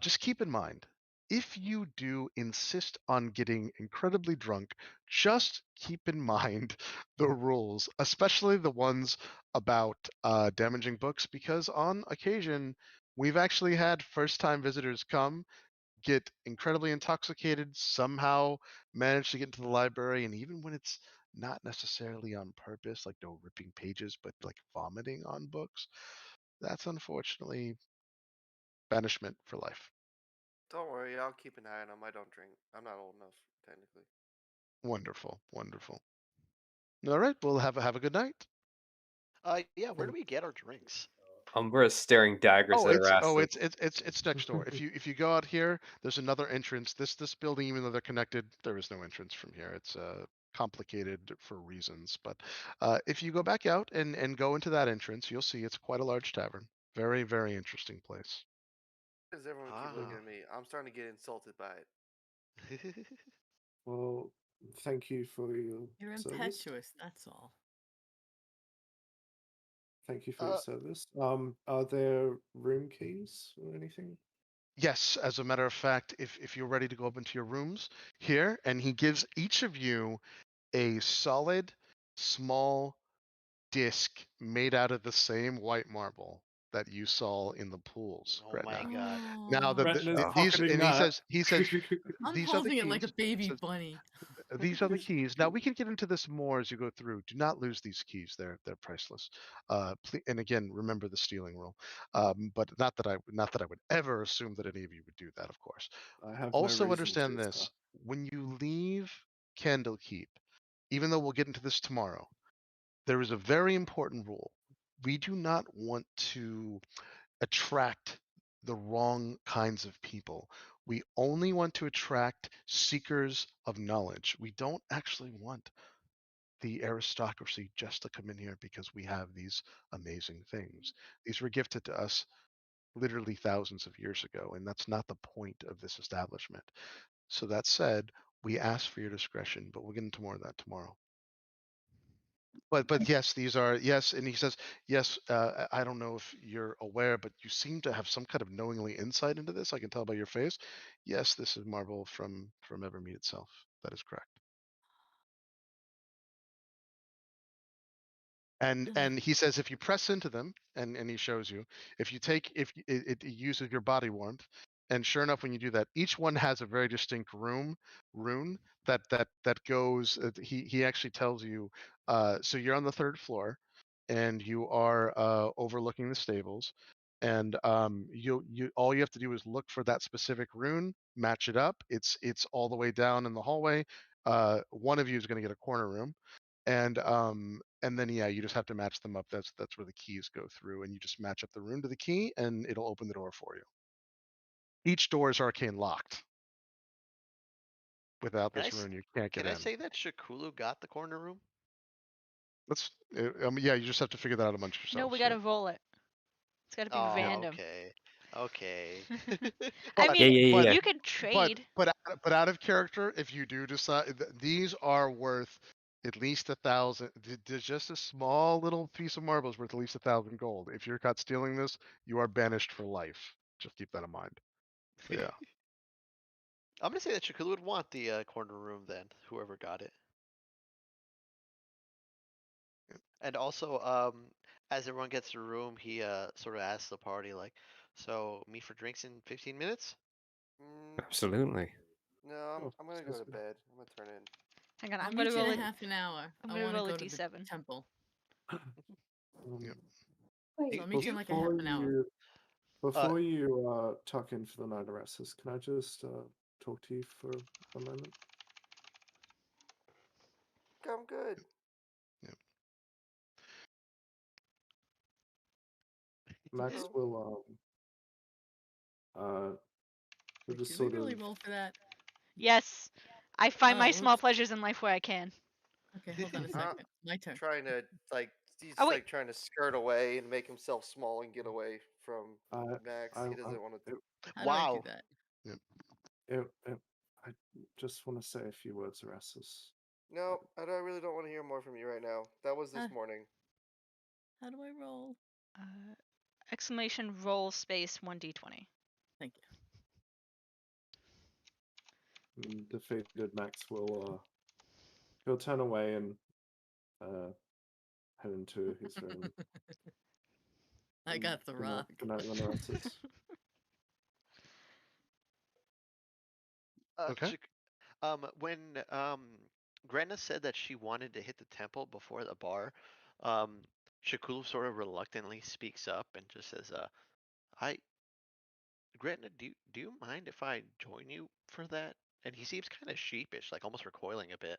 Just keep in mind, if you do insist on getting incredibly drunk, just keep in mind the rules, especially the ones about damaging books, because on occasion we've actually had first-time visitors come, get incredibly intoxicated, somehow manage to get into the library, and even when it's not necessarily on purpose, like no ripping pages, but like vomiting on books, that's unfortunately banishment for life. Don't worry, I'll keep an eye on them. I don't drink. I'm not old enough, technically. Wonderful. All right, well, have a good night. Yeah. Where do we get our drinks? Umbra is staring daggers at Erastus. It's next door. If you go out here, there's another entrance. This building, even though they're connected, there is no entrance from here. It's complicated for reasons. But if you go back out and go into that entrance, you'll see it's quite a large tavern. Very, very interesting place. Why does everyone keep looking at me? I'm starting to get insulted by it. Well, thank you for your You're service. impetuous, that's all. Thank you for your service. Are there room keys or anything? Yes, as a matter of fact, if you're ready to go up into your rooms here, and he gives each of you a solid, small disc made out of the same white marble that you saw in the pools. Oh my god! Now Retina's these, pocketing and that. he says, I'm these are the holding it like a keys. baby Says, bunny. These are the keys. Now we can get into this more as you go through. Do not lose these keys; they're priceless. And again, remember the stealing rule. But not that I would ever assume that any of you would do that. Of course. I have Also no reason understand to, this: sir. when you leave Candlekeep, even though we'll get into this tomorrow, there is a very important rule. We do not want to attract the wrong kinds of people. We only want to attract seekers of knowledge. We don't actually want the aristocracy just to come in here because we have these amazing things. These were gifted to us literally thousands of years ago, and that's not the point of this establishment. So that said, we ask for your discretion, but we'll get into more of that tomorrow. But yes, these are yes, and he says yes. I don't know if you're aware, but you seem to have some kind of knowingly insight into this. I can tell by your face. Yes, this is Marble from Evermeet itself. That is correct. And he says if you press into them, and he shows you, if you take it uses your body warmth, and sure enough, when you do that, each one has a very distinct rune that goes. He actually tells you. So you're on the 3rd floor, and you are overlooking the stables, and you all you have to do is look for that specific rune, match it up. It's all the way down in the hallway. One of you is going to get a corner room, and then yeah, you just have to match them up. That's where the keys go through, and you just match up the rune to the key, and it'll open the door for you. Each door is arcane locked. Without Can I this s- rune, you can't get Can I in. say that Shakulu got the corner room? Let's. Yeah, you just have to figure that out amongst yourselves. No, we gotta roll it. It's gotta be Oh, random. okay. Okay. I But- mean, Yeah. you could trade. But out of character, if you do decide these are worth at least 1,000, just a small little piece of marble is worth at least 1,000 gold. If you're caught stealing this, you are banished for life. Just keep that in mind. So, yeah. I'm gonna say that Shakulu would want the corner room then, whoever got it. And also, as everyone gets the room, he sort of asks the party like, "So meet for drinks in 15 minutes?" Absolutely. No, Oh, I'm gonna go to excuse me. bed. I'm gonna turn in. Hang on, I'll I'm meet gonna you roll in it. a half an hour. I'm I gonna want to roll a go to the D7. temple. Yep. Wait, So I'll meet you in like a half Before an hour. you, before you tuck in for the night, Erastus, can I just talk to you for a moment? I'm good. Max Oh. will will Wait, just did we sort really of roll for that? Yes, I find my Oh, small oops. pleasures in life where I can. Okay, hold on a second. My turn. Trying to he's Oh, wait. like trying to skirt away and make himself small and get away from Max. I He doesn't want to. How do I Wow. do that? I just want to say a few words, Erastus. No, I really don't want to hear more from you right now. That was this morning. How do I roll? Exclamation roll space 1d20. Thank you. Defeated Max will he'll turn away and head into his room. I got the rock. Good night, Erastus. Okay. When Grenna said that she wanted to hit the temple before the bar, Shakulu sort of reluctantly speaks up and just says, Gretna, do you mind if I join you for that?" And he seems kind of sheepish, like almost recoiling a bit.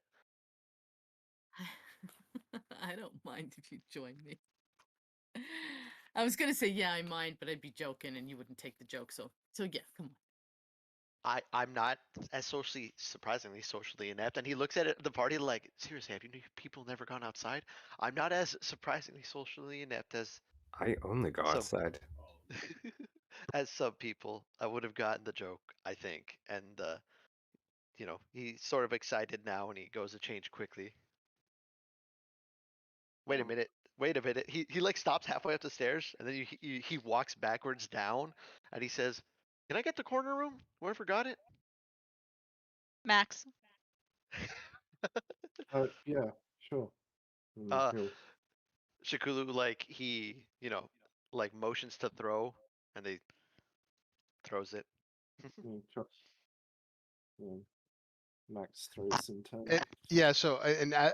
I don't mind if you join me. I was gonna say yeah, I mind, but I'd be joking and you wouldn't take the joke. So yeah, come on. I'm not as surprisingly socially inept. And he looks at the party like, seriously, have you people never gone outside? I'm not as surprisingly socially inept as I only go Some- outside. as some people. I would have gotten the joke, I think. And he's sort of excited now, and he goes to change quickly. Wait a minute. He like stops halfway up the stairs, and then he walks backwards down, and he says, "Can I get the corner room? Whoever got it?" Max. Yeah, sure. Shakulu, like he like motions to throw, and they throws it. Max throws in turn. Yeah. So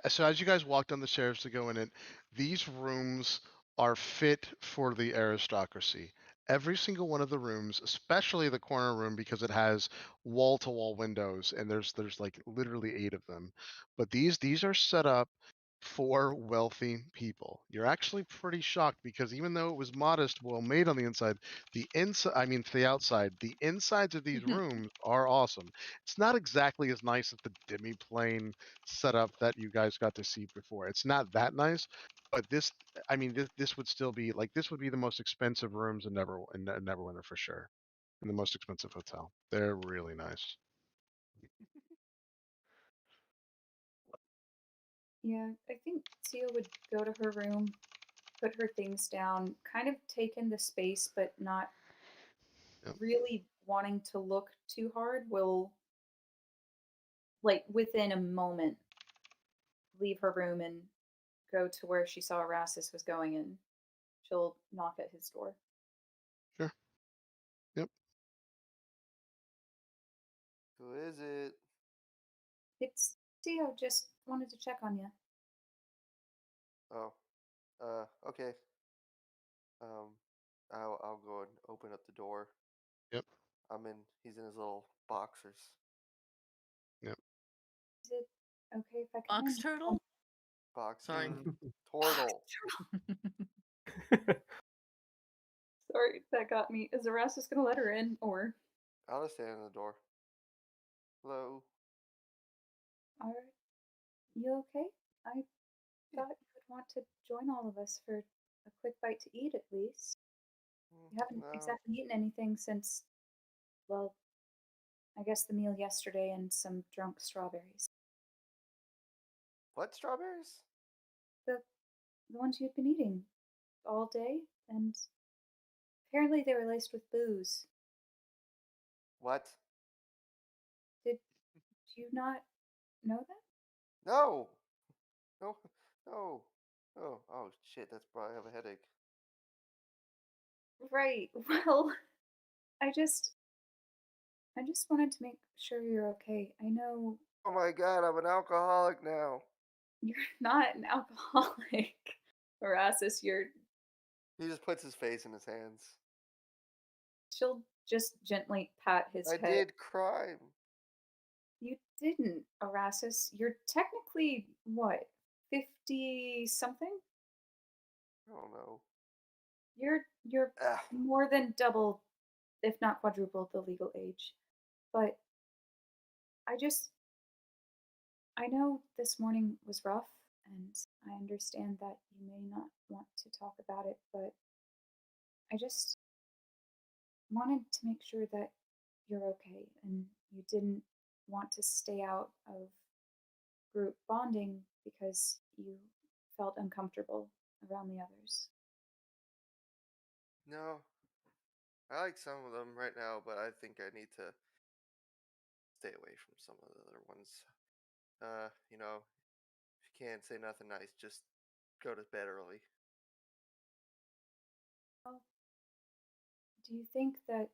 so as you guys walk down the stairs to go in it, these rooms are fit for the aristocracy. Every single one of the rooms, especially the corner room, because it has wall-to-wall windows, and there's like literally 8 of them. But these are set up 4 wealthy people. You're actually pretty shocked because even though it was modest, well made on the inside, the outside, the insides of these rooms are awesome. It's not exactly as nice as the demi-plane setup that you guys got to see before. It's not that nice, but this would still be like this would be the most expensive rooms in Neverwinter for sure, and the most expensive hotel. They're really nice. Yeah, I think Sia would go to her room, put her things down, kind of take in the space, but not Yep. really wanting to look too hard. Will, like, within a moment, leave her room and go to where she saw Erastus was going, and she'll knock at his door. Sure. Yep. Who is it? It's Sia. Just wanted to check on you. Oh, okay. I'll go and open up the door. Yep. He's in his little boxers. Yep. Is it okay if I come Box in? turtle? Box. Sorry. Turtle. Sorry, that got me. Is Erastus gonna let her in, or? I'll just stand in the door. Hello. Alright. You okay? I thought you would want to join all of us for a quick bite to eat at least. You haven't No. exactly eaten anything since, well, I guess the meal yesterday and some drunk strawberries. What strawberries? The ones you'd been eating all day, and apparently they were laced with booze. What? Did you not know that? No. No. No. Oh. Oh shit. That's probably I have a headache. Right. Well, I just wanted to make sure you're okay. I know Oh my god, I'm an alcoholic now. you're not an alcoholic. Erastus, He just puts his face in his hands. she'll just gently pat his I head. did crime. You didn't, Erastus. You're technically, what, 50 something? I don't know. You're Ah, more than double, if not quadruple, the legal age. But I know this morning was rough, and I understand that you may not want to talk about it, but I just wanted to make sure that you're okay and you didn't want to stay out of group bonding because you felt uncomfortable around the others. no. I like some of them right now, but I think I need to stay away from some of the other ones. If you can't say nothing nice, just go to bed early. Well, do you think that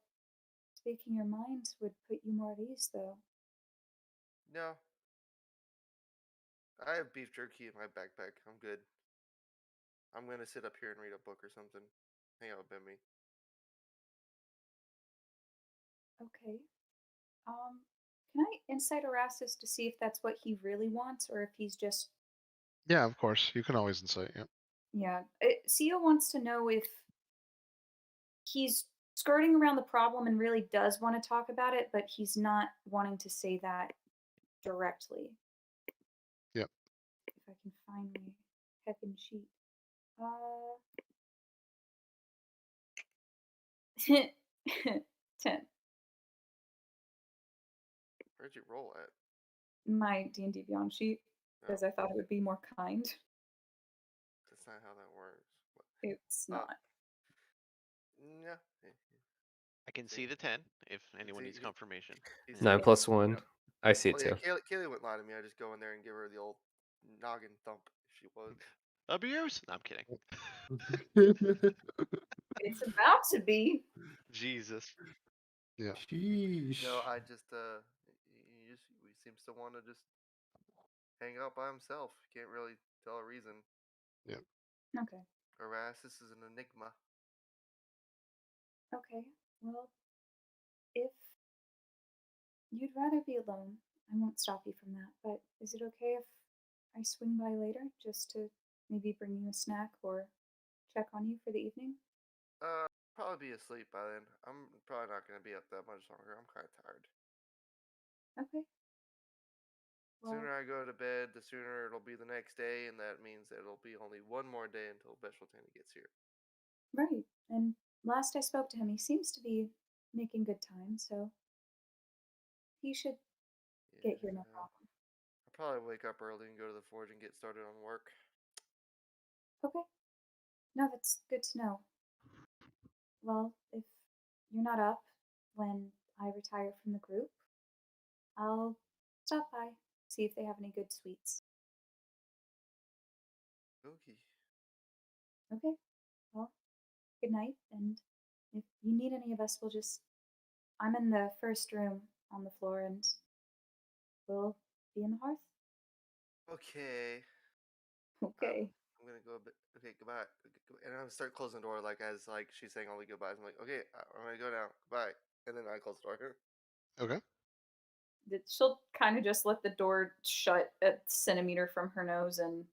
speaking your minds would put you more at ease, though? No. I have beef jerky in my backpack. I'm good. I'm gonna sit up here and read a book or something. Hang out with Bimmy. Okay. Can I insight Erastus to see if that's what he really wants, or if he's just Yeah, of course. You can always insight. Yep. yeah? Sia wants to know if he's skirting around the problem and really does want to talk about it, but he's not wanting to say that directly. Yep. If I can find my heckin' sheet. 10. Where'd you roll at? My D&D Beyond sheet, No, because I thought it would be more kind. that's not how that works. It's Oh. not. Yeah. I can see the 10 if anyone needs confirmation. He's 9 saying- plus 1. I see Oh, it yeah, too. Kaylee wouldn't lie to me. I just go in there and give her the old noggin thump if she was. Abuse? No, I'm kidding. It's about to be. Jesus. Yeah. Sheesh. No, I just he seems to want to just hang out by himself. Can't really tell a reason. Okay. Erastus is an enigma. Okay. Well, if you'd rather be alone, I won't stop you from that. But is it okay if I swing by later just to maybe bring you a snack or check on you for the evening? Probably be asleep by then. I'm probably not gonna be up that much longer. I'm kind of tired. Okay. Well, Sooner I go to bed, the sooner it'll be the next day, and that means that it'll be only one more day until Besheltani gets here. right. And last I spoke to him, he seems to be making good time, so he should get here no Yeah. problem. I'll probably wake up early and go to the forge and get started on work. Okay. No, that's good to know. Well, if you're not up when I retire from the group, I'll stop by, see if they have any good sweets. Okay. Okay. Well, good night, and if you need any of us, I'm in the first room on the floor, and we'll be in the hearth. Okay. Okay. I'm gonna go a bit. Okay, goodbye. And I'm gonna start closing the door, like as like she's saying all the goodbyes. I'm like, okay, I'm gonna go now. Goodbye. And then I close the door. Okay. She'll kind of just let the door shut a centimeter from her nose and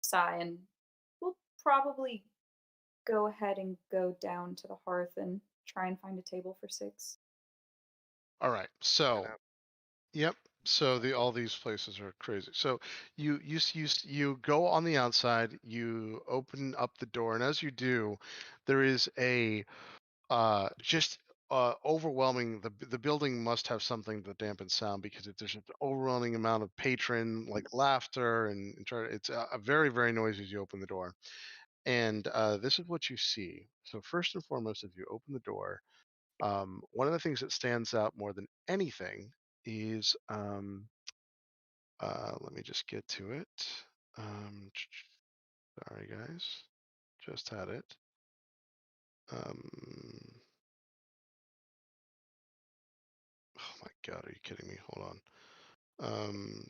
sigh, and we'll probably go ahead and go down to the hearth and try and find a table for 6. All right. And So, I, yep. So all these places are crazy. So you go on the outside, you open up the door, and as you do, there is a just overwhelming. The building must have something to dampen sound because there's an overwhelming amount of patron like laughter it's a very very noisy as you open the door. And this is what you see. So first and foremost, as you open the door, one of the things that stands out more than anything is let me just get to it. Sorry guys, just had it. Oh my god, are you kidding me? Hold on.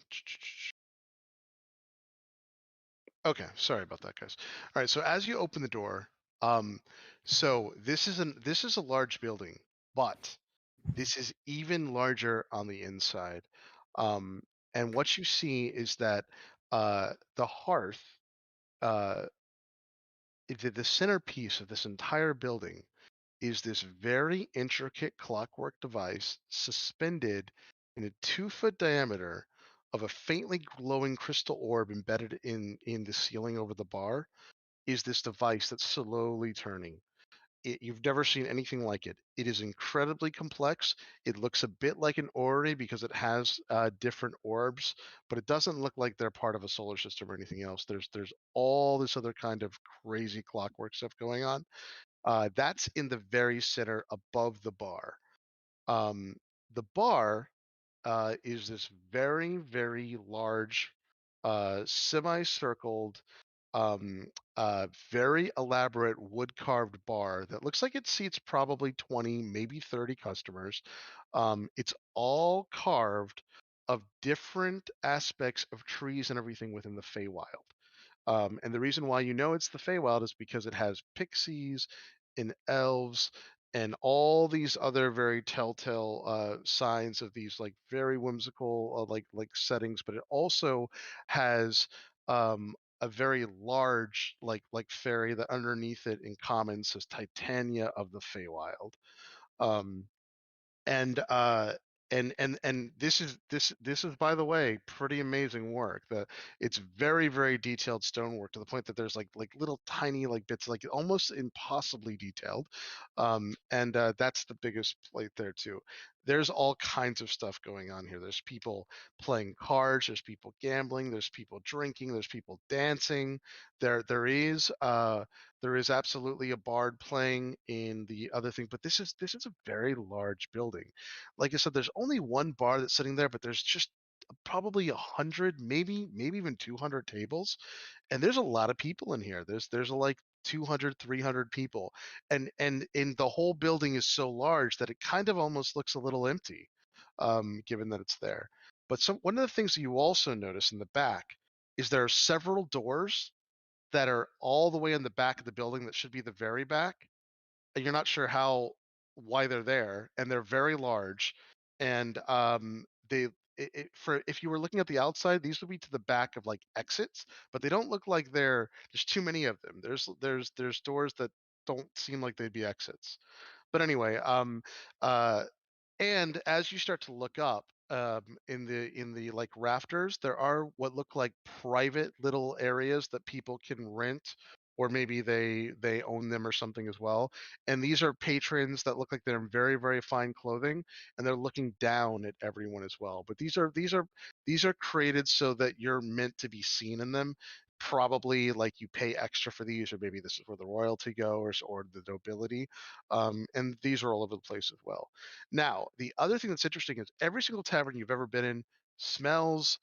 Okay, sorry about that, guys. All right, so as you open the door, so this is a large building, but this is even larger on the inside. And what you see is that the hearth, uh, the centerpiece of this entire building, is this very intricate clockwork device suspended in a 2-foot diameter of a faintly glowing crystal orb embedded in the ceiling over the bar. Is this device that's slowly turning. You've never seen anything like it. It is incredibly complex. It looks a bit like an orrery because it has different orbs, but it doesn't look like they're part of a solar system or anything else. There's all this other kind of crazy clockwork stuff going on. That's in the very center above the bar. The bar is this very, very large, semicircled, very elaborate wood carved bar that looks like it seats probably 20, maybe 30 customers. It's all carved of different aspects of trees and everything within the Feywild. And the reason why you know it's the Feywild is because it has pixies and elves and all these other very telltale signs of these like very whimsical like settings, but it also has a very large like fairy that underneath it in common says Titania of the Feywild. Um, and this is by the way pretty amazing work. It's very very detailed stonework to the point that there's like little tiny like bits like almost impossibly detailed. And that's the biggest plate there too. There's all kinds of stuff going on here. There's people playing cards, there's people gambling, there's people drinking, there's people dancing. There is absolutely a bard playing in the other thing, but this is a very large building. Like I said, there's only one bar that's sitting there, but there's just probably 100, maybe even 200 tables, and there's a lot of people in here. There's like 200, 300 people, and the whole building is so large that it kind of almost looks a little empty, given that it's there. But one of the things that you also notice in the back is there are several doors that are all the way in the back of the building that should be the very back, and you're not sure why they're there, and they're very large, and for if you were looking at the outside, these would be to the back of like exits, but they don't look like there's too many of them. There's doors that don't seem like they'd be exits. But anyway, uh, and as you start to look up, in the like rafters, there are what look like private little areas that people can rent, or maybe they own them or something as well. And these are patrons that look like they're in very very fine clothing, and they're looking down at everyone as well. But these are created so that you're meant to be seen in them. Probably like you pay extra for these, or maybe this is where the royalty go, or the nobility. And these are all over the place as well. Now, the other thing that's interesting is every single tavern you've ever been in smells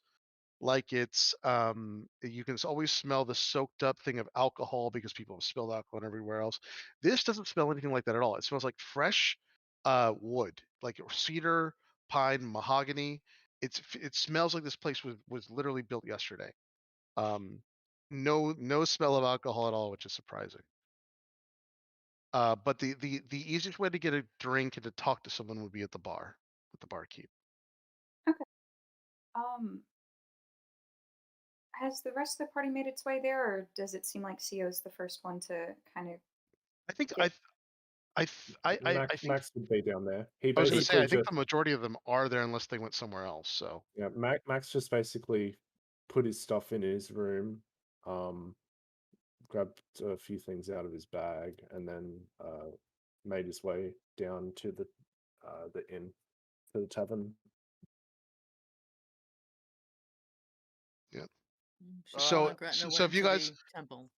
like it's you can always smell the soaked up thing of alcohol because people have spilled alcohol everywhere else. This doesn't smell anything like that at all. It smells like fresh wood, like cedar, pine, mahogany. It smells like this place was literally built yesterday. No smell of alcohol at all, which is surprising. But the easiest way to get a drink and to talk to someone would be at the bar with the barkeep. Um, has the rest of the party made its way there, or does it seem like Sio's the first one to kind of I think get? I think Max would be down there. He I was going to say basically I think just the majority of them are there unless they went somewhere else. So yeah, Max just basically put his stuff in his room, grabbed a few things out of his bag, and then made his way down to the inn, to the tavern. yeah. So So Gretna so went if you to guys the temple.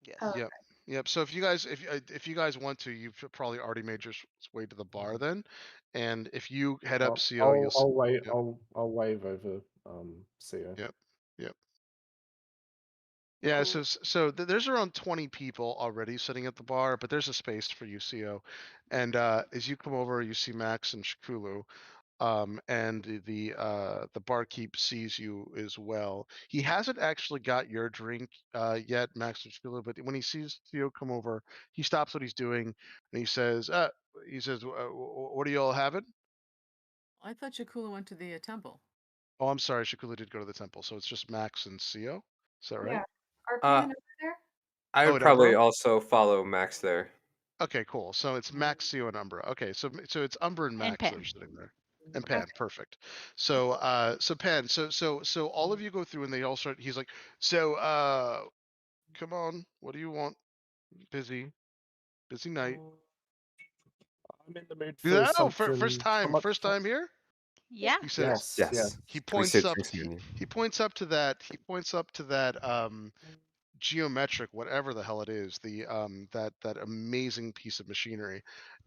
Yes. Oh, Yep. Yep. So if you guys want to, you've probably already made your way to the bar then, and if you head up CO, you'll I'll wave. yep. I'll wave over CO. Yep. Yep. Yeah, so there's around 20 people already sitting at the bar, but there's a space for you, CO. And as you come over, you see Max and Shikulu, and the barkeep sees you as well. He hasn't actually got your drink yet, Max and Shikulu, but when he sees CO come over, he stops what he's doing and he says, "What are you all having?" I thought Shakula went to the temple. Oh, I'm sorry, Shikulu did go to the temple, so it's just Max and CO. Is that right? Yeah. Are Pan Uh, and over there? I Oh, would and probably Umbra? also follow Max there. Okay, cool. So it's Max, CO, and Umbra. Okay, so it's Umbra and And Max that Pan. are sitting there, and Pan. Perfect. So so Pan, so all of you go through, and they all start. He's like, so come on, what do you want? Busy night. I'm in the mood for Yeah, oh, something first somewhat time here. Yeah. He says. Yes, Yes. He Can we points sit up. next to you? He points up to that. He points up to that. Geometric, whatever the hell it is, the that amazing piece of machinery,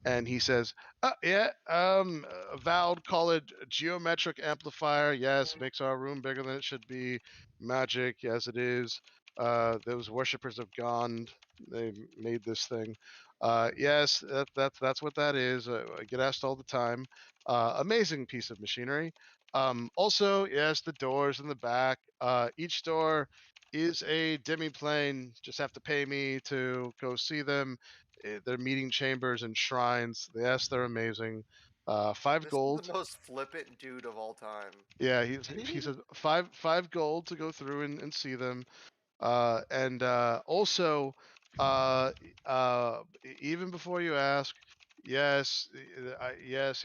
and he says, Vald call it a geometric amplifier. Yes, makes our room bigger than it should be. Magic, yes it is. Those worshippers of Gond, they made this thing. Yes, that's what that is. I get asked all the time. Amazing piece of machinery. Also, yes, the doors in the back. Each door is a demiplane. Just have to pay me to go see them. They're meeting chambers and shrines. Yes, they're amazing. 5 This is gold. the most flippant dude of all time. Yeah, he says five gold to go through and see them. And also, even before you ask, yes, yes,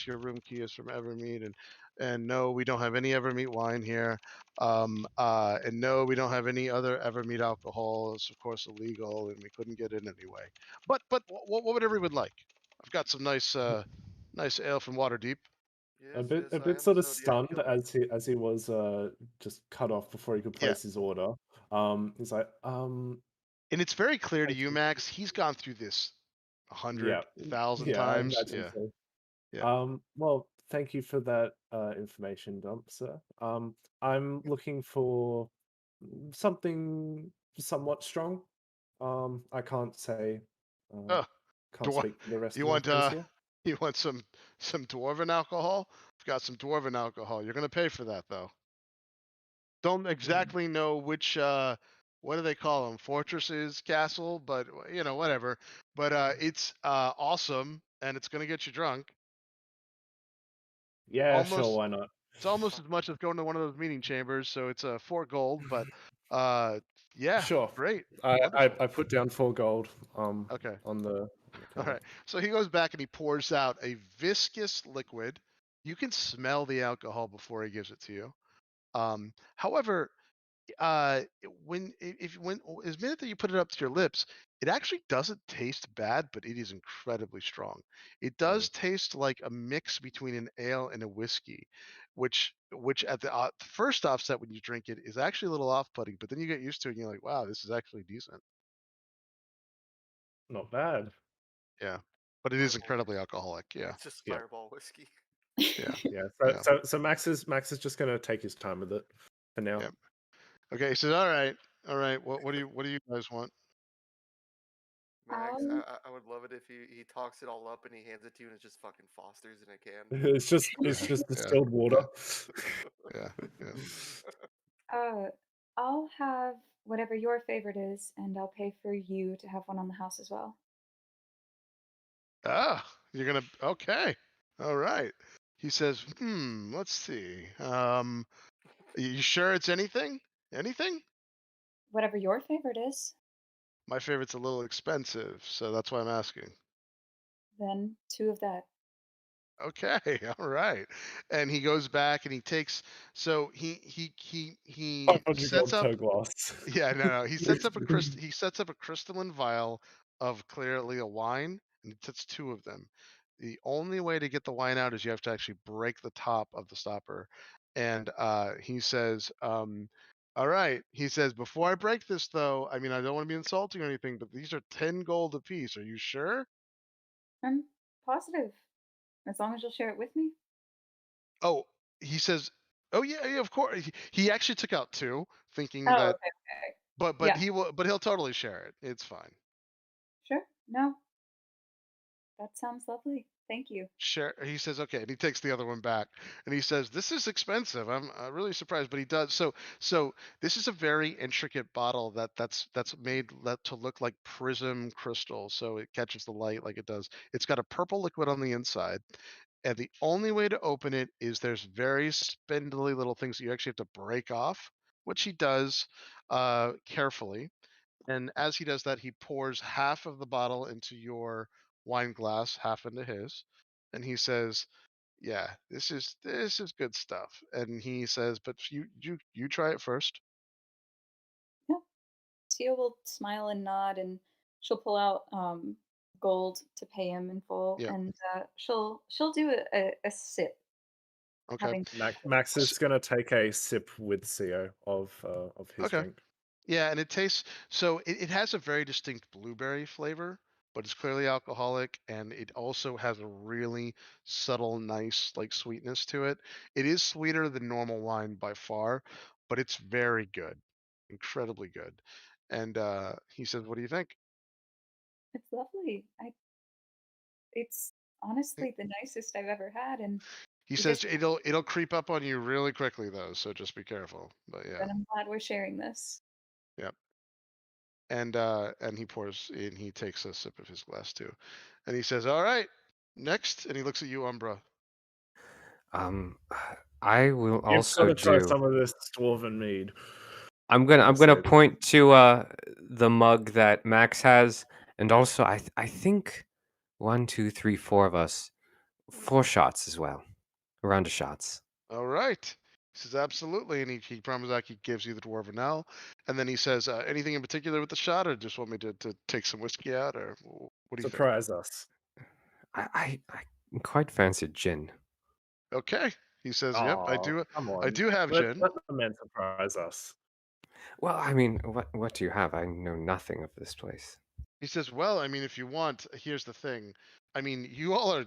your room key is from Evermead, and no, we don't have any Evermead wine here. And no, we don't have any other Evermead alcohol. It's of course illegal, and we couldn't get in anyway. But what would everyone like? I've got some nice nice ale from Waterdeep. Yes, a bit yes, I am sort the of Zodiac stunned Killer. as he was just cut off before he could Yeah. place his order. He's like, And it's very clear to you, Max. He's gone through this yeah, 100,000 yeah, I times. imagine Yeah. so. Yeah. Well, thank you for that information dump, sir. I'm looking for something somewhat strong. I can't say, Oh, can't dwar- speak for the rest you of the want employees here. you want some dwarven alcohol? I've got some dwarven alcohol. You're gonna pay for that though. Don't exactly know which what do they call them? Fortresses, castle, but you know, whatever. But it's awesome and it's gonna get you drunk. Yeah, sure, Almost why not? it's almost as much as going to one of those meeting chambers, so it's 4 gold, but yeah, Sure. great. I Wonderful. put down 4 gold Okay. on the All counter. right. So he goes back and he pours out a viscous liquid. You can smell the alcohol before he gives it to you. However, when as minute that you put it up to your lips, it actually doesn't taste bad, but it is incredibly strong. It does taste like a mix between an ale and a whiskey, which at the first offset when you drink it is actually a little off-putting, but then you get used to it and you're like, wow, this is actually decent. Not bad. Yeah, but it is Fireball. incredibly alcoholic. Yeah, It's just Yeah. Fireball whiskey. yeah, Yeah. yeah. So Max is just gonna take his time with it for now. Yep. Okay, he says, all right. What do you guys want? Max, Um, I would love it if he talks it all up and he hands it to you and it's just fucking Foster's in a can. It's just Yeah. distilled water. Yeah. I'll have whatever your favorite is, and I'll pay for you to have one on the house as well. Ah, you're gonna okay. All right. He says, let's see. You sure it's anything? Anything? Whatever your favorite is, My favorite's a little expensive, so that's why I'm asking. then 2 of that. Okay, all right. And he goes back and he takes so he 500 sets gold up per glass. yeah, no. He sets up a crystalline vial of clearly a wine, and he puts 2 of them. The only way to get the wine out is you have to actually break the top of the stopper. And he says, all right. He says, before I break this though, I mean I don't want to be insulting or anything, but these are 10 gold apiece. Are you sure? I'm positive, as long as you'll share it with me. Oh, he says, oh yeah, of course. He actually took out 2, thinking Oh, that okay. but Yeah, he'll totally share it. It's fine. sure. No, that sounds lovely. Thank you. Share. He says, okay, and he takes the other one back, and he says, "This is expensive. I'm really surprised, but he does." So this is a very intricate bottle that's made to look like prism crystal, so it catches the light like it does. It's got a purple liquid on the inside, and the only way to open it is there's very spindly little things that you actually have to break off, which he does carefully. And as he does that, he pours half of the bottle into your wine glass, half into his, and he says, "Yeah, this is good stuff." And he says, "But you try it first." Yeah. Tia will smile and nod, and she'll pull out gold to pay him in full, Yeah. and she'll do a sip, Okay. having Max is gonna take a sip with CO of his Okay. drink. Yeah, and it tastes so it has a very distinct blueberry flavor, but it's clearly alcoholic, and it also has a really subtle, nice like sweetness to it. It is sweeter than normal wine by far, but it's very good, incredibly good. And he says, "What do you think?" it's lovely. It's honestly the nicest I've ever had, and He you just says it'll creep up on you really quickly though, so just be careful. But yeah, then I'm glad we're sharing this. yep. And he pours and he takes a sip of his glass too, and he says, "All right, next." And he looks at you, Umbra. I will You've also got to try do. some of this dwarven mead. I'm gonna Said. point to the mug that Max has, and also I think 1, 2, 3, 4 of us, 4 shots as well, a round of shots. All right. He says, absolutely. And he promises that he gives you the Dwarven Ale. And then he says, anything in particular with the shot, or just want me to take some whiskey out, or what do you think? Surprise us. I quite fancy gin. Okay. He says, yep, I Oh, do. come on. I do have Let gin. the man surprise us. Well, I mean, what do you have? I know nothing of this place. He says, well, I mean, if you want, here's the thing. I mean, you all are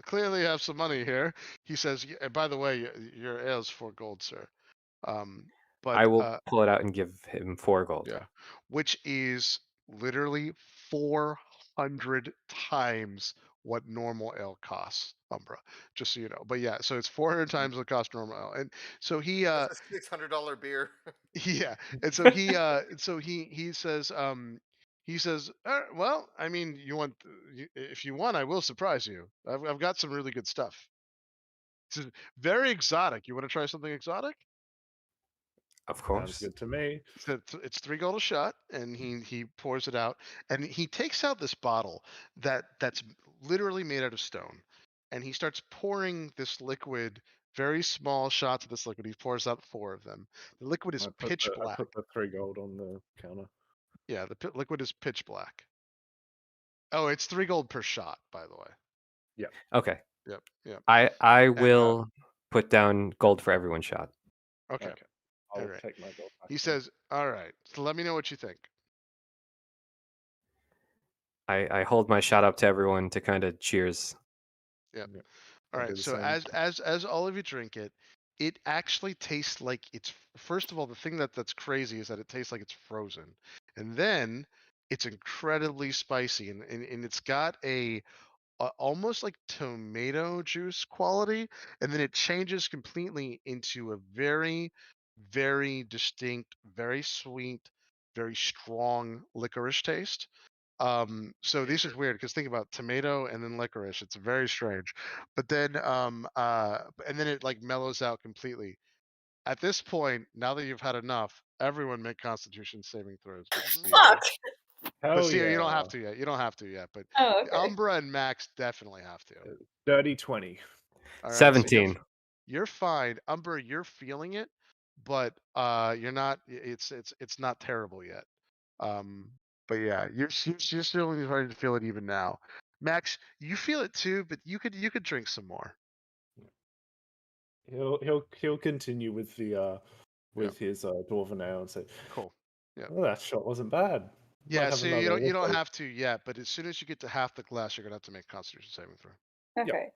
clearly have some money here. He says, by the way, your ale's 4 gold, sir. But I will pull it out and give him 4 gold. yeah, which is literally 400 times what normal ale costs, Umbra. Just so you know. But yeah, so it's 400 times what costs normal ale, and so he That's a $600 beer. yeah, and so he says he says, well, I mean, if you want, I will surprise you. I've got some really good stuff. It's very exotic. You want to try something exotic? Of Sounds course. good to me. So it's 3 gold a shot, and he pours it out, and he takes out this bottle that's literally made out of stone, and he starts pouring this liquid, very small shots of this liquid. He pours out 4 of them. The liquid is pitch I black. put the 3 gold on the counter. Yeah, the liquid is pitch black. Oh, it's 3 gold per shot, by the way. Okay. Yep. I will put down gold for every one shot. Okay. I'll Alright. take my gold back. He then. says, "All right. So let me know what you think." I hold my shot up to everyone to kind of cheers. All I'll do right. the So same. as all of you drink it, it actually tastes like it's. First of all, the thing that's crazy is that it tastes like it's frozen, and then it's incredibly spicy, and it's got a almost like tomato juice quality, and then it changes completely into a very, very distinct, very sweet, very strong licorice taste. So this is weird because think about tomato and then licorice. It's very strange. But then and then it like mellows out completely. At this point, now that you've had enough, everyone make constitution saving throws. But Fuck. Hell Theo, yeah. you don't have to yet. You don't have to yet. But Oh, okay. Umbra and Max definitely have to. Dirty 20. All right, so 17. you're fine. Umbra, you're feeling it, but you're not. It's not terrible yet. But yeah, you're still starting to feel it even now. Max, you feel it too, but you could drink some more. He'll continue with the his dwarven ale and say, Cool. Yeah. "Oh, that shot wasn't bad." Might Yeah, have so you another don't also." have to yet, but as soon as you get to half the glass, you're gonna have to make a Constitution saving throw. Okay.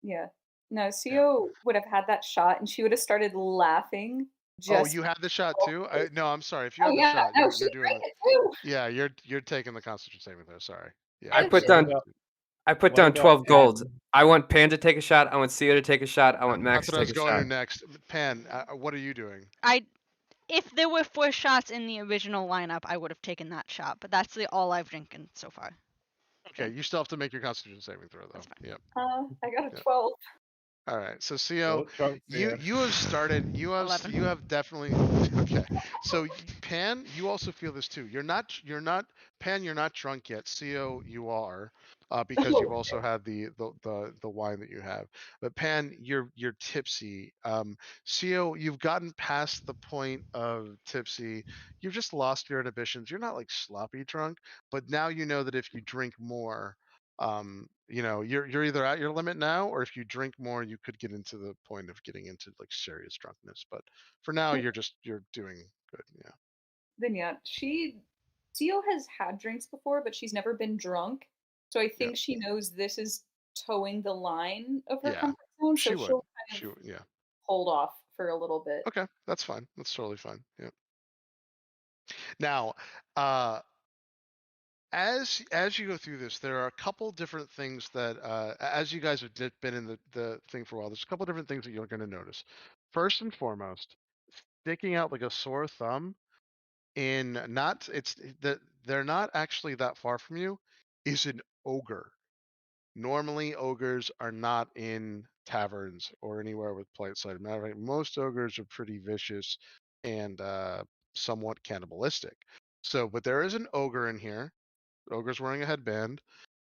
Yeah. No, Sio would have had that shot and she would have started laughing. Oh, Just you had the shot too? No, I'm sorry. If you Oh had the yeah, shot, no, you're she doing drank it. it too. Yeah, you're taking the Constitution saving throw. Sorry. Yeah. I Oh, put shit. down I put What down about 12 gold. Pan? I want Pan to take a shot. I want Sia to take a shot. I want Max That's to what I take was a going to shot. next. Pan, what are you doing? If there were 4 shots in the original lineup, I would have taken that shot, but that's all I've drinking so far. Okay, you still have to make your Constitution saving throw though. That's fine. Yep. I got a Yep. 12. All right, so Sio, Drunk you have started. You 11. have definitely okay. So Pan, you also feel this too. You're not Pan. You're not drunk yet. Sio, you are, because you've also had the wine that you have. But Pan, you're tipsy. Sio, you've gotten past the point of tipsy. You've just lost your inhibitions. You're not like sloppy drunk, but now you know that if you drink more, you're either at your limit now, or if you drink more, you could get into the point of getting into like serious drunkenness. But for now, you're doing good. Yeah. Then yeah, Sio has had drinks before, but she's never been drunk. So I think she knows this is towing the line of her Yeah, comfort zone. she So would. she'll kind of Yeah. hold off for a little bit. Okay, that's fine. That's totally fine. Yeah. Now, as you go through this, there are a couple different things that, as you guys have been in the thing for a while, there's a couple different things that you're going to notice. First and foremost, sticking out like a sore thumb, in not it's that they're not actually that far from you, is an ogre. Normally, ogres are not in taverns or anywhere with polite sight. Matter of fact, most ogres are pretty vicious and somewhat cannibalistic. So, but there is an ogre in here. The ogre's wearing a headband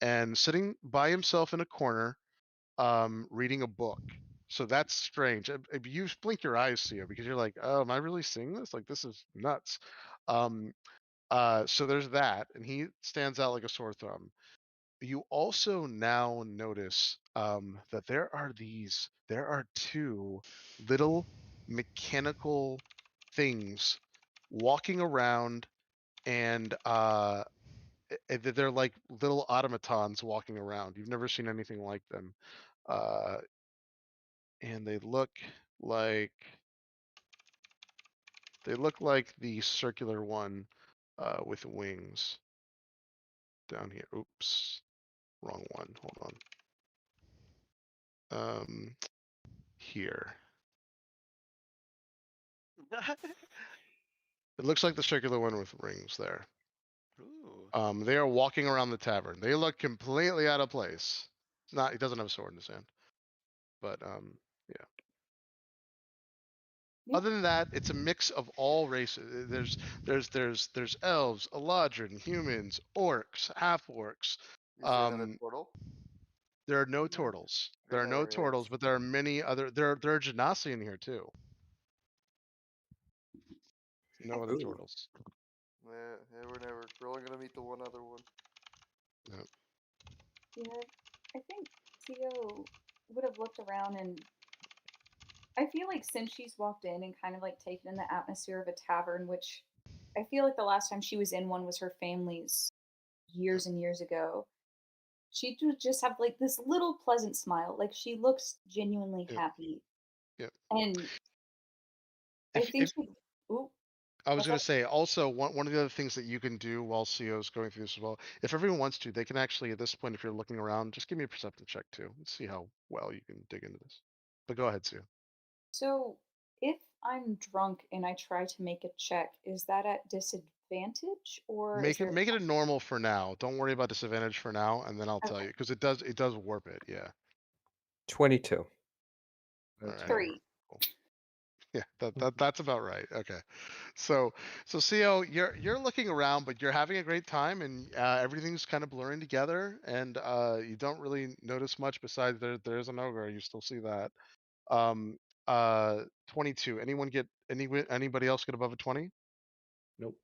and sitting by himself in a corner, reading a book. So that's strange. You blink your eyes, Sia, because you're like, "Oh, am I really seeing this? Like, this is nuts." So there's that, and he stands out like a sore thumb. You also now notice that there are 2 little mechanical things walking around, and they're like little automatons walking around. You've never seen anything like them, and they look like the circular one with wings down here. Oops, wrong one. Hold on. Here. It looks like the circular one with rings there. Ooh. They are walking around the tavern. They look completely out of place. He doesn't have a sword in his hand. But yeah. Yeah. Other than that, it's a mix of all races. There's elves, Eladrin, humans, orcs, half orcs. You say another portal? There are no turtles. There are no Glorious. turtles, but there are many other. There are genasi in here too. No other Ooh. turtles. Yeah, we're only gonna meet the one other one. No. Yeah, I think Tio would have looked around, and I feel like since she's walked in and kind of like taken in the atmosphere of a tavern, which I feel like the last time she was in one was her family's years and years ago, she would just have like this little pleasant smile. Like she looks genuinely Yep. happy. Yep. And I If, think if she. Ooh, I was what's going up? to say also one of the other things that you can do while CO's going through this as well, if everyone wants to, they can actually at this point, if you're looking around, just give me a perception check too. Let's see how well you can dig into this. But go ahead, Sue. So if I'm drunk and I try to make a check, is that at disadvantage or is there? Make it a normal for now. Don't worry about disadvantage for now, and then I'll tell Okay, you because it does warp it. Yeah. 22. All right. 3. Cool. Yeah, that's about right. Okay. So CO, you're looking around, but you're having a great time, and everything's kind of blurring together, and you don't really notice much besides there's an ogre. You still see that. Um, 22. Anybody else get above a 20? Nope.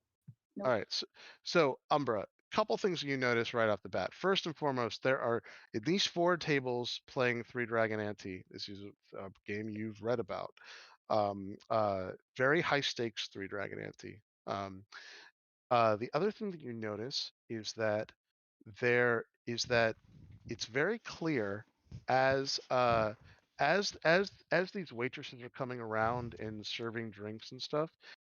Nope. All right. So Umbra, couple things you notice right off the bat. First and foremost, there are at least 4 tables playing Three Dragon Ante. This is a game you've read about. Very high stakes Three Dragon Ante. The other thing that you notice is that it's very clear as as these waitresses are coming around and serving drinks and stuff.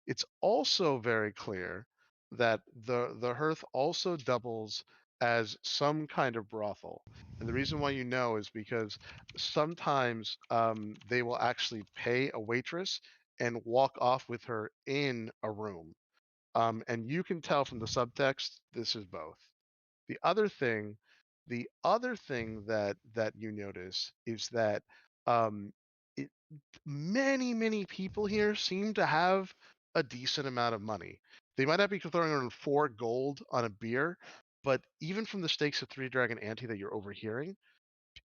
It's also very clear that the hearth also doubles as some kind of brothel. And the reason why you know is because sometimes they will actually pay a waitress and walk off with her in a room. And you can tell from the subtext this is both. The other thing, that you notice is that um, it, many people here seem to have a decent amount of money. They might not be throwing around 4 gold on a beer, but even from the stakes of Three Dragon Ante that you're overhearing,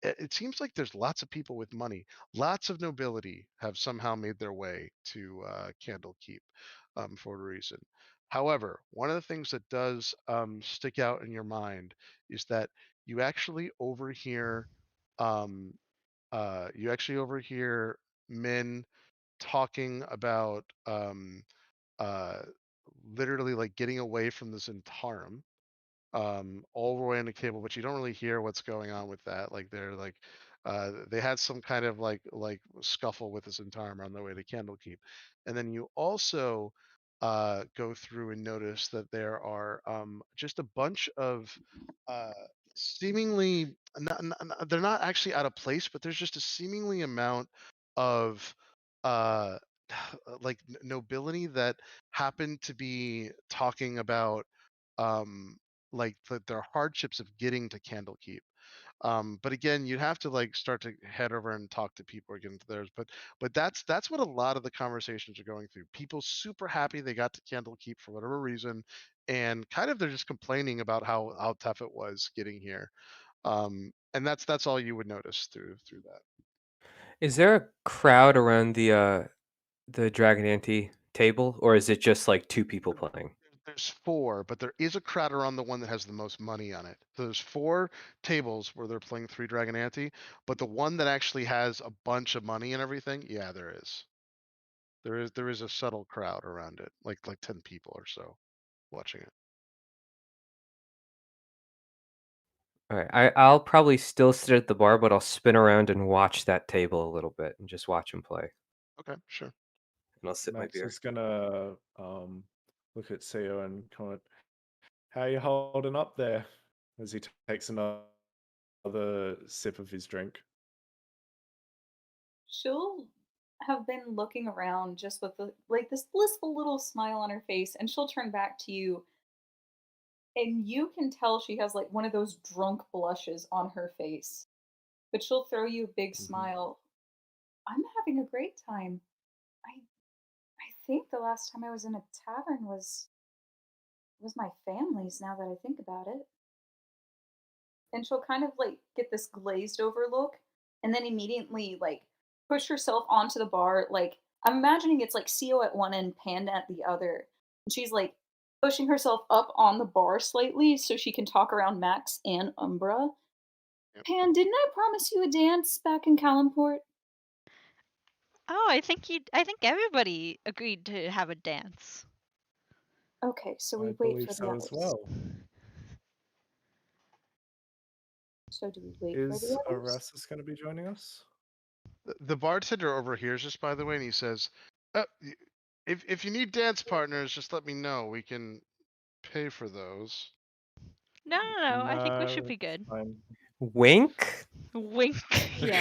it seems like there's lots of people with money. Lots of nobility have somehow made their way to Candlekeep for a reason. However, one of the things that does stick out in your mind is that you actually overhear um, men talking about uh, literally like getting away from the Zentarum all the way on the cable, but you don't really hear what's going on with that. Like they're like they had some kind of like scuffle with this entire on their way to Candlekeep. And then you also go through and notice that there are just a bunch of uh seemingly they're not actually out of place, but there's just a seemingly amount of uh nobility that happen to be talking about um like their hardships of getting to Candlekeep. But again, you'd have to like start to head over and talk to people or get into theirs. But that's what a lot of the conversations are going through. People super happy they got to Candlekeep for whatever reason, and kind of they're just complaining about how tough it was getting here. And that's all you would notice through that. Is there a crowd around the Dragon Ante table, or is it just like 2 people playing? There's 4, but there is a crowd around the one that has the most money on it. So there's 4 tables where they're playing Three Dragon Ante, but the one that actually has a bunch of money and everything, yeah, there is. There is a subtle crowd around it, like 10 people or so watching it. All right, I'll probably still sit at the bar, but I'll spin around and watch that table a little bit and just watch him play. Okay, sure. And I'll sip my Max beer. is gonna look at CO and comment, "How you holding up there?" As he takes another sip of his drink. She'll have been looking around just with like this blissful little smile on her face, and she'll turn back to you, and you can tell she has like one of those drunk blushes on her face. but she'll throw you a big Mhm. smile. I'm having a great time. I think the last time I was in a tavern was my family's, now that I think about it. And she'll kind of like get this glazed over look and then immediately like push herself onto the bar. Like I'm imagining it's like Co at one end, Panda at the other. And she's like pushing herself up on the bar slightly so she can talk around Max and Umbra. Yep. Pan, didn't I promise you a dance back in Calimport? Oh, I think everybody agreed to have a dance. Okay, so we I wait believe for the so as others. well. So do we wait for the Is others? Erastus going to be joining us? The bartender overhears this, by the way, and he says, if you need dance partners, just let me know. We can pay for those." No. I think we should No, be it's good. fine. Wink. Wink. Yeah.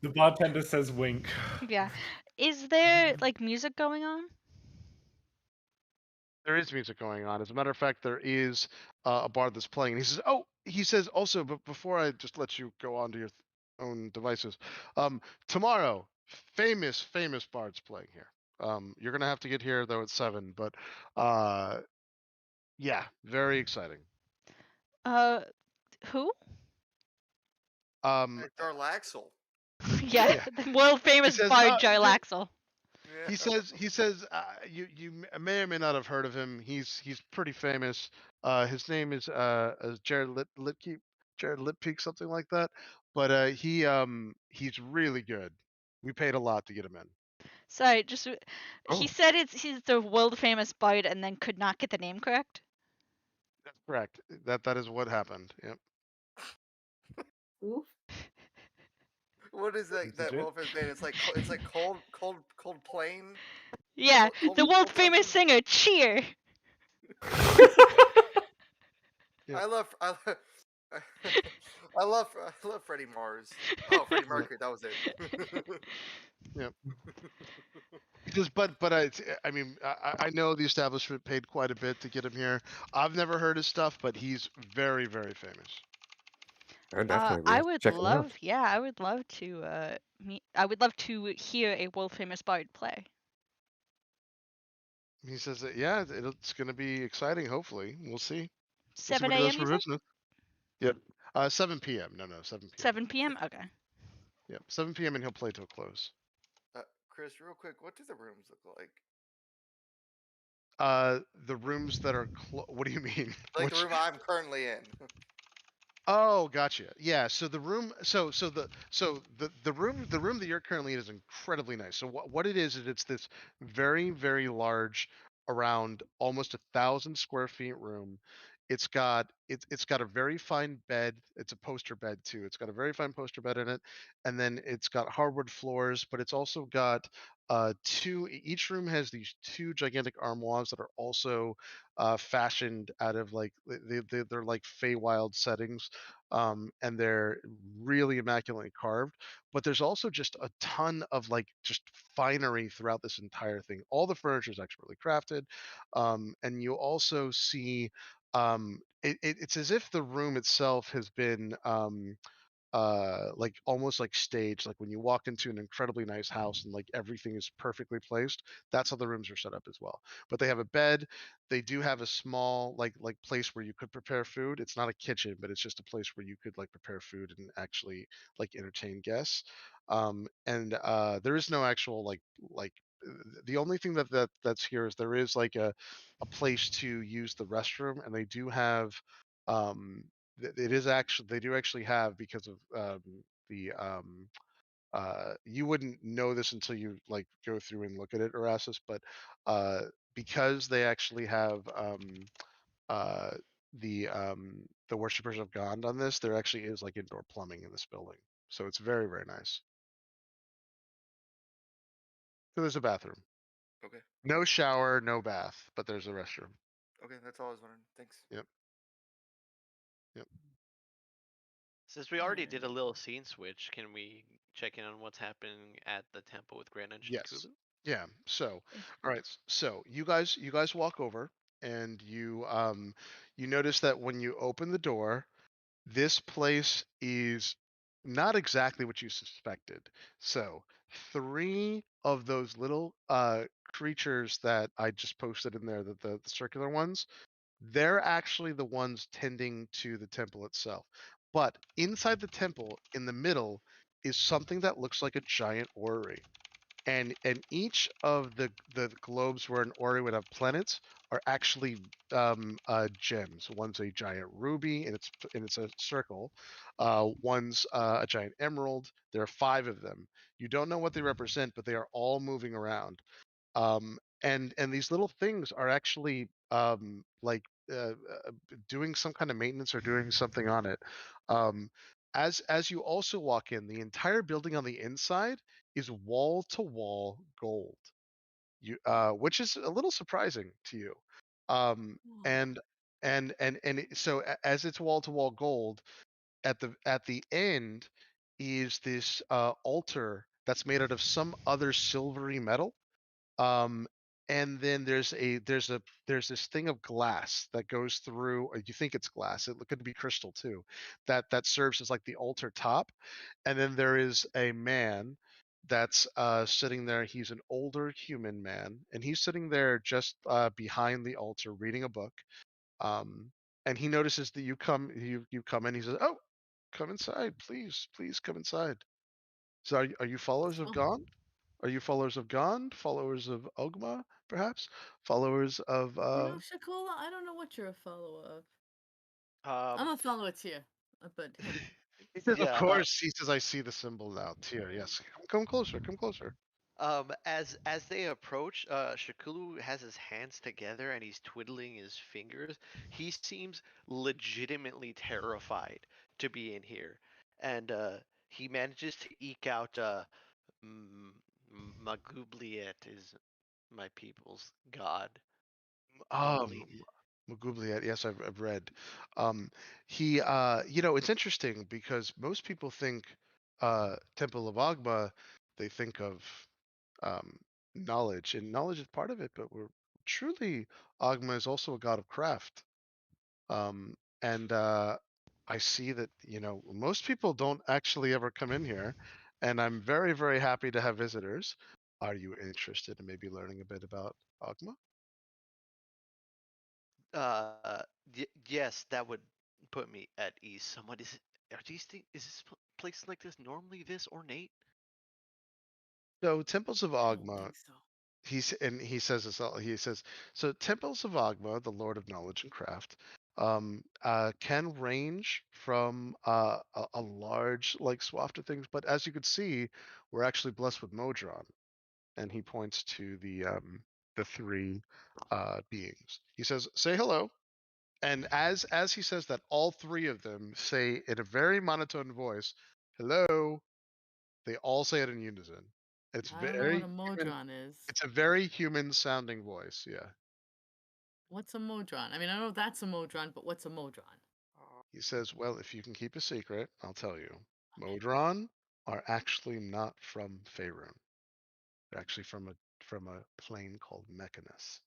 The bartender says wink. Yeah. Is there like music going on? There is music going on. As a matter of fact, there is a bar that's playing. And he says, "Oh," he says also, but before I just let you go on to your own devices, tomorrow, famous bards playing here. You're gonna have to get here though at 7, but yeah, very exciting. Who? Jarlaxle. Yeah, Yeah. the world famous says, bard Jarlaxle. He says you may or may not have heard of him. He's pretty famous. His name is Jared Lipkeep, Jared Lippeak, something like that. But he's really good. We paid a lot to get him in. Sorry, just Oh. he said he's the world famous bard and then could not get the name correct. That's correct. That is what happened. Yep. Oof. What is that? Is That it? Wolf's band? It's like cold plain. Yeah, Cold- the world cold famous something? singer Cheer. Yeah. I love I love Freddie Mars. Oh, Freddie Mercury. That was it. Yep. Because, but I mean, I know the establishment paid quite a bit to get him here. I've never heard his stuff, but he's very, very famous. Oh, definitely. I would Check him out. love, yeah, I would love to I would love to hear a world famous bard play. He says that, yeah, it's going to be exciting. Hopefully, we'll see. 7 what he does a.m. for you said? business. Yep. 7 p.m. No, 7 p.m. 7 p.m. Okay. Yep. 7 p.m. and he'll play till close. Chris, real quick, what do the rooms look like? The rooms that are what do you mean? Like the room I'm currently in. Oh, gotcha. Yeah. So the room, the room that you're currently in is incredibly nice. So what it is it's this very, very large, around almost 1,000 square feet room. It's got a very fine bed. It's a poster bed too. It's got a very fine poster bed in it, and then it's got hardwood floors. But it's also got each room has these 2 gigantic armoires that are also fashioned out of like they're like Feywild settings, and they're really immaculately carved. But there's also just a ton of like just finery throughout this entire thing. All the furniture is expertly crafted, and you also see it's as if the room itself has been like almost like staged. Like when you walk into an incredibly nice house and like everything is perfectly placed, that's how the rooms are set up as well. But they have a bed. They do have a small like place where you could prepare food. It's not a kitchen, but it's just a place where you could like prepare food and actually like entertain guests. And there is no actual the only thing that's here is there is like a place to use the restroom, and they do have it is actually they do actually have, because of the you wouldn't know this until you like go through and look at it, Erasmus, but because they actually have uh the worshippers of God on this, there actually is like indoor plumbing in this building, so it's very, very nice. So there's a bathroom. Okay. No shower, no bath, but there's a restroom. Okay, that's all I was wondering. Thanks. Yep. Since we already did a little scene switch, can we check in on what's happening at the temple with Grand Engine Yes. Kulu? Yeah. So, all right. So you guys walk over, and you notice that when you open the door, This place is not exactly what you suspected. So, 3 of those little creatures that I just posted in there, the circular ones, they're actually the ones tending to the temple itself. But inside the temple, in the middle, is something that looks like a giant orrery. And each of the globes where an orrery would have planets are actually gems. One's a giant ruby, and it's a circle. One's a giant emerald. There are 5 of them. You don't know what they represent, but they are all moving around. And these little things are actually like doing some kind of maintenance or doing something on it. Um, as you also walk in, the entire building on the inside is wall to wall gold. Which is a little surprising to you. Um, Oh, so as it's wall to wall gold, at the end is this altar that's made out of some other silvery metal. um and then there's this thing of glass that goes through, or you think it's glass, it could be crystal too, that serves as like the altar top. And then there is a man that's sitting there. He's an older human man, and he's sitting there just behind the altar reading a book. And he notices that you come in. He says, "Oh, come inside, please come inside." So are you followers of oh, Gon? Are you followers of Gond? Followers of Ogma, perhaps? Followers of Shakola, I don't know what you're a follower of. I'm Um, a follower Tyr, but him. He says, of yeah. course. He says, I see the symbol now. Tyr, yes. Come closer, come closer. As they approach, Shakulu has his hands together and he's twiddling his fingers. He seems legitimately terrified to be in here, and he manages to eke out, "M- Magubliet is my people's god, I believe." Magubliet, yes, I've read. He it's interesting because most people think Temple of Agma, they think of um knowledge, and knowledge is part of it, but we're truly, Agma is also a god of craft. And I see that, most people don't actually ever come in here, and I'm very, very happy to have visitors. Are you interested in maybe learning a bit about Agma? Yes, that would put me at ease somewhat. Is this place like this normally this ornate? So, temples of I don't Agma, think so. he says this all, he says, so temples of Agma, the Lord of Knowledge and Craft, can range from a large like swath of things, but as you can see, we're actually blessed with Modron. And he points to the 3 beings. He says, "Say hello." And as he says that, all 3 of them say in a very monotone voice, "Hello." They all say it in unison. It's I don't know what very a human. Modron is. It's a very human sounding voice. Yeah. What's a Modron? I mean, I know that's a Modron, but what's a Modron? He says, "Well, if you can keep a secret, I'll tell you. Modron are actually not from Faerun. They're actually from a plane called Mechanus.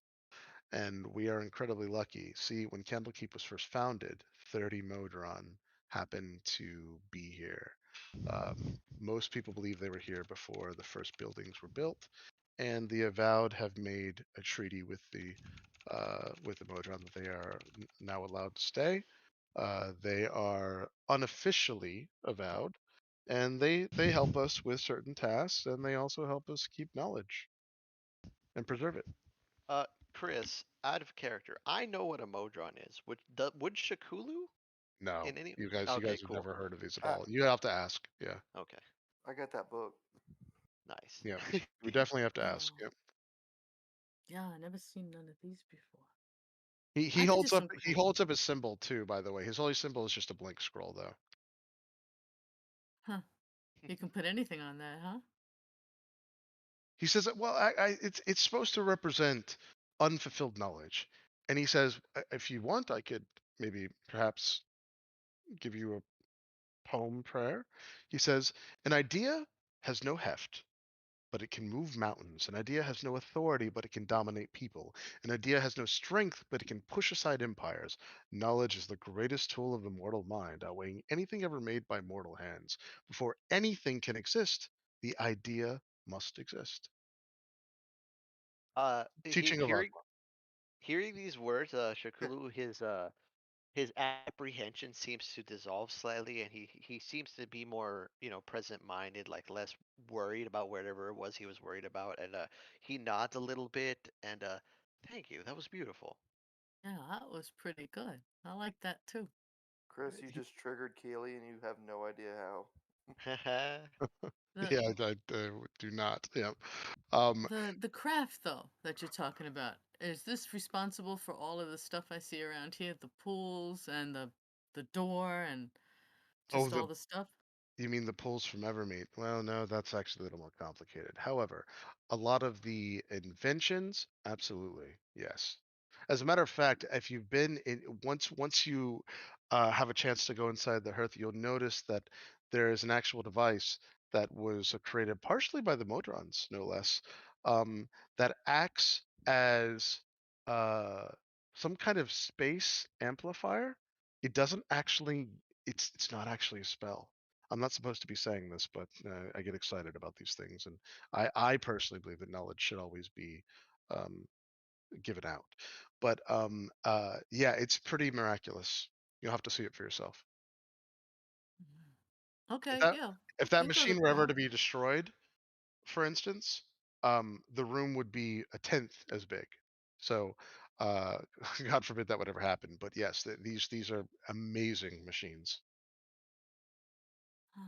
And we are incredibly lucky. See, when Candlekeep was first founded, 30 Modron happened to be here. Most people believe they were here before the first buildings were built, and the Avowed have made a treaty with the Modron that they are now allowed to stay. They are unofficially Avowed, and they help us with certain tasks, and they also help us keep knowledge and preserve it. Uh, Chris, out of character, I know what a Modron is. Would Shakulu No, in any? you Okay, guys have cool. never heard of these at I, all. You have to ask. Yeah, Okay, I got that book. nice. yeah. We definitely have to ask. Oh, Yep. yeah, I never seen none of these before. He I could do holds up some he craft. holds up his symbol too, by the way. His holy symbol is just a blank scroll though. Huh. You can put anything on that, huh? He says, well, it's supposed to represent unfulfilled knowledge. And he says, if you want, I could maybe perhaps give you a poem prayer. He says, an idea has no heft, but it can move mountains. An idea has no authority, but it can dominate people. An idea has no strength, but it can push aside empires. Knowledge is the greatest tool of the mortal mind, outweighing anything ever made by mortal hands. Before anything can exist, the idea must exist. Teaching of Hearing Agma. these words, Shakulu, his apprehension seems to dissolve slightly, and he seems to be more, present minded, like less worried about whatever it was he was worried about, and he nods a little bit, and thank you, that was beautiful. Yeah, that was pretty good. I like that too. Chris, you just triggered Keely and you have no idea how. The, Yeah, I do not. Yeah. Um, the craft though that you're talking about, is this responsible for all of the stuff I see around here? The pools and the door and oh, just all the stuff? you mean the pulls from Evermeet? Well, no, that's actually a little more complicated. However, a lot of the inventions, absolutely, yes. As a matter of fact, if you've been in once you have a chance to go inside the hearth, you'll notice that there is an actual device that was created partially by the Modrons, no less, that acts as uh, some kind of space amplifier. It doesn't actually. It's not actually a spell. I'm not supposed to be saying this, but I get excited about these things, and I personally believe that knowledge should always be um, given out. But yeah, it's pretty miraculous. You'll have to see it for yourself. If Okay, that yeah. if that We'll go to machine were ever Paul. to be destroyed, for instance, the room would be a tenth as big. So, uh, God forbid that would ever happen. But yes, these are amazing machines. Huh.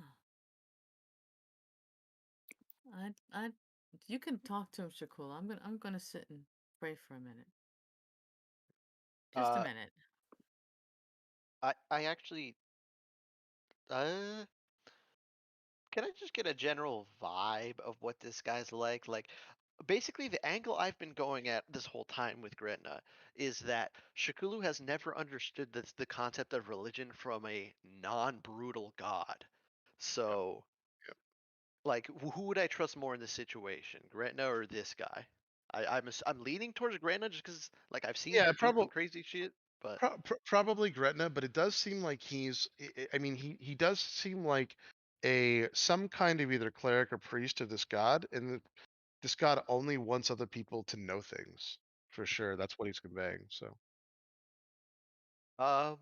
I you can talk to him, Shakul. I'm gonna sit and pray for a minute. Just a uh, minute. I actually, uh, can I just get a general vibe of what this guy's like? Like, basically, the angle I've been going at this whole time with Gretna is that Shakulu has never understood the concept of religion from a non-brutal god. So, Yep. like, who would I trust more in this situation, Gretna or this guy? I'm leaning towards Gretna just because, like, I've seen Yeah, him do some crazy shit, but Probably Gretna, but it does seem like he's. I mean, he does seem like a some kind of either cleric or priest of this god, and this god only wants other people to know things. For sure, that's what he's conveying. So um,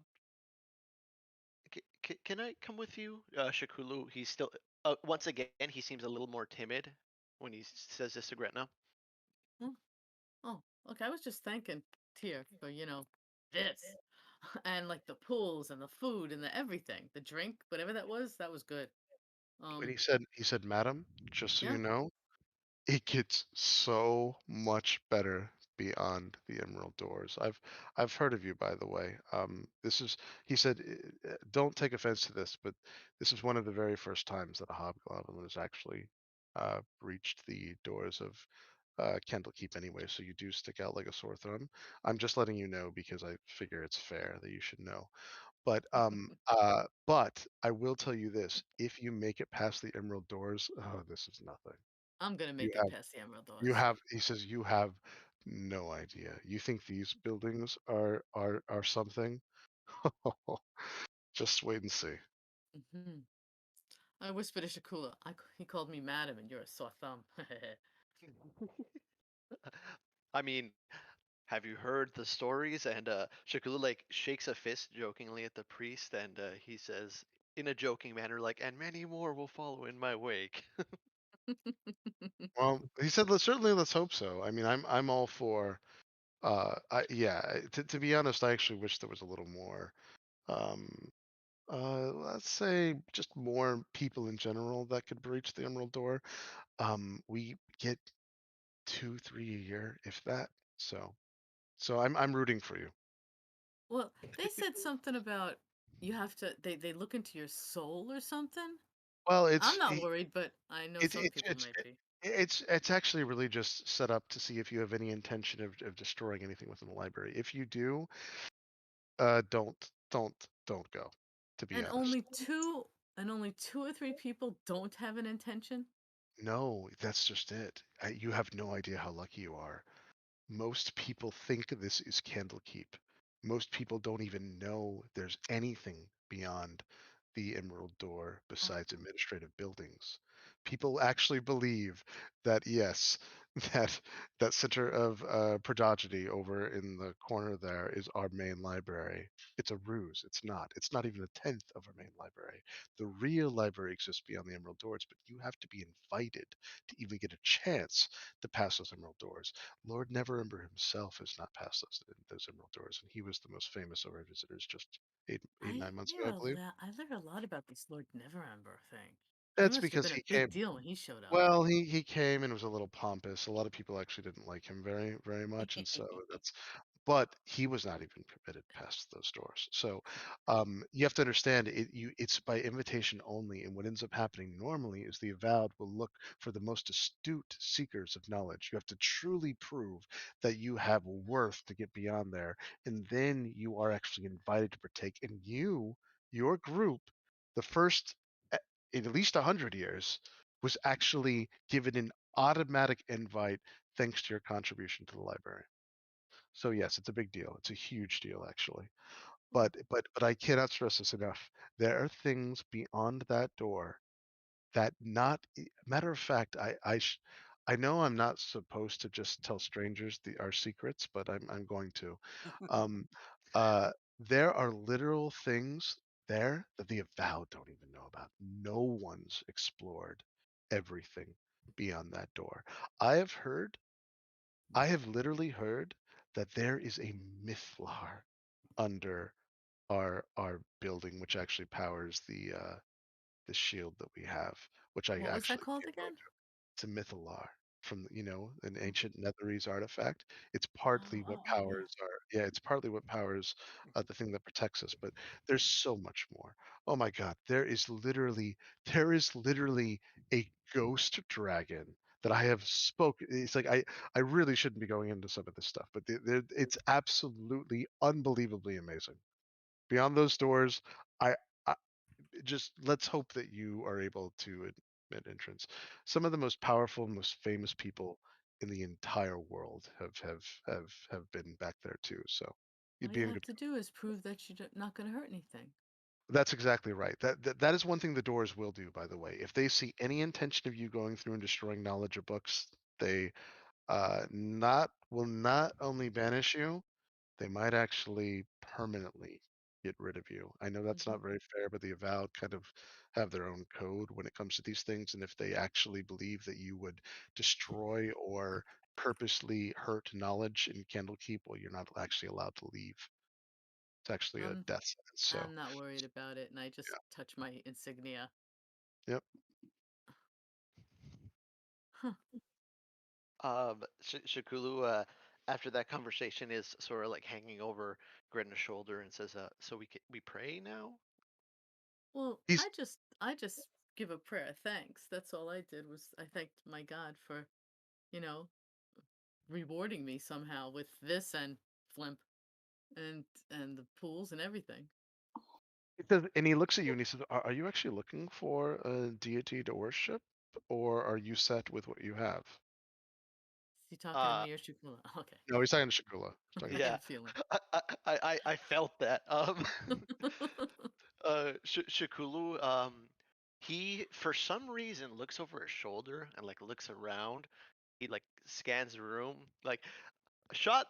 can I come with you, Shakulu? He's still once again he seems a little more timid when he says this to Gretna. Hmm? Oh, okay. I was just thanking Tyr for, this. And like the pools and the food and the everything. The drink, whatever that was good. when Um, he said, "Madam, just so yeah. you know, it gets so much better beyond the Emerald Doors. I've heard of you, by the way. This is he said, don't take offense to this, but this is one of the very first times that a hobgoblin has actually breached the doors of Candlekeep anyway. So you do stick out like a sore thumb. I'm just letting you know because I figure it's fair that you should know. But I will tell you this: if you make it past the Emerald Doors, oh, this is nothing. I'm gonna You make it have past the Emerald you Doors. have he says you have no idea. You think these buildings are something? Just wait and see. Hmm. I whispered to Shakula. He called me madam, and you're a sore thumb. I mean, have you heard the stories? And Shakulu like shakes a fist jokingly at the priest, and he says in a joking manner, like, "And many more will follow in my wake." Well, he said certainly let's hope so. I mean, I'm all for to be honest, I actually wish there was a little more um let's say just more people in general that could breach the Emerald Door. We get 2, 3 a year, if that. So I'm rooting for you. Well, they said something about you have to. They look into your soul or something. Well, I'm not worried, but I know some people might be. it's actually really just set up to see if you have any intention of destroying anything within the library. If you do, don't go. To be And honest, only two or three people don't have an intention. No, that's just it. You have no idea how lucky you are. Most people think this is Candlekeep. Most people don't even know there's anything beyond the Emerald Door besides administrative buildings. People actually believe that yes, that that center of prodigy over in the corner there is our main library. It's a ruse. It's not. It's not even a tenth of our main library. The real library exists beyond the Emerald Doors, but you have to be invited to even get a chance to pass those Emerald Doors. Lord Neverember himself has not passed those Emerald Doors, and he was the most famous of our visitors just eight, I 9 months hear ago, I a believe. lot. I learned a lot about this Lord Neverember thing. He That's must have because been a he big came. deal when he showed up. Well, he came and was a little pompous. A lot of people actually didn't like him very much, and so that's. But he was not even permitted past those doors. So you have to understand it's by invitation only. And what ends up happening normally is the avowed will look for the most astute seekers of knowledge. You have to truly prove that you have worth to get beyond there, and then you are actually invited to partake. And your group, the first in at least 100 years, was actually given an automatic invite thanks to your contribution to the library. So yes, it's a big deal. It's a huge deal actually. But I cannot stress this enough. There are things beyond that door that matter of fact, I know I'm not supposed to just tell strangers our secrets, but I'm going to. Um, uh, there are literal things there that the avowed don't even know about. No one's explored everything beyond that door. I have heard, I have literally heard that there is a Mythlar under our building, which actually powers the shield that we have, which I What was that actually called can't go again? into. It's a Mythalar from an ancient Netherese artifact. It's partly what Yeah. powers it's partly what powers the thing that protects us. But there's so much more. Oh my God, there is literally a ghost dragon that I have spoken. It's like I really shouldn't be going into some of this stuff, but it's absolutely unbelievably amazing. Beyond those doors, I just let's hope that you are able to admit entrance. Some of the most powerful, most famous people in the entire world have been back there too. So you'd All be you in have good. to do is prove that you're not going to hurt anything. That's exactly right. That is one thing the doors will do, by the way. If they see any intention of you going through and destroying knowledge or books, they not will not only banish you, they might actually permanently get rid of you. I know that's Hmm. not very fair, but the Avowed kind of have their own code when it comes to these things. And if they actually believe that you would destroy or purposely hurt knowledge in Candlekeep, well, you're not actually allowed to leave. It's actually a I'm death sentence. So, I'm not worried about it, and I just touch my insignia. yeah. Yep. Huh. Shakulu, after that conversation, is sort of like hanging over Gretna's shoulder and says, "So we pray now." Well, He's I just give a prayer of thanks. That's all I did was I thanked my God for, you know, rewarding me somehow with this and Flimp and the pools and everything. He says, and he looks at you and he says, "Are you actually looking for a deity to worship, or are you set with what you have?" Is he talking to Uh, me or Shukula? Okay. No, he's talking to Shakula. He's talking I to had yeah, a feeling. I felt that. Shakulu, he for some reason looks over his shoulder and like looks around. He like scans the room, like shot.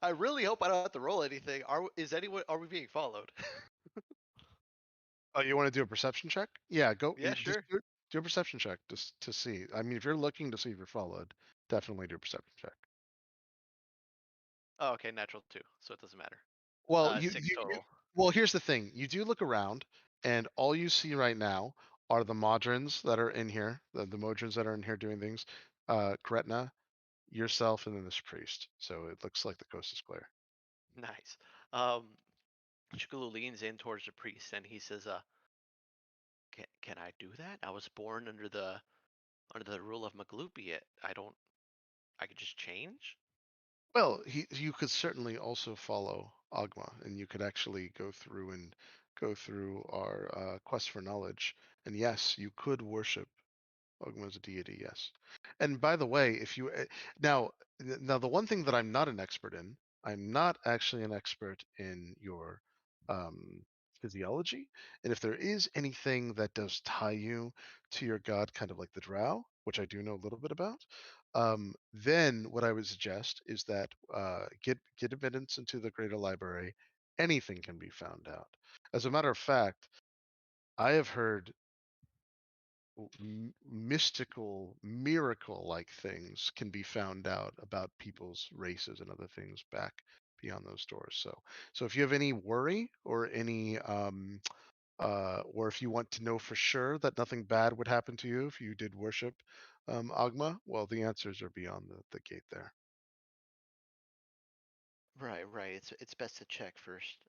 I really hope I don't have to roll anything. Are we being followed? Oh, you want to do a perception check? Yeah, go. Yeah, Just sure. do a perception check just to see. I mean, if you're looking to see if you're followed, definitely do a perception check. Oh, okay, natural 2, so it doesn't matter. Well, 6 total. well, here's the thing. You do look around, and all you see right now are the Modrons that are in here, the Modrons that are in here doing things. Gretna, yourself, and then this priest. So it looks like the coast is clear. Nice. Shukulu leans in towards the priest and he says, can I do that? I was born under the rule of Maglupi. I could just change?" Well, you could certainly also follow Agma, and you could actually go through our quest for knowledge. And yes, you could worship Ogma is a deity, yes. And by the way, if you now the one thing that I'm not an expert in, I'm not actually an expert in your um, physiology. And if there is anything that does tie you to your god, kind of like the Drow, which I do know a little bit about, then what I would suggest is that get admittance into the Greater Library. Anything can be found out. As a matter of fact, I have heard mystical, miracle-like things can be found out about people's races and other things back beyond those doors. So if you have any worry or any or if you want to know for sure that nothing bad would happen to you if you did worship Agma, well, the answers are beyond the gate there. Right, right. It's best to check first.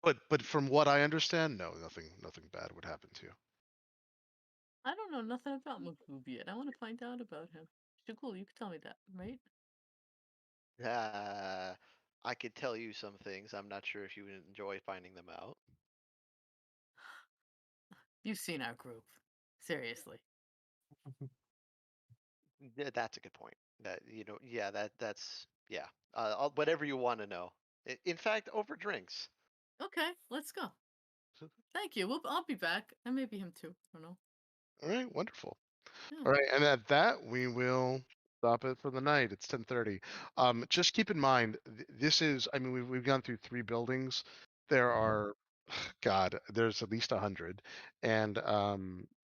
But from what I understand, no, nothing bad would happen to you. I don't know nothing about Magoob yet. I want to find out about him. Shukul, you can tell me that, right? I could tell you some things. I'm not sure if you would enjoy finding them out. You've seen our group. Seriously. Yeah, that's a good point. That yeah, that's yeah. Whatever you want to know. In fact, over drinks. Okay, let's go. Thank you. I'll be back. And maybe him too. I don't know. All right, wonderful. Yeah. All right, and at that we will stop it for the night. It's 10:30. Just keep in mind, this is. I mean, we've gone through 3 buildings. There are, God, there's at least 100, and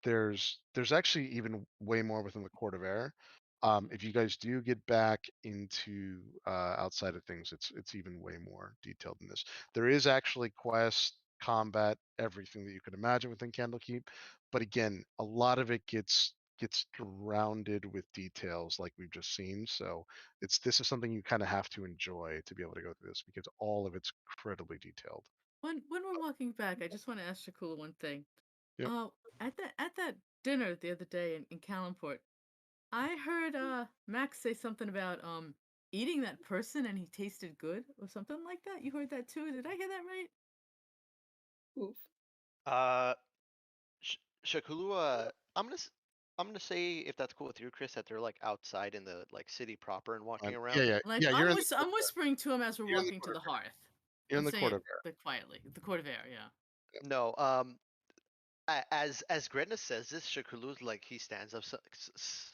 there's actually even way more within the Court of Air. If you guys do get back into outside of things, it's even way more detailed than this. There is actually quest, combat, everything that you could imagine within Candlekeep, but again, a lot of it gets drowned with details like we've just seen. So this is something you kind of have to enjoy to be able to go through this because all of it's incredibly detailed. When we're walking back, I just want to ask Shakula one thing. Yep. At that dinner the other day in Calimport, I heard Max say something about eating that person and he tasted good or something like that. You heard that too? Did I hear that right? Oof. Shakulua, I'm gonna say if that's cool with you, Chris, that they're like outside in the like city proper and walking around. Yeah. Like You're I'm whispering to him as we're You're in the walking to the hearth. You're in the saying Court it of Air. but quietly. The Court of Air, yeah. No, as Gretna says this, Shakulu's like he stands up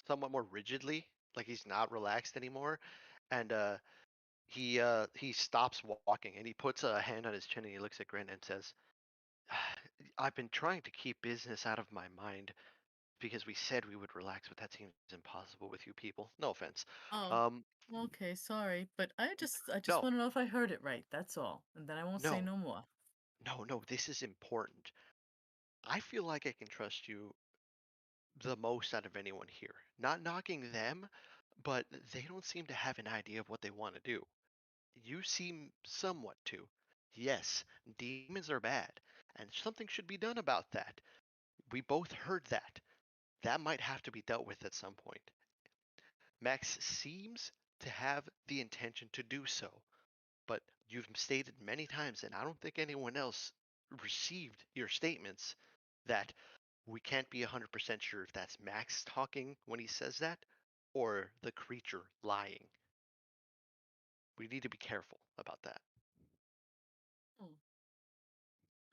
somewhat more rigidly, like he's not relaxed anymore, and he stops walking and he puts a hand on his chin and he looks at Gretna and says, "I've been trying to keep business out of my mind because we said we would relax, but that seems impossible with you people. No offense. Oh, okay, sorry, but I just No. want to know if I heard it right. That's all, and then I won't say no more. No, this is important. I feel like I can trust you the most out of anyone here. Not knocking them, but they don't seem to have an idea of what they want to do. You seem somewhat to. Yes, demons are bad, and something should be done about that. We both heard that. That might have to be dealt with at some point. Max seems to have the intention to do so, but you've stated many times, and I don't think anyone else received your statements, that we can't be 100% sure if that's Max talking when he says that or the creature lying. We need to be careful about that. Oh.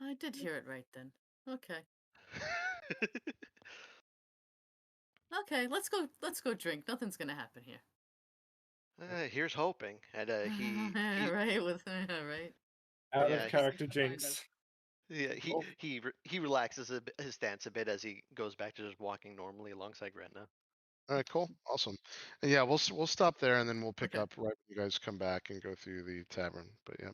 I did hear it right then. Okay. Okay, let's go drink. Nothing's gonna happen here. Here's hoping. And he right with right. Out Yeah, of he- character jinx. Yeah, he relaxes his stance a bit as he goes back to just walking normally alongside Gretna. All right, cool, awesome. And yeah, we'll stop there and then we'll pick Okay. up right when you guys come back and go through the tavern. But yeah.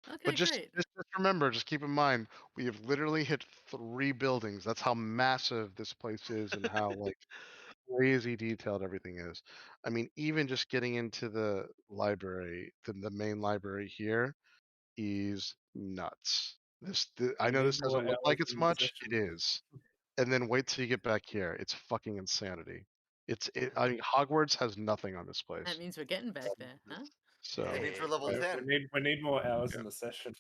Okay, But just great. remember, just keep in mind, we have literally hit 3 buildings. That's how massive this place is and how like crazy detailed everything is. I mean, even just getting into the library, the main library here is nuts. I know need this more doesn't look like hours it's in much. possession. It is. And then wait till you get back here. It's fucking insanity. I mean, Hogwarts has nothing on this place. That means we're getting back there, huh? So That means we're level We 10. need more hours Yeah. in the session.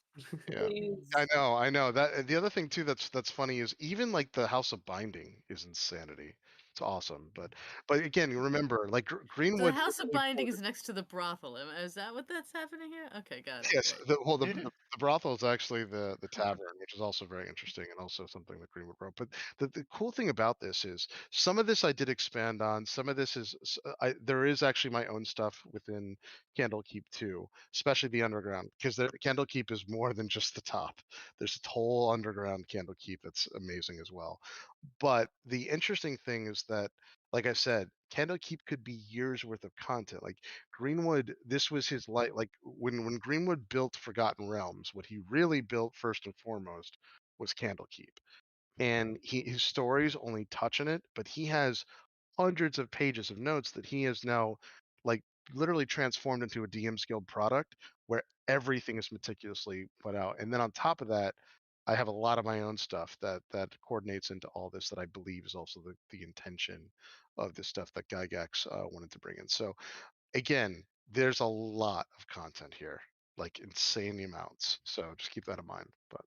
yeah. Please. I know that. The other thing too that's funny is even like the House of Binding is insanity. It's awesome, but again, you remember like So the Greenwood. House of Binding is next to the brothel. Is that what that's happening here? Okay, got it. Yes, Great. the brothel is actually the tavern, which is also very interesting and also something that Greenwood wrote. But the cool thing about this is some of this I did expand on. Some of this is there is actually my own stuff within Candlekeep too, especially the underground, because Candlekeep is more than just the top. There's a whole underground Candlekeep that's amazing as well. But the interesting thing is that, like I said, Candlekeep could be years worth of content. Like Greenwood, this was his light. Like when Greenwood built Forgotten Realms, what he really built first and foremost was Candlekeep. And his stories only touch on it, but he has hundreds of pages of notes that he has now like literally transformed into a DM's Guild product where everything is meticulously put out. And then on top of that, I have a lot of my own stuff that coordinates into all this that I believe is also the intention of this stuff that Gygax wanted to bring in. So again, there's a lot of content here, like insane amounts. So just keep that in mind. But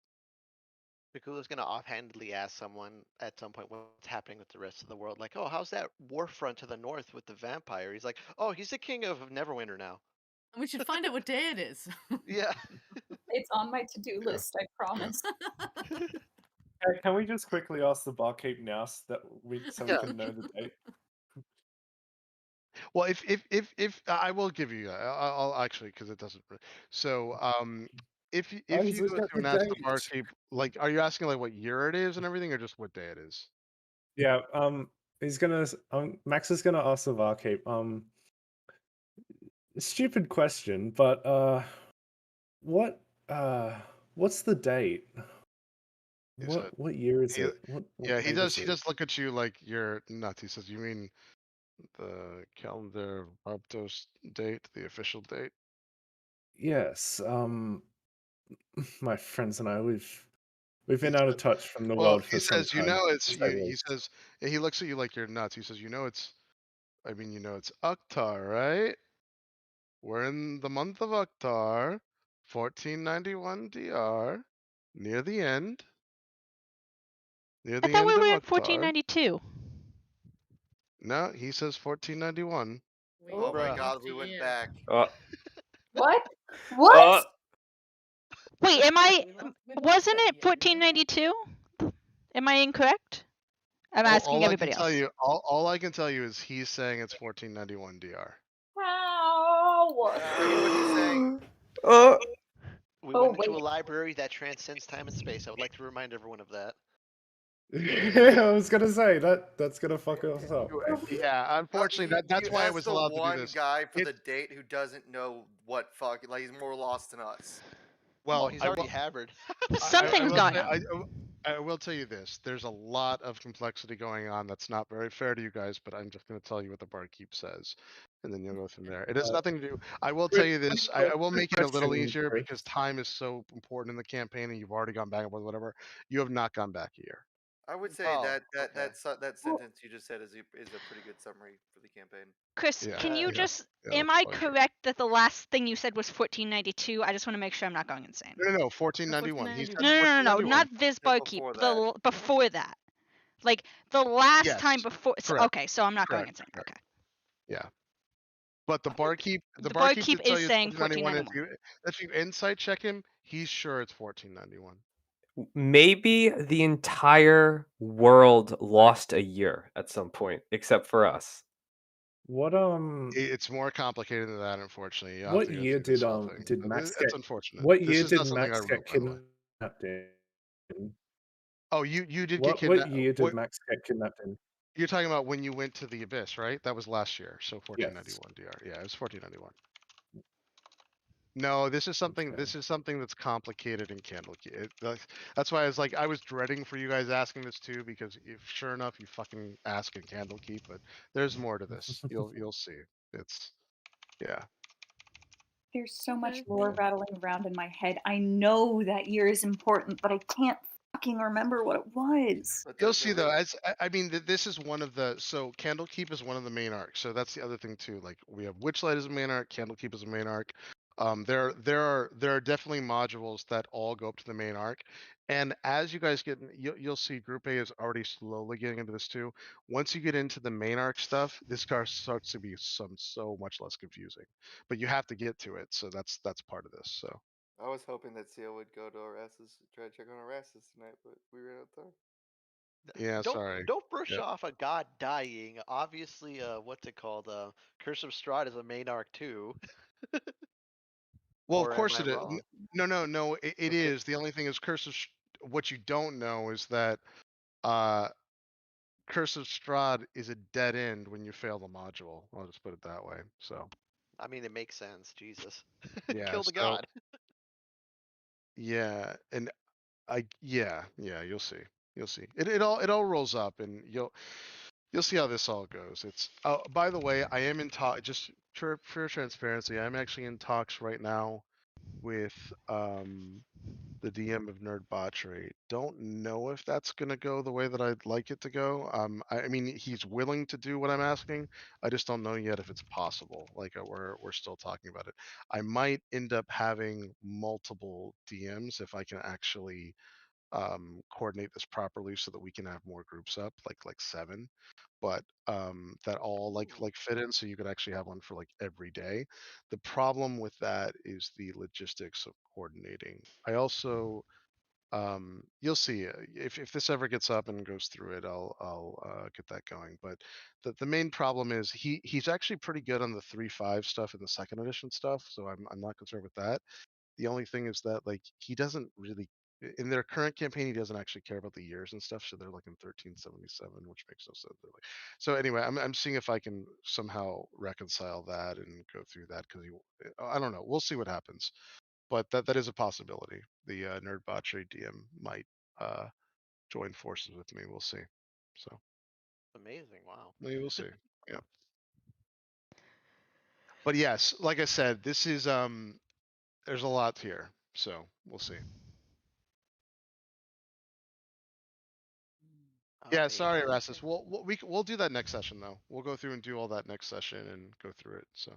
Pikula's gonna offhandedly ask someone at some point what's happening with the rest of the world. Like, oh, how's that war front to the north with the vampire? He's like, oh, he's the king of Neverwinter now. We should find out what day it is. Yeah. It's on my to-do list, I promise. Hey, can we just quickly ask the barkeep now so that we Yeah. can know the date? well, if I will give you, I'll actually because it doesn't. So if I you was go looking at through and the ask the date. barkeep, like, are you asking like what year it is and everything, or just what day it is? Yeah, he's gonna Max is gonna ask the barkeep. Stupid question, but what what's the date? He said, What year is he, it? What yeah, he date does. is He it? does look at you like you're nuts. He says, "You mean the calendar Aptos date, the official date?" Yes, my friends and I we've He been out of said, touch from the "Well," world he for some says, "You time, know, to it's say you." the He least. says, and he looks at you like you're nuts. He says, "You know, it's. I mean, you know, it's Uktar, right? We're in the month of Uktar, 1491 DR, near the end. Near I the thought we end of were in Uktar." 1492. No, he says 1491. Oh my Bruh. god, we went Year. back. What? What? Wait, We lost wasn't that it year, remember? 1492? Am I incorrect? I'm asking All I can everybody tell else. you, all I can tell you is he's saying it's 1491 DR. How? I hear what he's saying. We Oh, went into a wait. library that transcends time and space. I would like to remind everyone of that. Yeah, I was gonna say that's gonna fuck us up. Yeah, unfortunately, that's You why I asked was the allowed to do one this. guy for It- the date who doesn't know what fuck, like he's more lost than us. Well, He's I already will, havered. Something's will going say, on. I will tell you this: there's a lot of complexity going on that's not very fair to you guys. But I'm just going to tell you what the barkeep says, and then you'll go from there. It has nothing to do. I will tell you this: I will make it a little easier because time is so important in the campaign, and you've already gone back and forth, whatever. You have not gone back a year. I would say Oh, that okay. that sentence you just said is a pretty good summary for the campaign. Chris, Yeah, can you yeah, just yeah, am that's I probably true. correct that the last thing you said was 1492? I just want to make sure I'm not going insane. No, 1491. He said 1491. No, 1491. not this barkeep. before The that. before that. Like the last Yes, time before. So, correct, okay, so I'm not going correct, insane. correct. Okay. Yeah. But the barkeep, The barkeep barkeep did tell is you it's saying 1491. If you insight check him, he's sure it's 1491. Maybe the entire world lost a year at some point, except for us. What It's more complicated than that, unfortunately. You have what to go year through this did whole thing. did Max It's get? unfortunate. What This year is did not something I Max get wrote, by the way. kidnapped in? Oh, you did get What kidnapped. year did Max get kidnapped in? You're talking about when you went to the Abyss, right? That was last year, so Yes. 1491 DR. Yeah, it was 1491. No, this is something. Okay. This is something that's complicated in Candlekeep. That's why I was dreading for you guys asking this too, because if sure enough you fucking ask in Candlekeep, but there's more to this. You'll see. It's yeah. There's so much Okay. lore rattling around in my head. I know that year is important, but I can't fucking remember what it was. But You'll there's see no though, way. I mean, this is one of the so Candlekeep is one of the main arcs. So that's the other thing too. Like we have Witchlight as a main arc, Candlekeep as a main arc. There are definitely modules that all go up to the main arc, and as you guys get, you'll see Group A is already slowly getting into this too. Once you get into the main arc stuff, this car starts to be so much less confusing. But you have to get to it, so that's part of this. So I was hoping that Seal would go to Erastus, try to check on Erastus tonight, but we ran out of time. yeah, sorry. Don't brush Yeah. off a god dying. Obviously, what's it called? Curse of Strahd is a main arc too. Well, of Or am course I it is. wrong? No, it Okay. is. The only thing is what you don't know is that uh Curse of Strahd is a dead end when you fail the module. I'll just put it that way. So I mean, it makes sense. Jesus. yeah, Kill the so god. yeah, and yeah, you'll see. You'll see. It all rolls up and you'll see how this all goes. It's by the way, I am in talk just for transparency, I'm actually in talks right now with the DM of Nerd Botchery. Don't know if that's going to go the way that I'd like it to go. I mean, he's willing to do what I'm asking. I just don't know yet if it's possible. Like we're still talking about it. I might end up having multiple DMs if I can actually coordinate this properly so that we can have more groups up, like 7, but that all like fit in, so you could actually have one for like every day. The problem with that is the logistics of coordinating. I also you'll see if this ever gets up and goes through it, I'll get that going. But the main problem is he's actually pretty good on the 3.5 stuff and the second edition stuff, so I'm not concerned with that. The only thing is that like he doesn't really in their current campaign he doesn't actually care about the years and stuff, so they're like in 1377, which makes no sense. They're like, so anyway, I'm seeing if I can somehow reconcile that and go through that because I don't know. We'll see what happens, but that is a possibility. The Nerd Botchery DM might join forces with me. We'll see. So Amazing. Wow. we will see. Yeah. But yes, like I said, this is there's a lot here, so we'll see. Yeah, sorry, Amazing. Erastus. We'll do that next session though. We'll go through and do all that next session and go through it. So